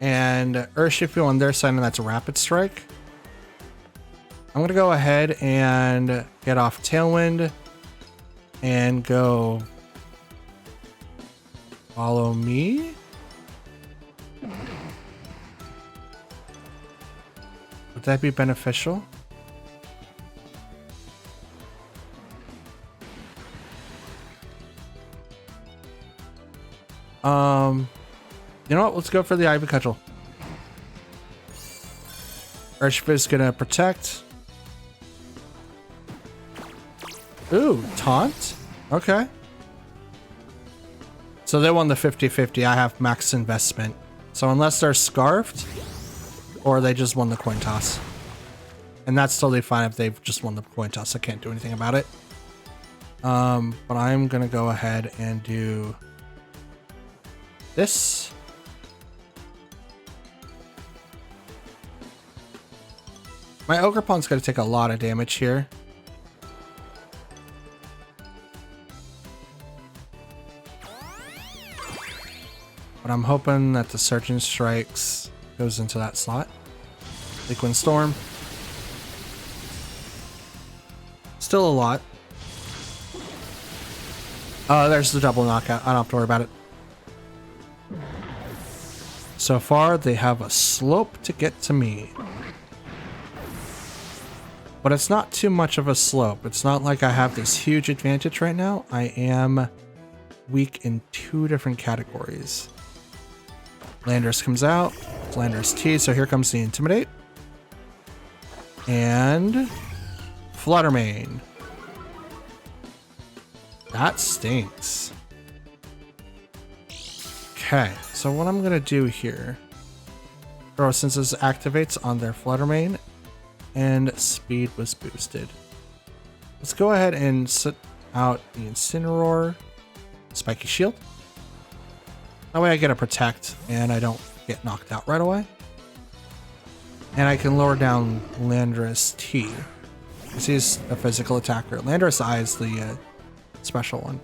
and Urshifu on their side, and that's a Rapid Strike. I'm going to go ahead and get off Tailwind and go Follow Me. Would that be beneficial? You know what? Let's go for the Ivy Cudgel. Urshifu is gonna protect. Ooh, taunt? Okay. So they won the 50-50. I have max investment. So unless they're scarfed, or they just won the coin toss. And that's totally fine if they've just won the coin toss. I can't do anything about it. But I'm gonna go ahead and do this. My Ogerpon's gonna take a lot of damage here. But I'm hoping that the Surgeon Strikes goes into that slot. Liquid Storm. Still a lot. There's the double knockout. I don't have to worry about it. So far, they have a slope to get to me. But it's not too much of a slope. It's not like I have this huge advantage right now. I am weak in two different categories. Landorus comes out. It's Landorus T, so here comes the Intimidate. And Fluttermane. That stinks. Okay, so what I'm gonna do here, since this activates on their Fluttermane and speed was boosted. Let's go ahead and sit out the Incineroar, Spiky Shield. That way I get a protect and I don't get knocked out right away. And I can lower down Landorus T. Because he's a physical attacker. Landorus I is the special one.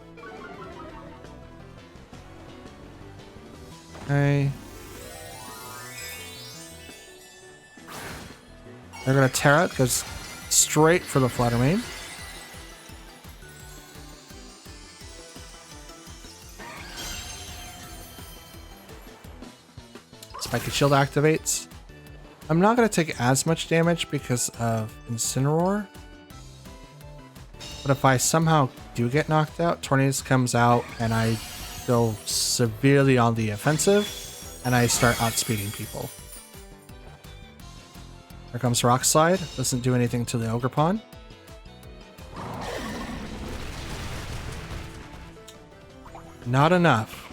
Okay. They're gonna tear it, goes straight for the Fluttermane. Spiky Shield activates. I'm not going to take as much damage because of Incineroar. But if I somehow do get knocked out, Tornadus comes out and I go severely on the offensive and I start outspeeding people. Here comes Rock Slide. Doesn't do anything to the Ogerpon. Not enough.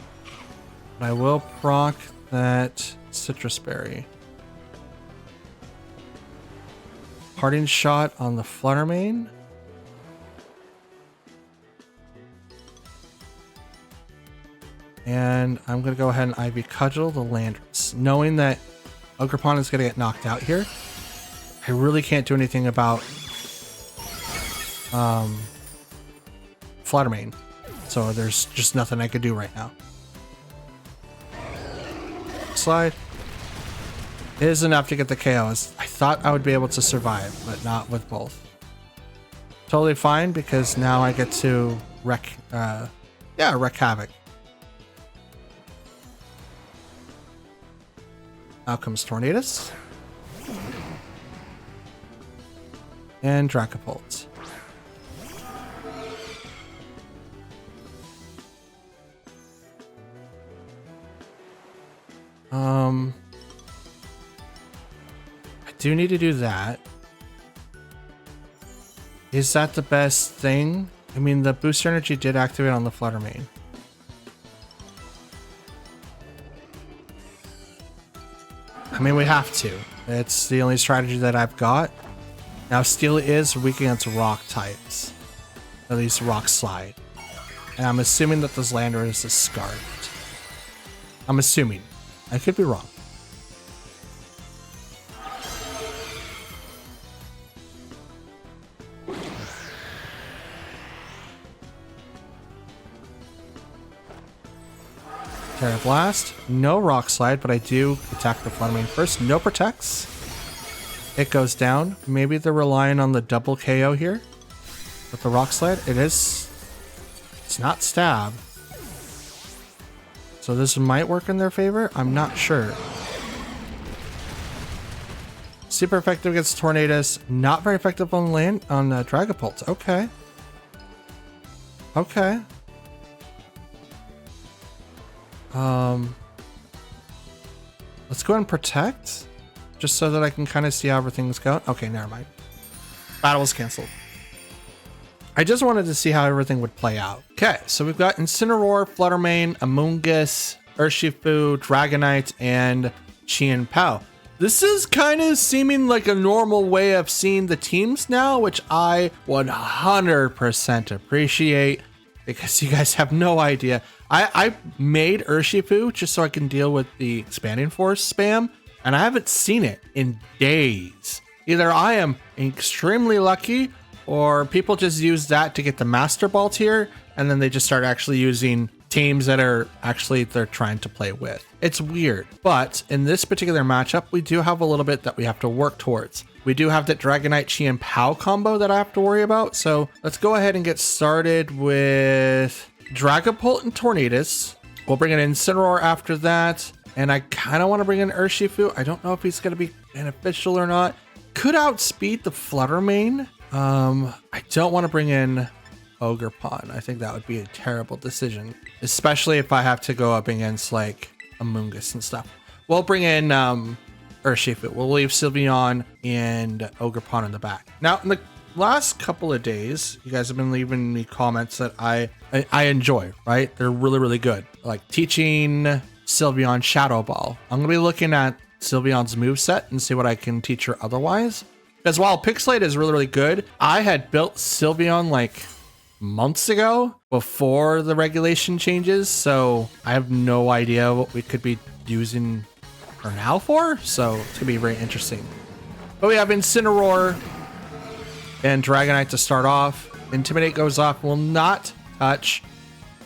But I will proc that Citrus Berry. Parting Shot on the Fluttermane. And I'm going to go ahead and Ivy Cudgel the Landorus. Knowing that Ogerpon is going to get knocked out here, I really can't do anything about Fluttermane. So there's just nothing I could do right now. Slide is enough to get the KOs. I thought I would be able to survive, but not with both. Totally fine because now I get to wreak havoc. Out comes Tornadus. And Dragapult. I do need to do that. Is that the best thing? I mean, the booster energy did activate on the Fluttermane. I mean, we have to. It's the only strategy that I've got. Now, Steel is weak against rock types. At least Rock Slide. And I'm assuming that this Landorus is scarfed. I'm assuming. I could be wrong. Terra Blast. No Rock Slide, but I do attack the Fluttermane first. No protects. It goes down. Maybe they're relying on the double KO here. With the Rock Slide. It is... It's not Stab. So this might work in their favor. I'm not sure. Super effective against Tornadus. Not very effective on Dragapult. Okay. Okay. Let's go ahead and protect. Just so that I can kind of see how everything's going. Okay, never mind. Battle was canceled. I just wanted to see how everything would play out. Okay, so we've got Incineroar, Fluttermane, Amoonguss, Urshifu, Dragonite, and Chien-Pao. This is kind of seeming like a normal way of seeing the teams now, which I 100% appreciate because you guys have no idea. I made Urshifu just so I can deal with the Expanding Force spam, and I haven't seen it in days. Either I am extremely lucky or people just use that to get the Master Ball tier, and then they just start actually using teams that are actually they're trying to play with. It's weird, but in this particular matchup, we do have a little bit that we have to work towards. We do have that Dragonite Chien-Pao combo that I have to worry about, so let's go ahead and get started with Dragapult and Tornadus. We'll bring in Incineroar after that, and I kind of want to bring in Urshifu. I don't know if he's going to be beneficial or not. Could outspeed the Fluttermane. I don't want to bring in Ogerpon. I think that would be a terrible decision, especially if I have to go up against like Amoonguss and stuff. We'll bring in Urshifu. We'll leave Sylveon and Ogerpon in the back. Now, in the last couple of days, you guys have been leaving me comments that I enjoy, right? They're really, really good. Like teaching Sylveon Shadow Ball. I'm going to be looking at Sylveon's moveset and see what I can teach her otherwise. Because while Pixelate is really, really good, I had built Sylveon like months ago before the regulation changes. So I have no idea what we could be using her now for. So it's going to be very interesting. But we have Incineroar and Dragonite to start off. Intimidate goes off. Will not touch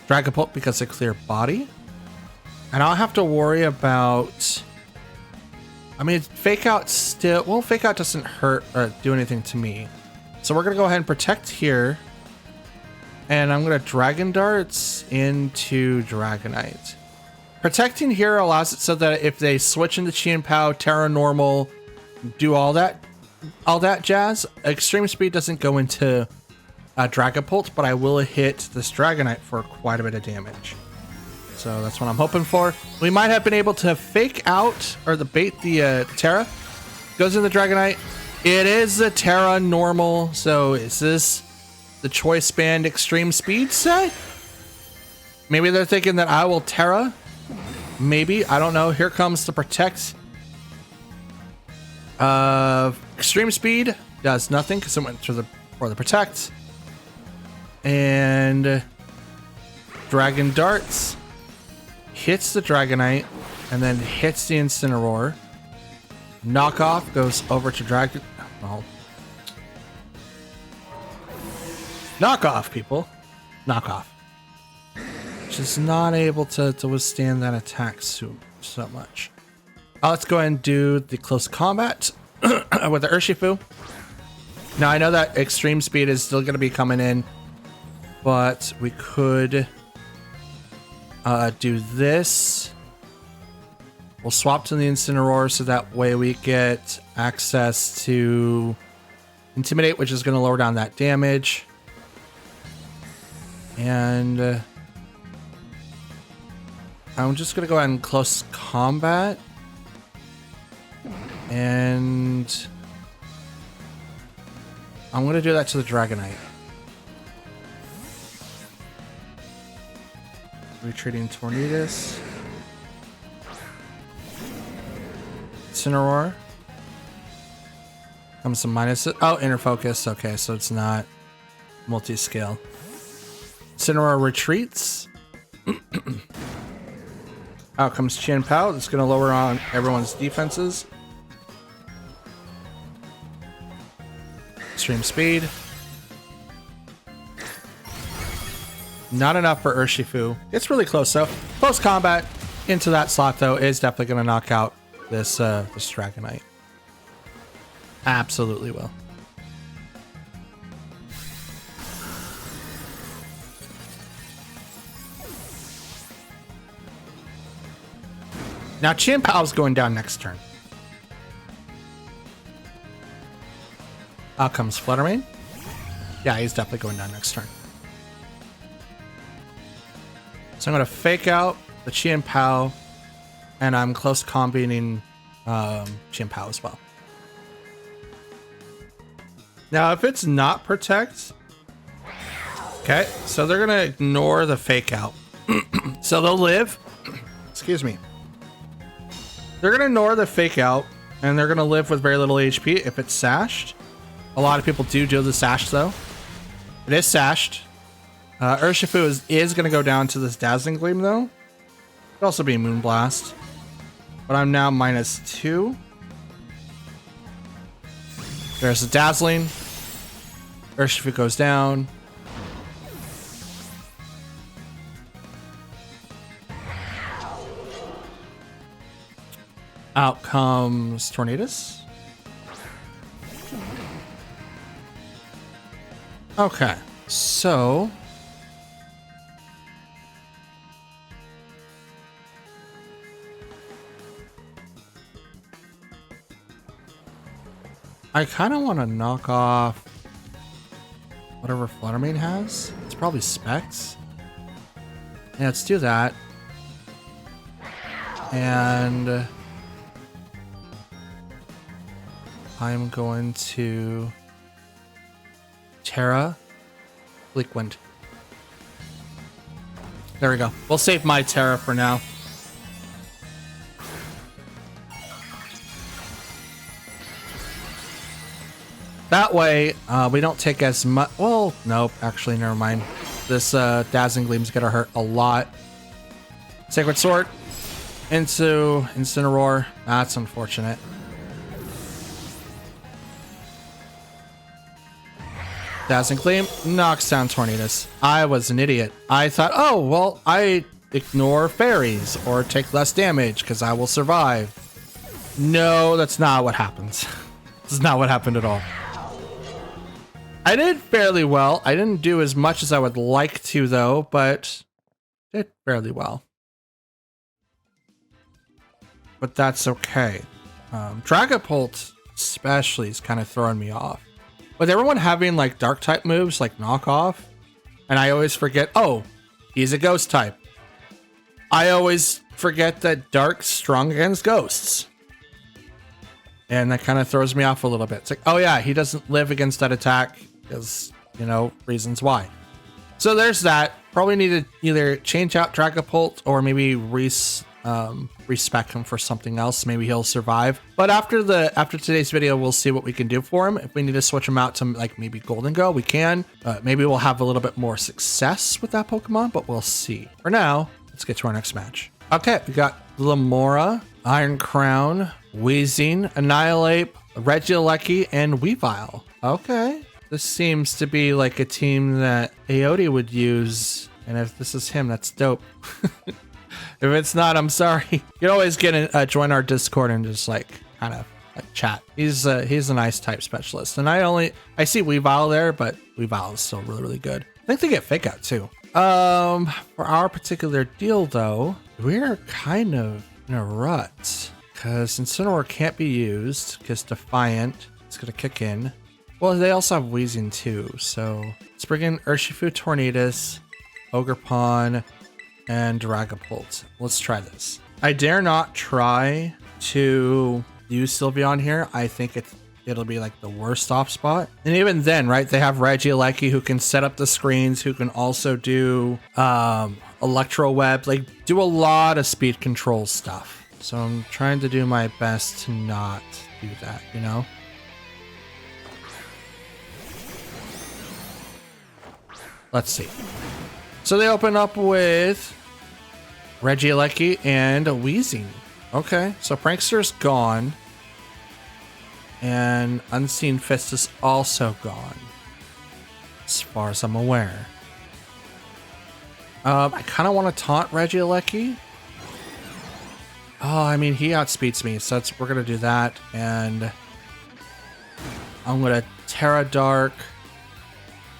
Dragapult because of clear body. And I'll have to worry about... I mean, Fake Out still... Well, Fake Out doesn't hurt or do anything to me. So we're going to go ahead and protect here. And I'm going to Dragon Darts into Dragonite. Protecting here allows it so that if they switch into Chien-Pao, Terra Normal, do all that jazz, Extreme Speed doesn't go into Dragapult, but I will hit this Dragonite for quite a bit of damage. So that's what I'm hoping for. We might have been able to fake out or bait the Terra. Goes in the Dragonite. It is the Terra Normal. So is this the Choice Band Extreme Speed set? Maybe they're thinking that I will Terra. Maybe. I don't know. Here comes the Protect. Extreme Speed does nothing because it went for the Protect. And Dragon Darts hits the Dragonite and then hits the Incineroar. Knockoff goes over to Dragon. Well, knockoff, people. Knockoff. Just not able to withstand that attack so much. Let's go ahead and do the close combat with the Urshifu. Now I know that Extreme Speed is still going to be coming in, but we could do this. We'll swap to the Incineroar so that way we get access to Intimidate, which is going to lower down that damage. And I'm just going to go ahead and close combat. And I'm going to do that to the Dragonite. Retreating Tornadus. Incineroar. Comes some minuses. Oh, Inner Focus. Okay, so it's not multi-scale. Incineroar retreats. Out comes Chien-Pao. It's going to lower on everyone's defenses. Extreme Speed. Not enough for Urshifu. It's really close though. Close combat into that slot though is definitely going to knock out this Dragonite. Absolutely will. Now Chien-Pao's going down next turn. Out comes Fluttermane. Yeah, he's definitely going down next turn. So I'm going to fake out the Chien-Pao, and I'm close combining Chien-Pao as well. Now, if it's not Protect, okay, so they're going to ignore the fake out. So they'll live. Excuse me. They're going to ignore the fake out, and they're going to live with very little HP if it's sashed. A lot of people do the sash, though. It is sashed. Urshifu is going to go down to this Dazzling Gleam, though. Could also be Moonblast. But I'm now -2. There's the Dazzling. Urshifu goes down. Out comes Tornadus. Okay, so I kind of want to knock off whatever Fluttermane has. It's probably Specs. Yeah, let's do that. And I'm going to Terra, Bleak Wind. There we go. We'll save my Terra for now. That way, we don't take as much. Well, nope. Actually, never mind. This Dazzling Gleam's gonna hurt a lot. Sacred Sword into Incineroar. That's unfortunate. Dazzling Gleam knocks down Tornadus. I was an idiot. I thought, oh, well, I ignore fairies or take less damage because I will survive. No, that's not what happens. This is not what happened at all. I did fairly well. I didn't do as much as I would like to, though, but did fairly well. but that's okay. Dragapult especially is kind of throwing me off. With everyone having like dark type moves like knockoff, and I always forget, oh, he's a ghost type. I always forget that dark's strong against ghosts. And that kind of throws me off a little bit. It's like, oh yeah, he doesn't live against that attack because, you know, reasons why. So there's that. Probably need to either change out Dragapult or maybe respec him for something else. Maybe he'll survive. But after today's video, we'll see what we can do for him. If we need to switch him out to like maybe Golden Go, we can. Maybe we'll have a little bit more success with that Pokemon, but we'll see. For now, let's get to our next match. Okay, we got Lamora, Iron Crown, Weezing, Annihilate, Regieleki, and Weavile. Okay. This seems to be like a team that Aote would use. And if this is him, that's dope. If it's not, I'm sorry. You can always join our Discord and just like kind of like chat. He's a nice type specialist. And I see Weavile there, but Weavile is still really, really good. I think they get Fake Out too. For our particular deal though, we're kind of in a rut. Because Incineroar can't be used because Defiant is going to kick in. Well, they also have Weezing too, so let's bring in Urshifu, Tornadus, Ogerpon, and Dragapult. Let's try this. I dare not try to use Sylveon here. I think it'll be like the worst off spot. And even then, right, they have Regieleki who can set up the screens, who can also do Electro Web, like do a lot of speed control stuff. So I'm trying to do my best to not do that, you know? Let's see. So they open up with Regieleki and Weezing. Okay, so Prankster's gone. And Unseen Fist is also gone. As far as I'm aware. I kind of want to taunt Regieleki. Oh, I mean, he outspeeds me, so we're going to do that. And I'm going to Terra Dark,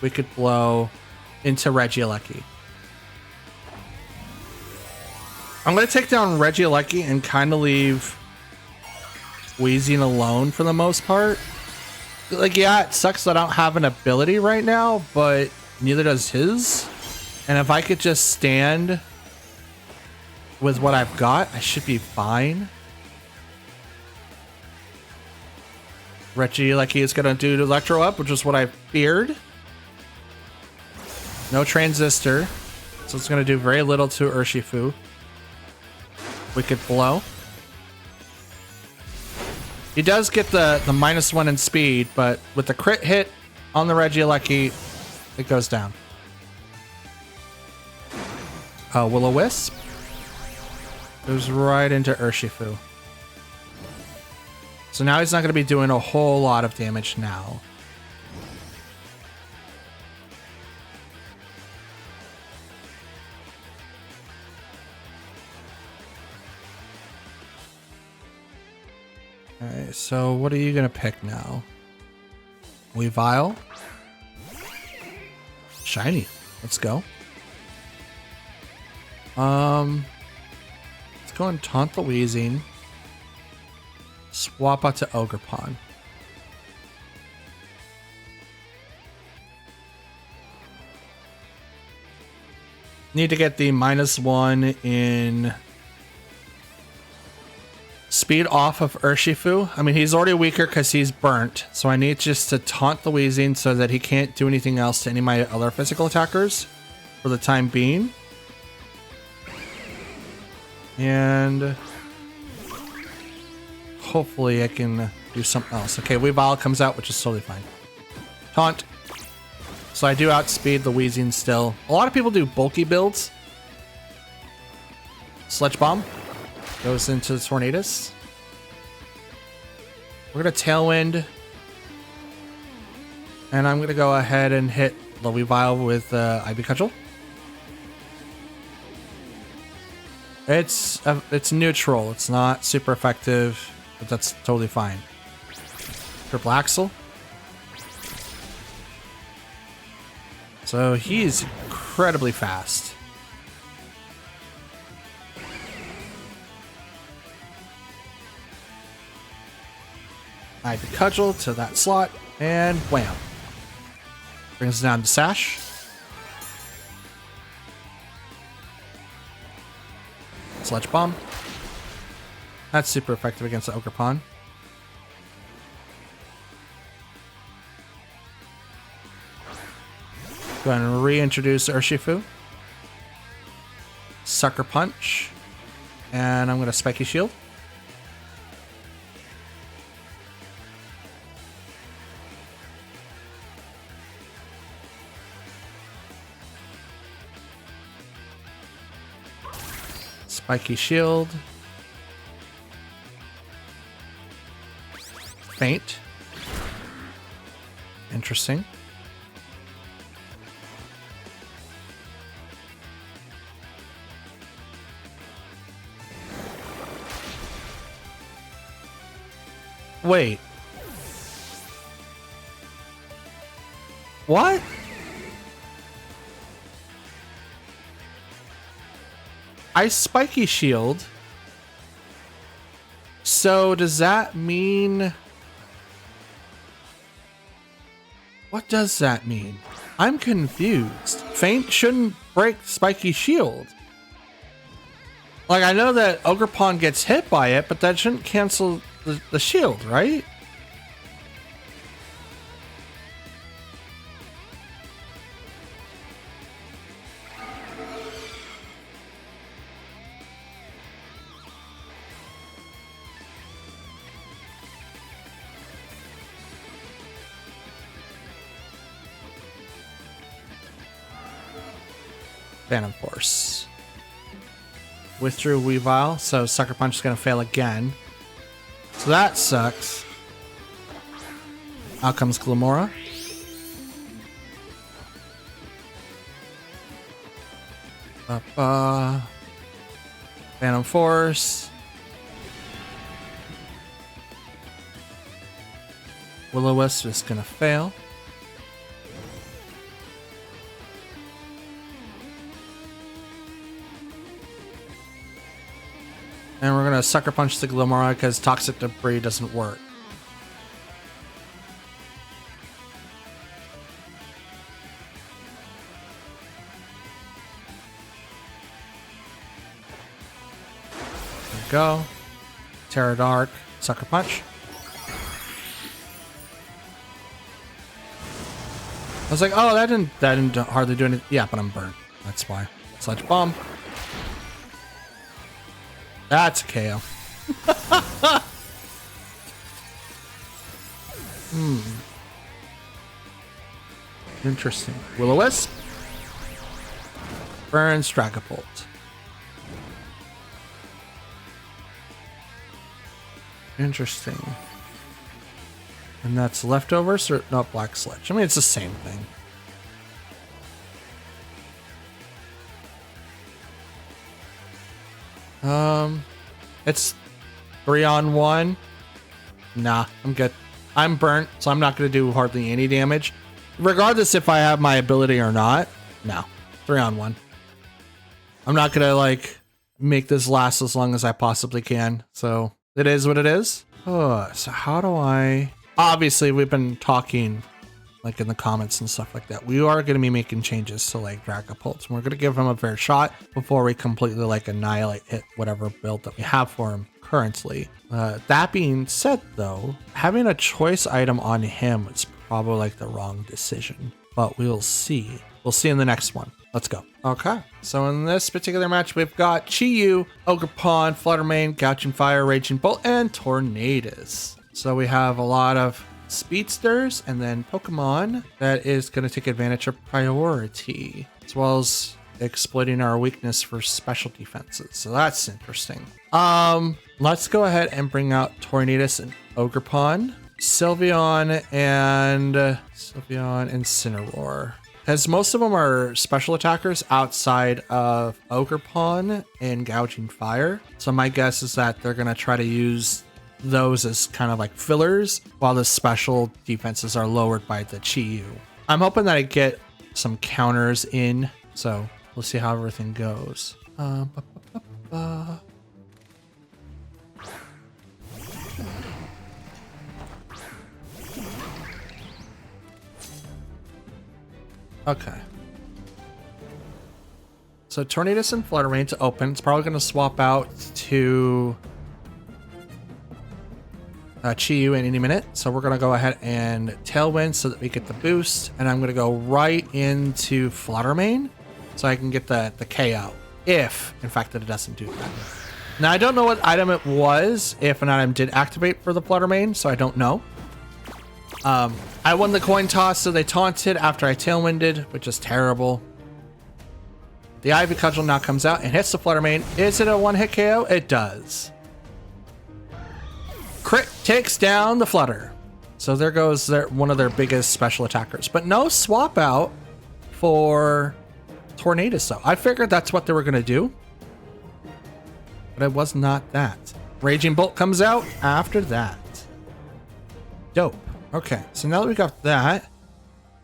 Wicked Blow into Regieleki. I'm going to take down Regieleki and kind of leave Weezing alone for the most part. Like, yeah, it sucks that I don't have an ability right now, but neither does his. And if I could just stand with what I've got, I should be fine. Regieleki is going to do Electro Up, which is what I feared. No Transistor, so it's going to do very little to Urshifu. Wicked Blow. He does get the -1 in speed, but with the crit hit on the Regieleki, it goes down. Will-O-Wisp goes right into Urshifu. So now he's not going to be doing a whole lot of damage now. Alright, so what are you going to pick now? Weavile? Shiny. Let's go. Let's go and taunt the Weezing. Swap out to Ogerpon. Need to get the -1 in speed off of Urshifu. I mean, he's already weaker because he's burnt, so I need just to taunt the Weezing so that he can't do anything else to any of my other physical attackers for the time being. And hopefully I can do something else. Okay, Weavile comes out, which is totally fine. Taunt. So I do outspeed the Weezing still. A lot of people do bulky builds. Sludge Bomb goes into the Tornadus. We're going to Tailwind. And I'm going to go ahead and hit the Weavile with Ivy Cudgel. It's neutral. It's not super effective, but that's totally fine. Triple Axle. So he's incredibly fast. Add the cudgel to that slot, and wham. Brings us down to Sash. Sludge Bomb. That's super effective against the Ogerpon. Go ahead and reintroduce Urshifu. Sucker Punch. And I'm going to Spiky Shield. Spiky Shield. Faint. Interesting. Wait. What? I Spiky Shield. So does that mean... What does that mean? I'm confused. Faint shouldn't break Spiky Shield. Like, I know that Ogerpon gets hit by it, but that shouldn't cancel the shield, right? Phantom Force. Withdrew Weavile, so Sucker Punch is going to fail again. So that sucks. Out comes Glamora. Phantom Force. Will-O-Wisp is going to fail. And we're going to Sucker Punch the Glamora because Toxic Debris doesn't work. There we go. Terra Dark, Sucker Punch. I was like, oh, that didn't hardly do anything. Yeah, but I'm burnt. That's why. Sludge Bomb. That's a KO. Interesting. Will-O-Wisp. Burns Dragapult. Interesting. And that's leftovers or not Black Sledge? I mean, it's the same thing. It's 3-on-1. Nah, I'm good. I'm burnt, so I'm not going to do hardly any damage. Regardless if I have my ability or not. No, 3-on-1. I'm not going to, like, make this last as long as I possibly can. So, it is what it is. Oh, so how do I... Obviously, we've been talking, like, in the comments and stuff like that. We are going to be making changes to, like, Dragapult. And we're going to give him a fair shot before we completely, like, annihilate hit whatever build that we have for him currently. That being said, though, having a choice item on him is probably, like, the wrong decision. But we'll see. We'll see in the next one. Let's go. Okay, so in this particular match, we've got Chi-Yu, Ogerpon, Fluttermane, Gouching Fire, Raging Bolt, and Tornadus. So we have a lot of speedsters and then Pokemon that is going to take advantage of priority, as well as exploiting our weakness for special defenses. So that's interesting. Let's go ahead and bring out Tornadus and Ogerpon, Sylveon and Incineroar. Because most of them are special attackers outside of Ogerpon and Gouging Fire. So my guess is that they're going to try to use those as kind of like fillers while the special defenses are lowered by the Chi-Yu. I'm hoping that I get some counters in. So we'll see how everything goes. Okay. So Tornadus and Flutter Mane to open. It's probably going to swap out to Chi-Yu in any minute. So we're going to go ahead and Tailwind so that we get the boost. And I'm going to go right into Flutter Mane so I can get the KO. If, in fact, that it doesn't do that. Now, I don't know what item it was, if an item did activate for the Flutter Mane, so I don't know. I won the coin toss, so they taunted after I Tailwinded, which is terrible. The Ivy Cudgel now comes out and hits the Flutter Mane. Is it a one-hit KO? It does. Crit takes down the Flutter. So there goes one of their biggest special attackers. But no swap out for Tornadus, though. I figured that's what they were going to do. But it was not that. Raging Bolt comes out after that. Dope. Okay, so now that we got that,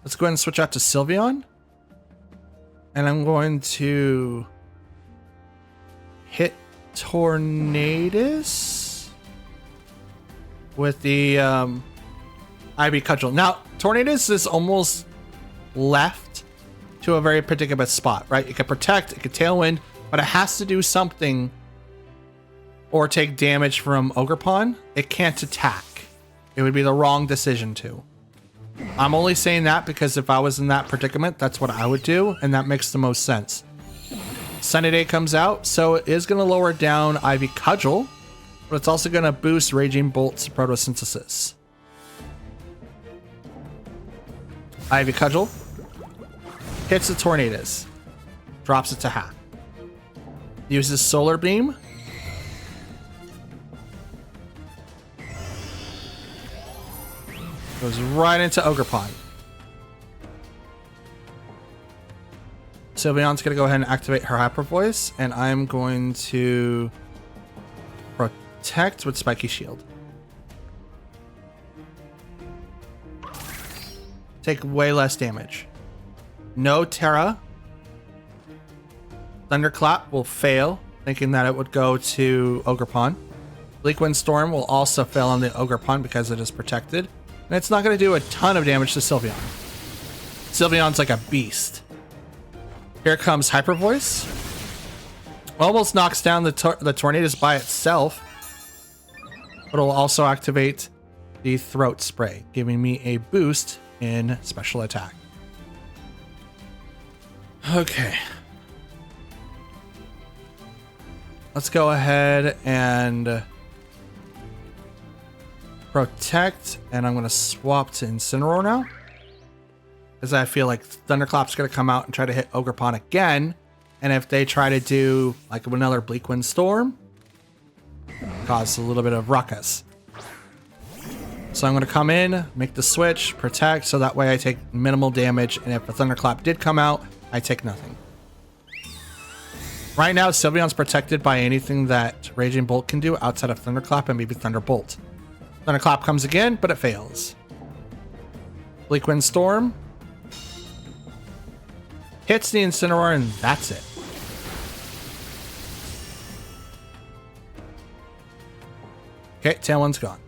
let's go ahead and switch out to Sylveon. And I'm going to hit Tornadus with the Ivy Cudgel. Now, Tornadus is almost left to a very predicament spot, right? It can protect, it can Tailwind, but it has to do something or take damage from Ogerpon. It can't attack. It would be the wrong decision to. I'm only saying that because if I was in that predicament, that's what I would do, and that makes the most sense. Sunny Day comes out, so it is going to lower down Ivy Cudgel, but it's also going to boost Raging Bolt's photosynthesis. Ivy Cudgel hits the Tornadus, drops it to half. Uses Solar Beam. Goes right into Ogerpon. Sylveon's going to go ahead and activate her Hyper Voice, and I'm going to protect with Spiky Shield. Take way less damage. No Terra. Thunderclap will fail, thinking that it would go to Ogerpon. Bleak Wind Storm will also fail on the Ogerpon because it is protected. And it's not going to do a ton of damage to Sylveon. Sylveon's like a beast. Here comes Hyper Voice. Almost knocks down the Tornadus by itself. But it'll also activate the Throat Spray, giving me a boost in special attack. Okay. Let's go ahead and protect, and I'm going to swap to Incineroar now. Because I feel like Thunderclap's going to come out and try to hit Ogerpon again. And if they try to do like another Bleak Wind Storm, cause a little bit of ruckus. So I'm going to come in, make the switch, protect, so that way I take minimal damage. And if a Thunderclap did come out, I take nothing. Right now, Sylveon's protected by anything that Raging Bolt can do outside of Thunderclap and maybe Thunderbolt. Thunderclap comes again, but it fails. Bleak Wind Storm hits the Incineroar, and that's it. Okay, Tailwind's gone.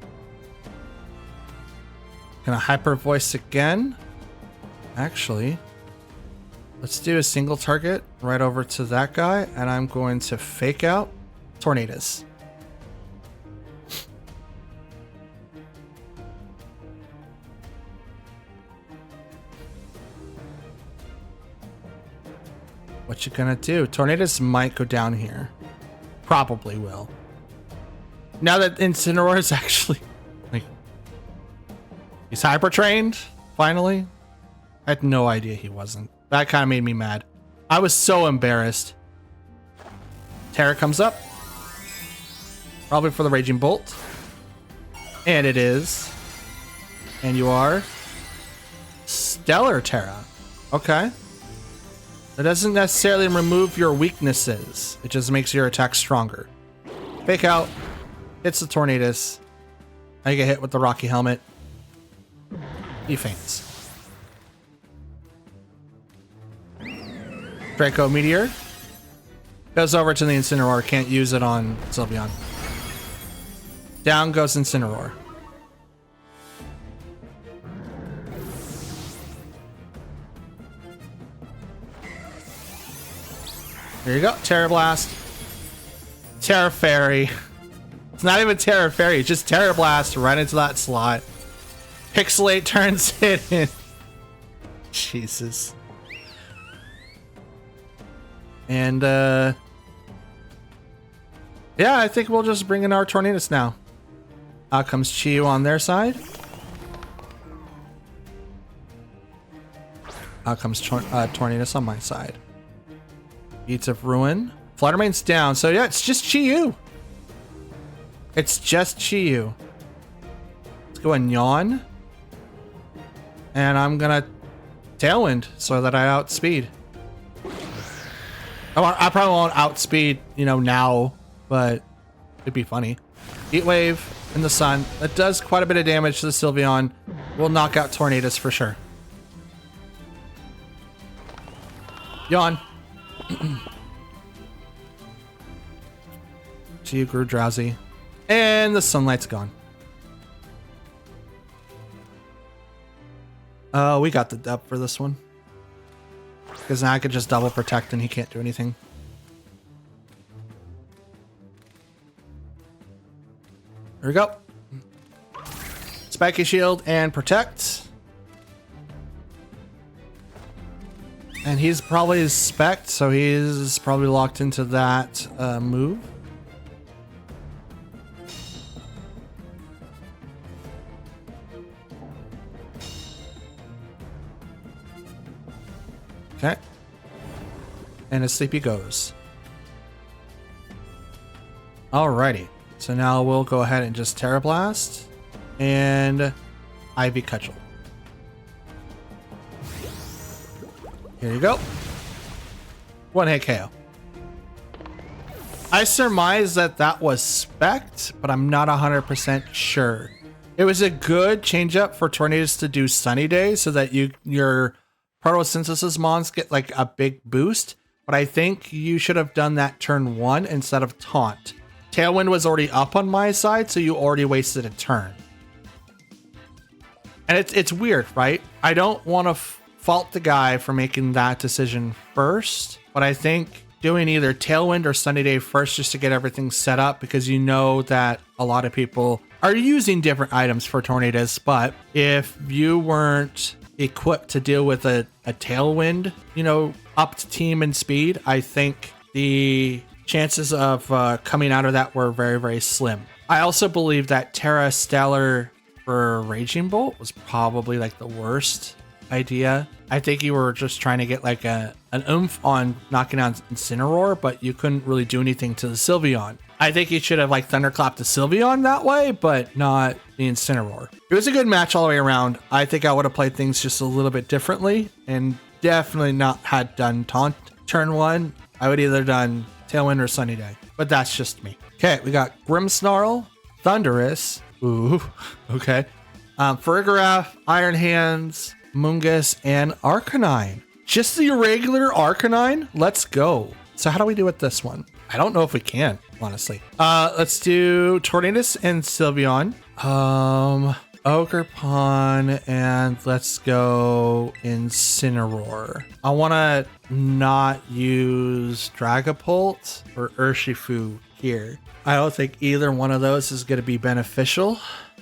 Gonna Hyper Voice again. Actually, let's do a single target right over to that guy, and I'm going to Fake Out Tornadus. What you gonna do? Tornadus might go down here. Probably will. Now that Incineroar is actually like, he's hyper trained finally. I had no idea he wasn't. That kind of made me mad. I was so embarrassed. Terra comes up. Probably for the Raging Bolt. And it is. And you are Stellar Terra. Okay. That doesn't necessarily remove your weaknesses. It just makes your attack stronger. Fake Out. Hits the Tornadus. I get hit with the Rocky Helmet. He faints. Draco Meteor. Goes over to the Incineroar. Can't use it on Sylveon. Down goes Incineroar. There you go. Terra Blast. Terra Fairy. It's not even Terra Fairy. It's just Terra Blast right into that slot. Pixelate turns it in. Jesus. And, yeah, I think we'll just bring in our Tornadus now. Out comes Chiyu on their side. Out comes Tornadus on my side. Beats of Ruin. Fluttermane's down. So, yeah, it's just Chiyu. It's just Chiyu. Let's go and yawn. And I'm going to Tailwind so that I outspeed. I probably won't outspeed, you know, now, but it'd be funny. Heat Wave in the sun. That does quite a bit of damage to the Sylveon. We'll knock out Tornadus for sure. Yawn. Chiyu grew drowsy. And the sunlight's gone. We got the depth for this one. Because now I could just double protect and he can't do anything. There we go. Spiky Shield and Protect. And he's probably Spect, so he's probably locked into that move. Okay. And asleep he goes. Alrighty. So now we'll go ahead and just Terra Blast and Ivy Cudgel. Here you go. One hit KO. I surmise that that was Spect, but I'm not 100% sure. It was a good change up for Tornadus to do Sunny Day so that your Photosynthesis mons get like a big boost, but I think you should have done that turn 1 instead of Taunt. Tailwind was already up on my side, so you already wasted a turn. And it's weird, right? I don't want to fault the guy for making that decision first, but I think doing either Tailwind or Sunny Day first just to get everything set up, because you know that a lot of people are using different items for Tornadus, but if you weren't equipped to deal with a Tailwind, you know, upped team and speed, I think the chances of coming out of that were very, very slim. I also believe that Terra Stellar for Raging Bolt was probably like the worst idea. I think you were just trying to get like an oomph on knocking out Incineroar, but you couldn't really do anything to the Sylveon. I think you should have like thunderclapped the Sylveon that way, but not the Incineroar. It was a good match all the way around. I think I would have played things just a little bit differently and definitely not had done Taunt turn 1. I would either done Tailwind or Sunny Day, but that's just me. Okay, we got Grimmsnarl, Thundurus, ooh, okay, Farigiraf, Iron Hands, Mungus, and Arcanine. Just the regular Arcanine? Let's go. So how do we do with this one? I don't know if we can, honestly. Let's do Tornadus and Sylveon. Ogerpon, and let's go Incineroar. I want to not use Dragapult or Urshifu here. I don't think either one of those is going to be beneficial.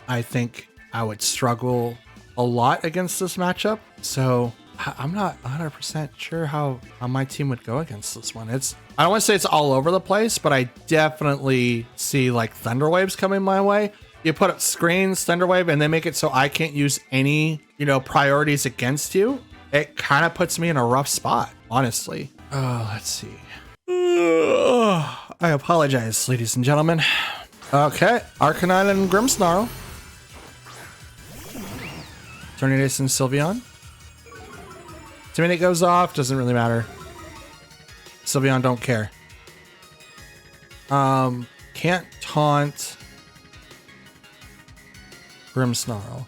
I think I would struggle a lot against this matchup. So I'm not 100% sure how my team would go against this one. I don't want to say it's all over the place, but I definitely see like Thunder Waves coming my way. You put up screens, Thunder Wave, and they make it so I can't use any, you know, priorities against you. It kind of puts me in a rough spot, honestly. Oh, let's see. I apologize, ladies and gentlemen. Okay, Arcanine and Grimmsnarl. Tornadus and Sylveon. Timidate goes off, doesn't really matter. Sylveon don't care. Can't taunt Grimmsnarl.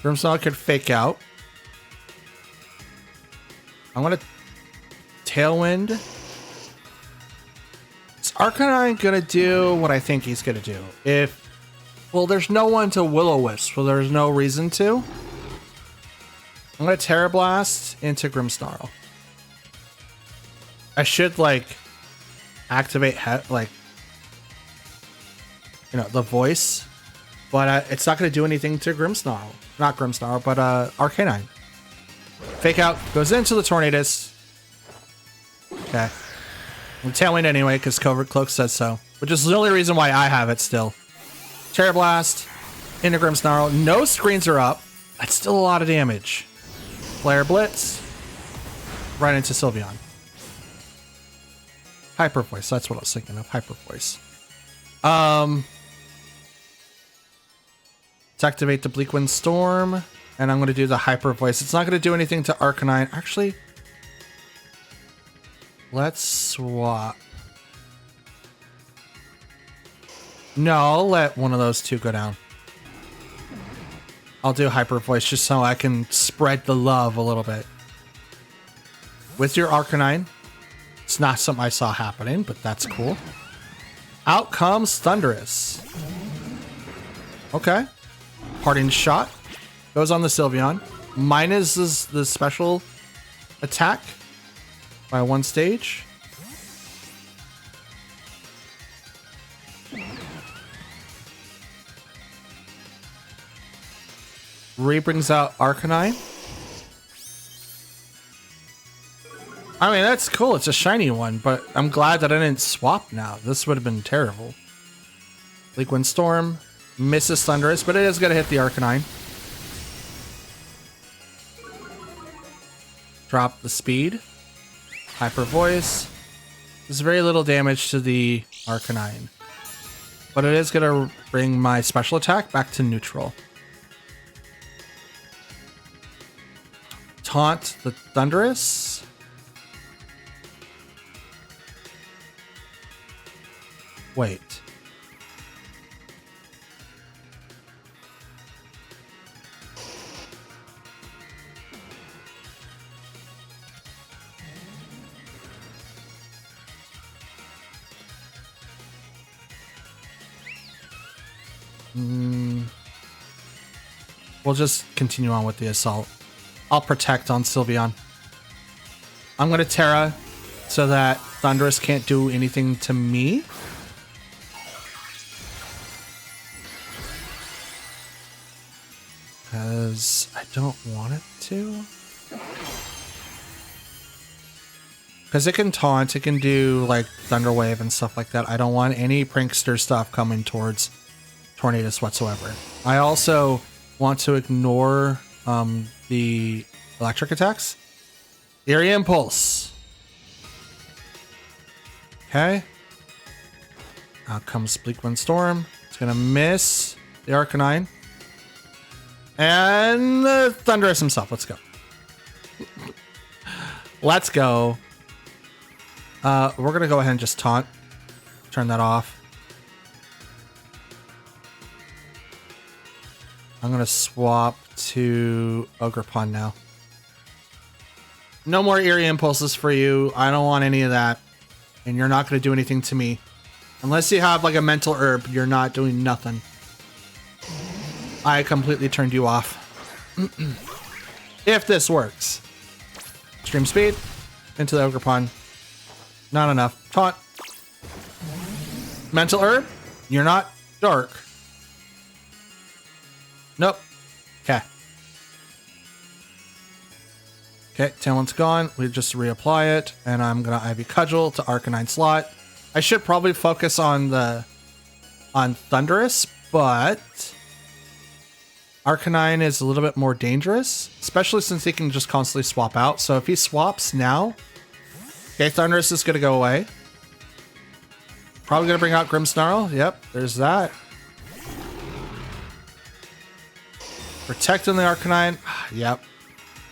Grimmsnarl could fake out. I'm gonna Tailwind. Is Arcanine gonna do what I think he's gonna do? Well, there's no one to Will-O-Wisp, so there's no reason to. I'm gonna Terra Blast into Grimmsnarl. I should like activate like, you know, the voice, but it's not going to do anything to Grimmsnarl. Not Grimmsnarl, but Arcanine. Fake out, goes into the Tornadus. Okay. I'm Tailwind anyway, because Covert Cloak says so. Which is the only reason why I have it still. Terra Blast, into Grimmsnarl. No screens are up. That's still a lot of damage. Flare Blitz. Right into Sylveon. Hyper Voice, that's what I was thinking of. Hyper Voice. Let's activate the Bleakwind Storm. And I'm going to do the Hyper Voice. It's not going to do anything to Arcanine. Actually, let's swap. No, I'll let one of those two go down. I'll do Hyper Voice just so I can spread the love a little bit. With your Arcanine. It's not something I saw happening, but that's cool. Out comes Thundurus. Okay. Parting Shot. Goes on the Sylveon. Minus the special attack by 1 stage. Brings out Arcanine. I mean, that's cool. It's a shiny one, but I'm glad that I didn't swap now. This would have been terrible. Bleakwind Storm. Misses Thundurus, but it is going to hit the Arcanine. Drop the speed. Hyper Voice. There's very little damage to the Arcanine. But it is going to bring my special attack back to neutral. Taunt the Thundurus. Wait. We'll just continue on with the assault. I'll protect on Sylveon. I'm going to Terra so that Thundurus can't do anything to me. Because I don't want it to. Because it can taunt, it can do like Thunder Wave and stuff like that. I don't want any prankster stuff coming towards Tornadus whatsoever. I also want to ignore the electric attacks. Eerie Impulse. Okay. Out comes Bleakwind Storm. It's going to miss the Arcanine. And the Thundurus himself. Let's go. Let's go. We're going to go ahead and just taunt. Turn that off. I'm going to swap to Ogerpon now. No more Eerie Impulses for you. I don't want any of that. And you're not going to do anything to me. Unless you have like a mental herb, you're not doing nothing. I completely turned you off. If this works. Extreme Speed. Into the Ogerpon. Not enough. Taunt. Mental herb. You're not dark. Nope. Okay. Okay, Talon's gone. We just reapply it, and I'm gonna Ivy Cudgel to Arcanine slot. I should probably focus on Thundurus, but Arcanine is a little bit more dangerous, especially since he can just constantly swap out. So if he swaps now, okay, Thundurus is gonna go away. Probably gonna bring out Grimmsnarl. Yep, there's that. Protecting the Arcanine. Yep.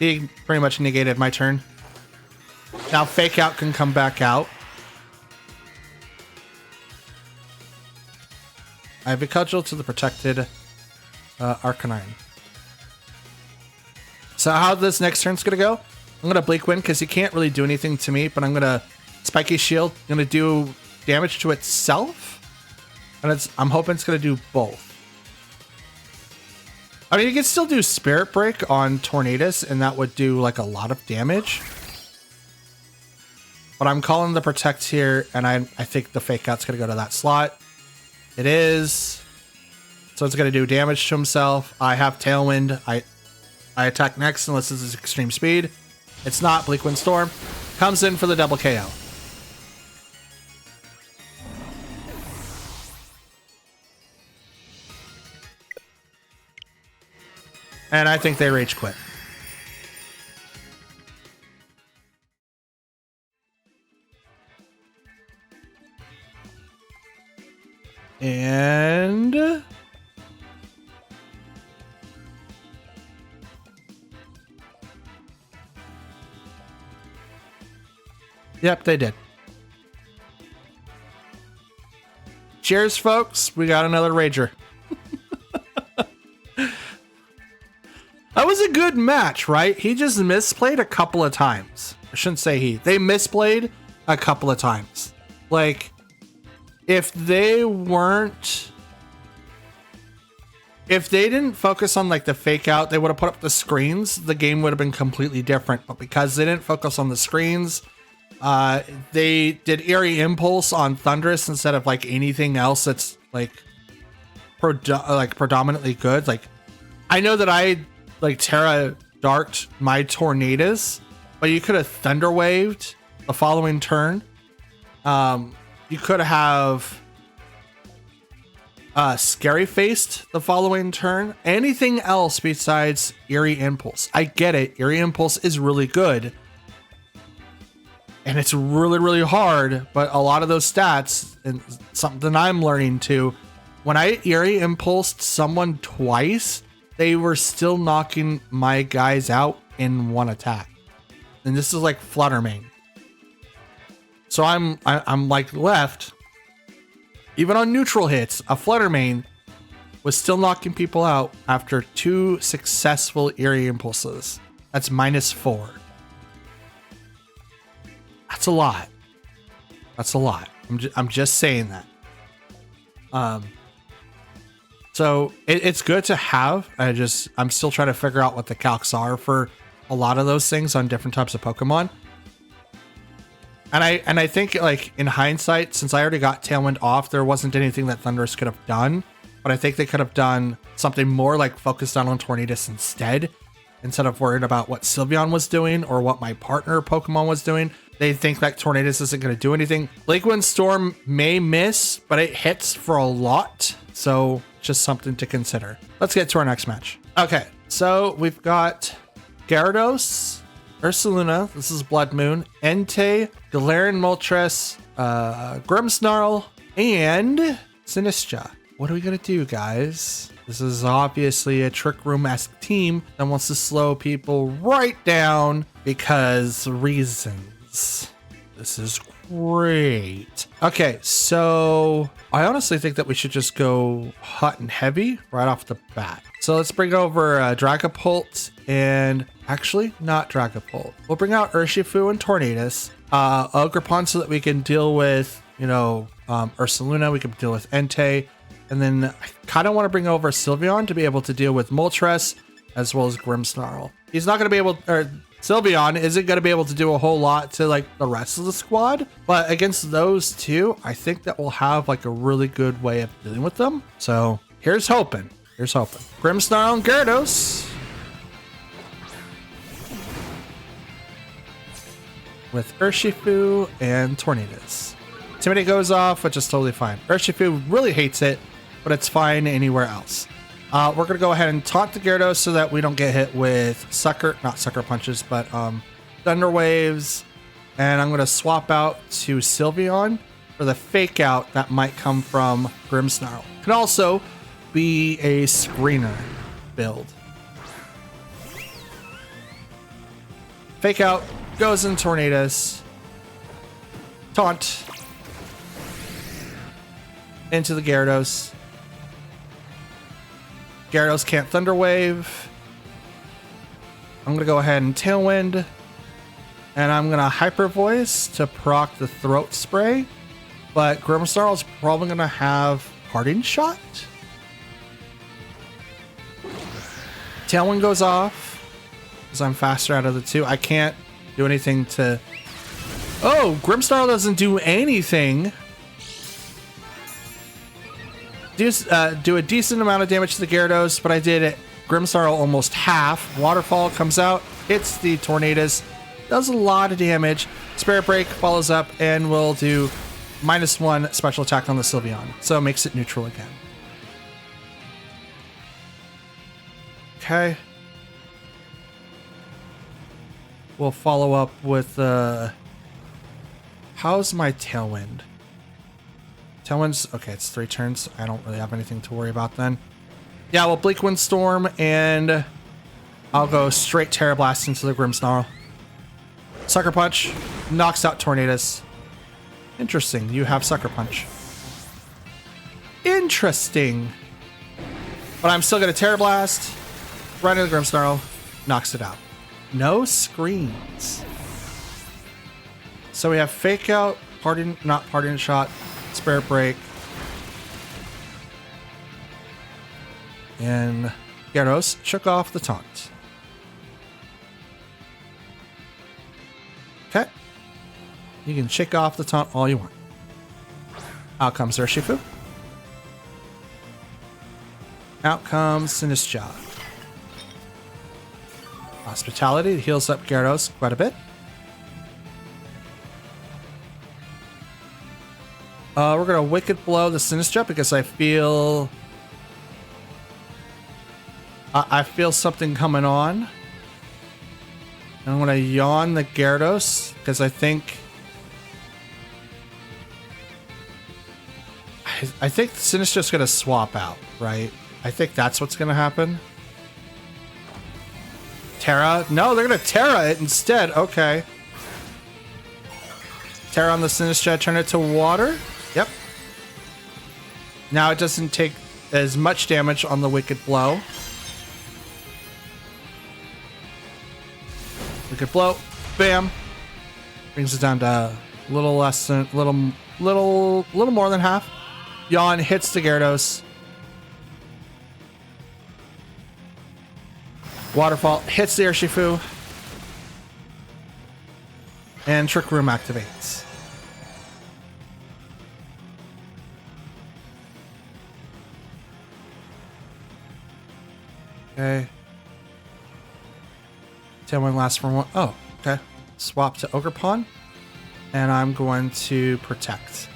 He pretty much negated my turn. Now Fake Out can come back out. Ivy Cudgel to the protected Arcanine. So how this next turn's gonna go? I'm gonna Bleakwind because he can't really do anything to me, but I'm gonna Spiky Shield. I'm gonna do damage to itself, and I'm hoping it's gonna do both. I mean, you can still do Spirit Break on Tornadus, and that would do like a lot of damage. but I'm calling the protect here, and I think the fake out's gonna go to that slot. It is. So it's gonna do damage to himself. I have Tailwind. I attack next unless this is extreme speed. It's not. Bleak Wind Storm comes in for the double KO. And I think they rage quit. And yep, they did. Cheers, folks. We got another rager. That was a good match, right? He just misplayed a couple of times. I shouldn't say he. They misplayed a couple of times. Like, if they didn't focus on like the fake out, they would have put up the screens. The game would have been completely different. But because they didn't focus on the screens, they did Eerie Impulse on Thunderous instead of like anything else that's like predominantly good. Like, I know that I like Terra Darked my Tornadus, but you could have Thunder Waved the following turn. You could have Scary Faced the following turn. Anything else besides Eerie Impulse. I get it. Eerie Impulse is really good. And it's really, really hard, but a lot of those stats, and something I'm learning too, when I Eerie Impulsed someone twice, they were still knocking my guys out in one attack. And this is like Flutter Mane. So I'm like left, even on neutral hits, a Flutter Mane was still knocking people out after 2 successful Eerie Impulses. That's -4. That's a lot. That's a lot. I'm just saying that. So it's good to have. I'm still trying to figure out what the calcs are for a lot of those things on different types of Pokemon. And I think, like, in hindsight, since I already got Tailwind off, there wasn't anything that Thunderous could have done. But I think they could have done something more like focused on Tornadus instead of worried about what Sylveon was doing or what my partner Pokemon was doing. They think that Tornadus isn't going to do anything. Bleak Wind Storm may miss, but it hits for a lot. So just something to consider. Let's get to our next match. Okay, so we've got Gyarados, Ursaluna, this is Blood Moon, Entei, Galarian Moltres, Grimmsnarl, and Sinistra. What are we gonna do, guys? This is obviously a Trick Room-esque team that wants to slow people right down because reasons. This is great. Okay, so I honestly think that we should just go hot and heavy right off the bat. So let's bring over Dragapult and actually not Dragapult. We'll bring out Urshifu and Tornadus, Ogerpon so that we can deal with, Ursaluna. We can deal with Entei. And then I kind of want to bring over Sylveon to be able to deal with Moltres as well as Grimmsnarl. He's not going to be able, or Sylveon isn't going to be able to do a whole lot to like the rest of the squad, but against those two, I think that we'll have like a really good way of dealing with them. So here's hoping. Here's hoping. Grimmsnarl and Gyarados with Urshifu and Tornadus. Intimidate goes off, which is totally fine. Urshifu really hates it, but it's fine anywhere else. We're going to go ahead and taunt the Gyarados so that we don't get hit with not sucker punches, but Thunder Waves. And I'm going to swap out to Sylveon for the fake out that might come from Grimmsnarl. Could also be a screener build. Fake out goes in Tornadus. Taunt into the Gyarados. Gyarados can't Thunder Wave. I'm going to go ahead and Tailwind. And I'm going to Hyper Voice to proc the Throat Spray. But Grimmsnarl is probably going to have Parting Shot. Tailwind goes off because I'm faster out of the two. I can't do anything to Oh, Grimmsnarl doesn't do anything. Do a decent amount of damage to the Gyarados, but I did Grimmsnarl almost half. Waterfall comes out, hits the Tornadus, does a lot of damage. Spirit Break follows up and will do -1 special attack on the Sylveon, so it makes it neutral again. Okay. We'll follow up with how's my Tailwind? Tailwind's okay, it's 3 turns. I don't really have anything to worry about then. Yeah, well, Bleak Wind Storm, and I'll go straight Terra Blast into the Grimmsnarl. Sucker Punch knocks out Tornadus. Interesting, you have Sucker Punch. Interesting. But I'm still gonna Terra Blast, right into the Grimmsnarl, knocks it out. No screens. So we have Fake Out, not Parting Shot, Spirit Break, and Gyarados shook off the taunt. Okay. You can shake off the taunt all you want. Out comes Urshifu. Out comes Sinistcha. Hospitality heals up Gyarados quite a bit. We're gonna Wicked Blow the Sinistcha because I feel something coming on. And I'm gonna Yawn the Gyarados because I think the Sinistcha's gonna swap out, right? I think that's what's gonna happen. Terra? No, they're gonna Terra it instead. Okay. Terra on the Sinistcha, turn it to water. Yep. Now it doesn't take as much damage on the Wicked Blow. Wicked Blow. Bam. Brings it down to a little less than, little more than half. Yawn hits the Gyarados. Waterfall hits the Urshifu. And Trick Room activates. Okay. Tailwind lasts for 1. Oh, okay. Swap to Ogerpon. And I'm going to Protect.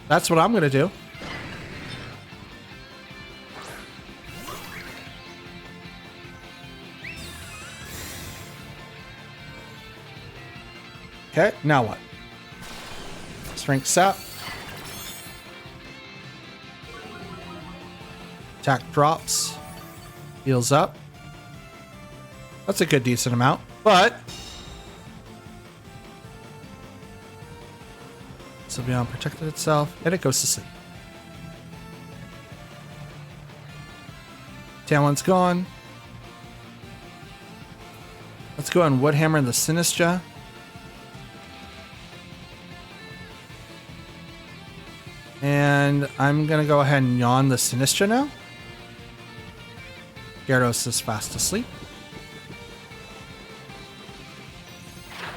That's what I'm going to do. Okay, now what? Strength Sap. Attack drops. Heals up. That's a good decent amount, but Sylveon protected itself and it goes to sleep. Tailwind's gone. Let's go and Woodhammer the Sinistcha. And I'm gonna go ahead and Yawn the Sinistcha now. Gyarados is fast asleep.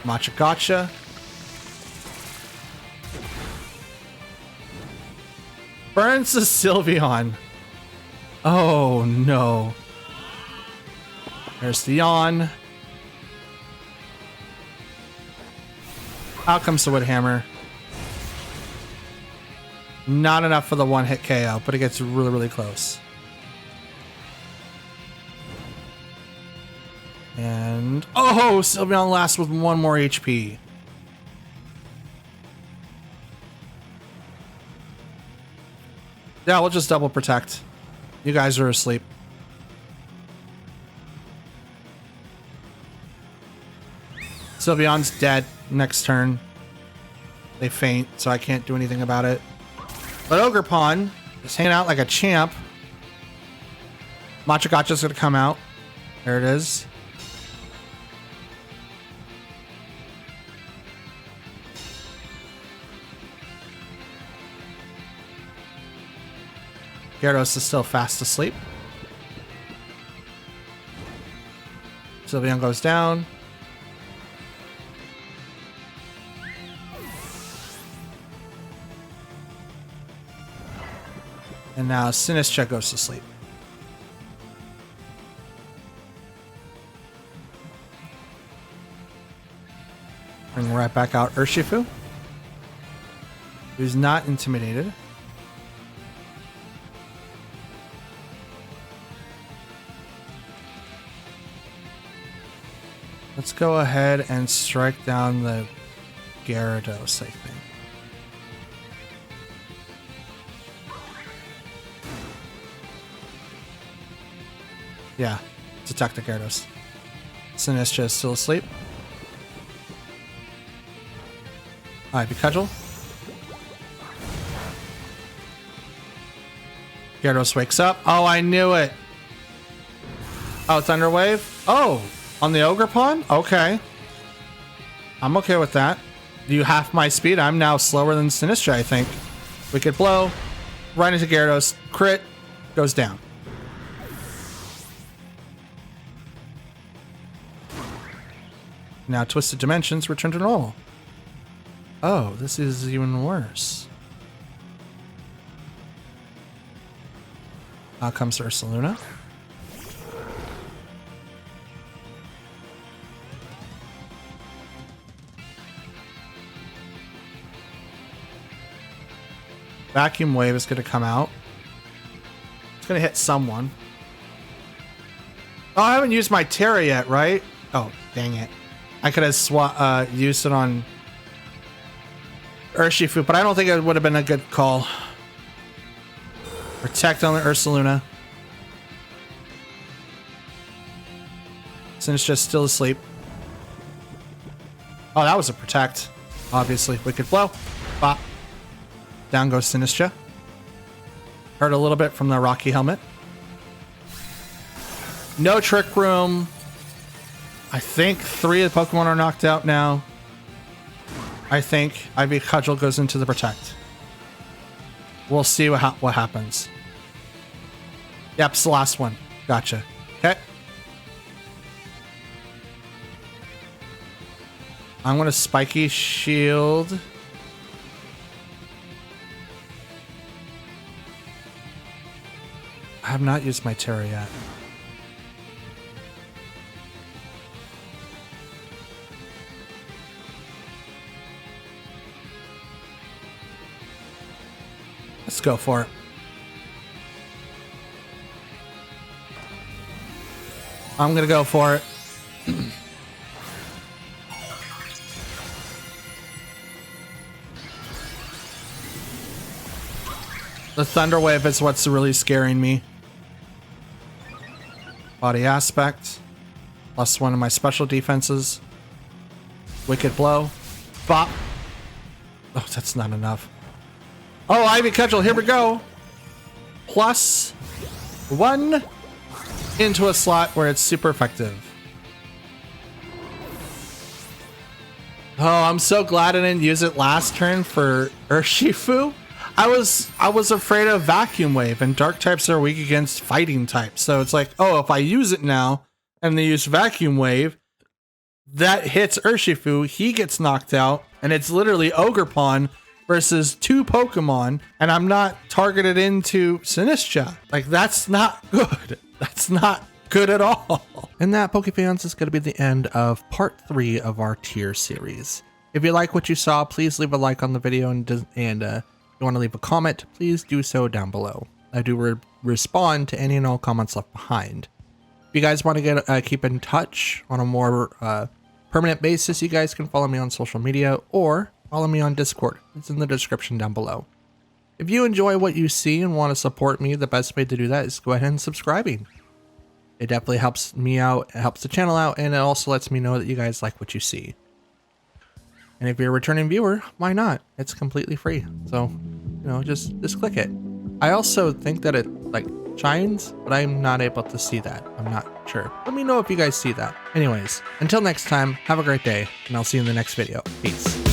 Machakatcha. Burns the Sylveon. Oh no. There's the Yawn. Out comes the Woodhammer. Not enough for the one-hit KO, but it gets really, really close. And oh, Sylveon lasts with 1 more HP. Yeah, we'll just double protect. You guys are asleep. Sylveon's dead next turn. They faint, so I can't do anything about it. But Ogerpon is hanging out like a champ. Machakatcha's gonna come out. There it is. Gyarados is still fast asleep. Sylveon goes down. And now Sinistcha goes to sleep. Bring right back out Urshifu, who's not intimidated. Let's go ahead and strike down the Gyarados, I think. Yeah, let's attack the Gyarados. Sinistcha is still asleep. Ivy Cudgel. Gyarados wakes up. Oh, I knew it. Oh, Thunder Wave. Oh, on the Ogre Pond? Okay. I'm okay with that. You half my speed. I'm now slower than Sinistcha, I think. Wicked Blow. Right into Gyarados. Crit. Goes down. Now Twisted Dimensions return to normal. Oh, this is even worse. Out comes Ursaluna. Vacuum Wave is going to come out. It's going to hit someone. Oh, I haven't used my Terra yet, right? Oh, dang it. I could have used it on Urshifu, but I don't think it would have been a good call. Protect on the Ursaluna. Sinistcha's still asleep. Oh, that was a protect. Obviously. Wicked Blow. Bop. Down goes Sinistcha. Hurt a little bit from the Rocky Helmet. No Trick Room. I think 3 of the Pokemon are knocked out now. I think Ivy Cudgel goes into the Protect. We'll see what happens. Yep, it's the last one. Gotcha. Okay. I'm going to Spiky Shield. I have not used my Terra yet. Let's go for it. I'm gonna go for it. The Thunder Wave is what's really scaring me. Body Aspect. Plus 1 of my special defenses. Wicked Blow. Bop. Oh, that's not enough. Oh, Ivy Cudgel, here we go. Plus 1 into a slot where it's super effective. Oh, I'm so glad I didn't use it last turn for Urshifu. I was afraid of Vacuum Wave, and Dark types are weak against fighting types. So it's like, oh, if I use it now and they use Vacuum Wave, that hits Urshifu, he gets knocked out, and it's literally Ogerpon versus 2 Pokemon, and I'm not targeted into Sinistcha. Like, that's not good. That's not good at all. And that, Pokefans, is going to be the end of part 3 of our tier series. If you like what you saw, please leave a like on the video, and if you want to leave a comment, please do so down below. I do respond to any and all comments left behind. If you guys want to keep in touch on a more permanent basis, you guys can follow me on social media or follow me on Discord. It's in the description down below. If you enjoy what you see and want to support me, the best way to do that is go ahead and subscribing. It definitely helps me out, it helps the channel out, and it also lets me know that you guys like what you see. And if you're a returning viewer, why not? It's completely free. So, you know, just click it. I also think that it like shines, but I'm not able to see that. I'm not sure. Let me know if you guys see that. Anyways, until next time, have a great day, and I'll see you in the next video. Peace.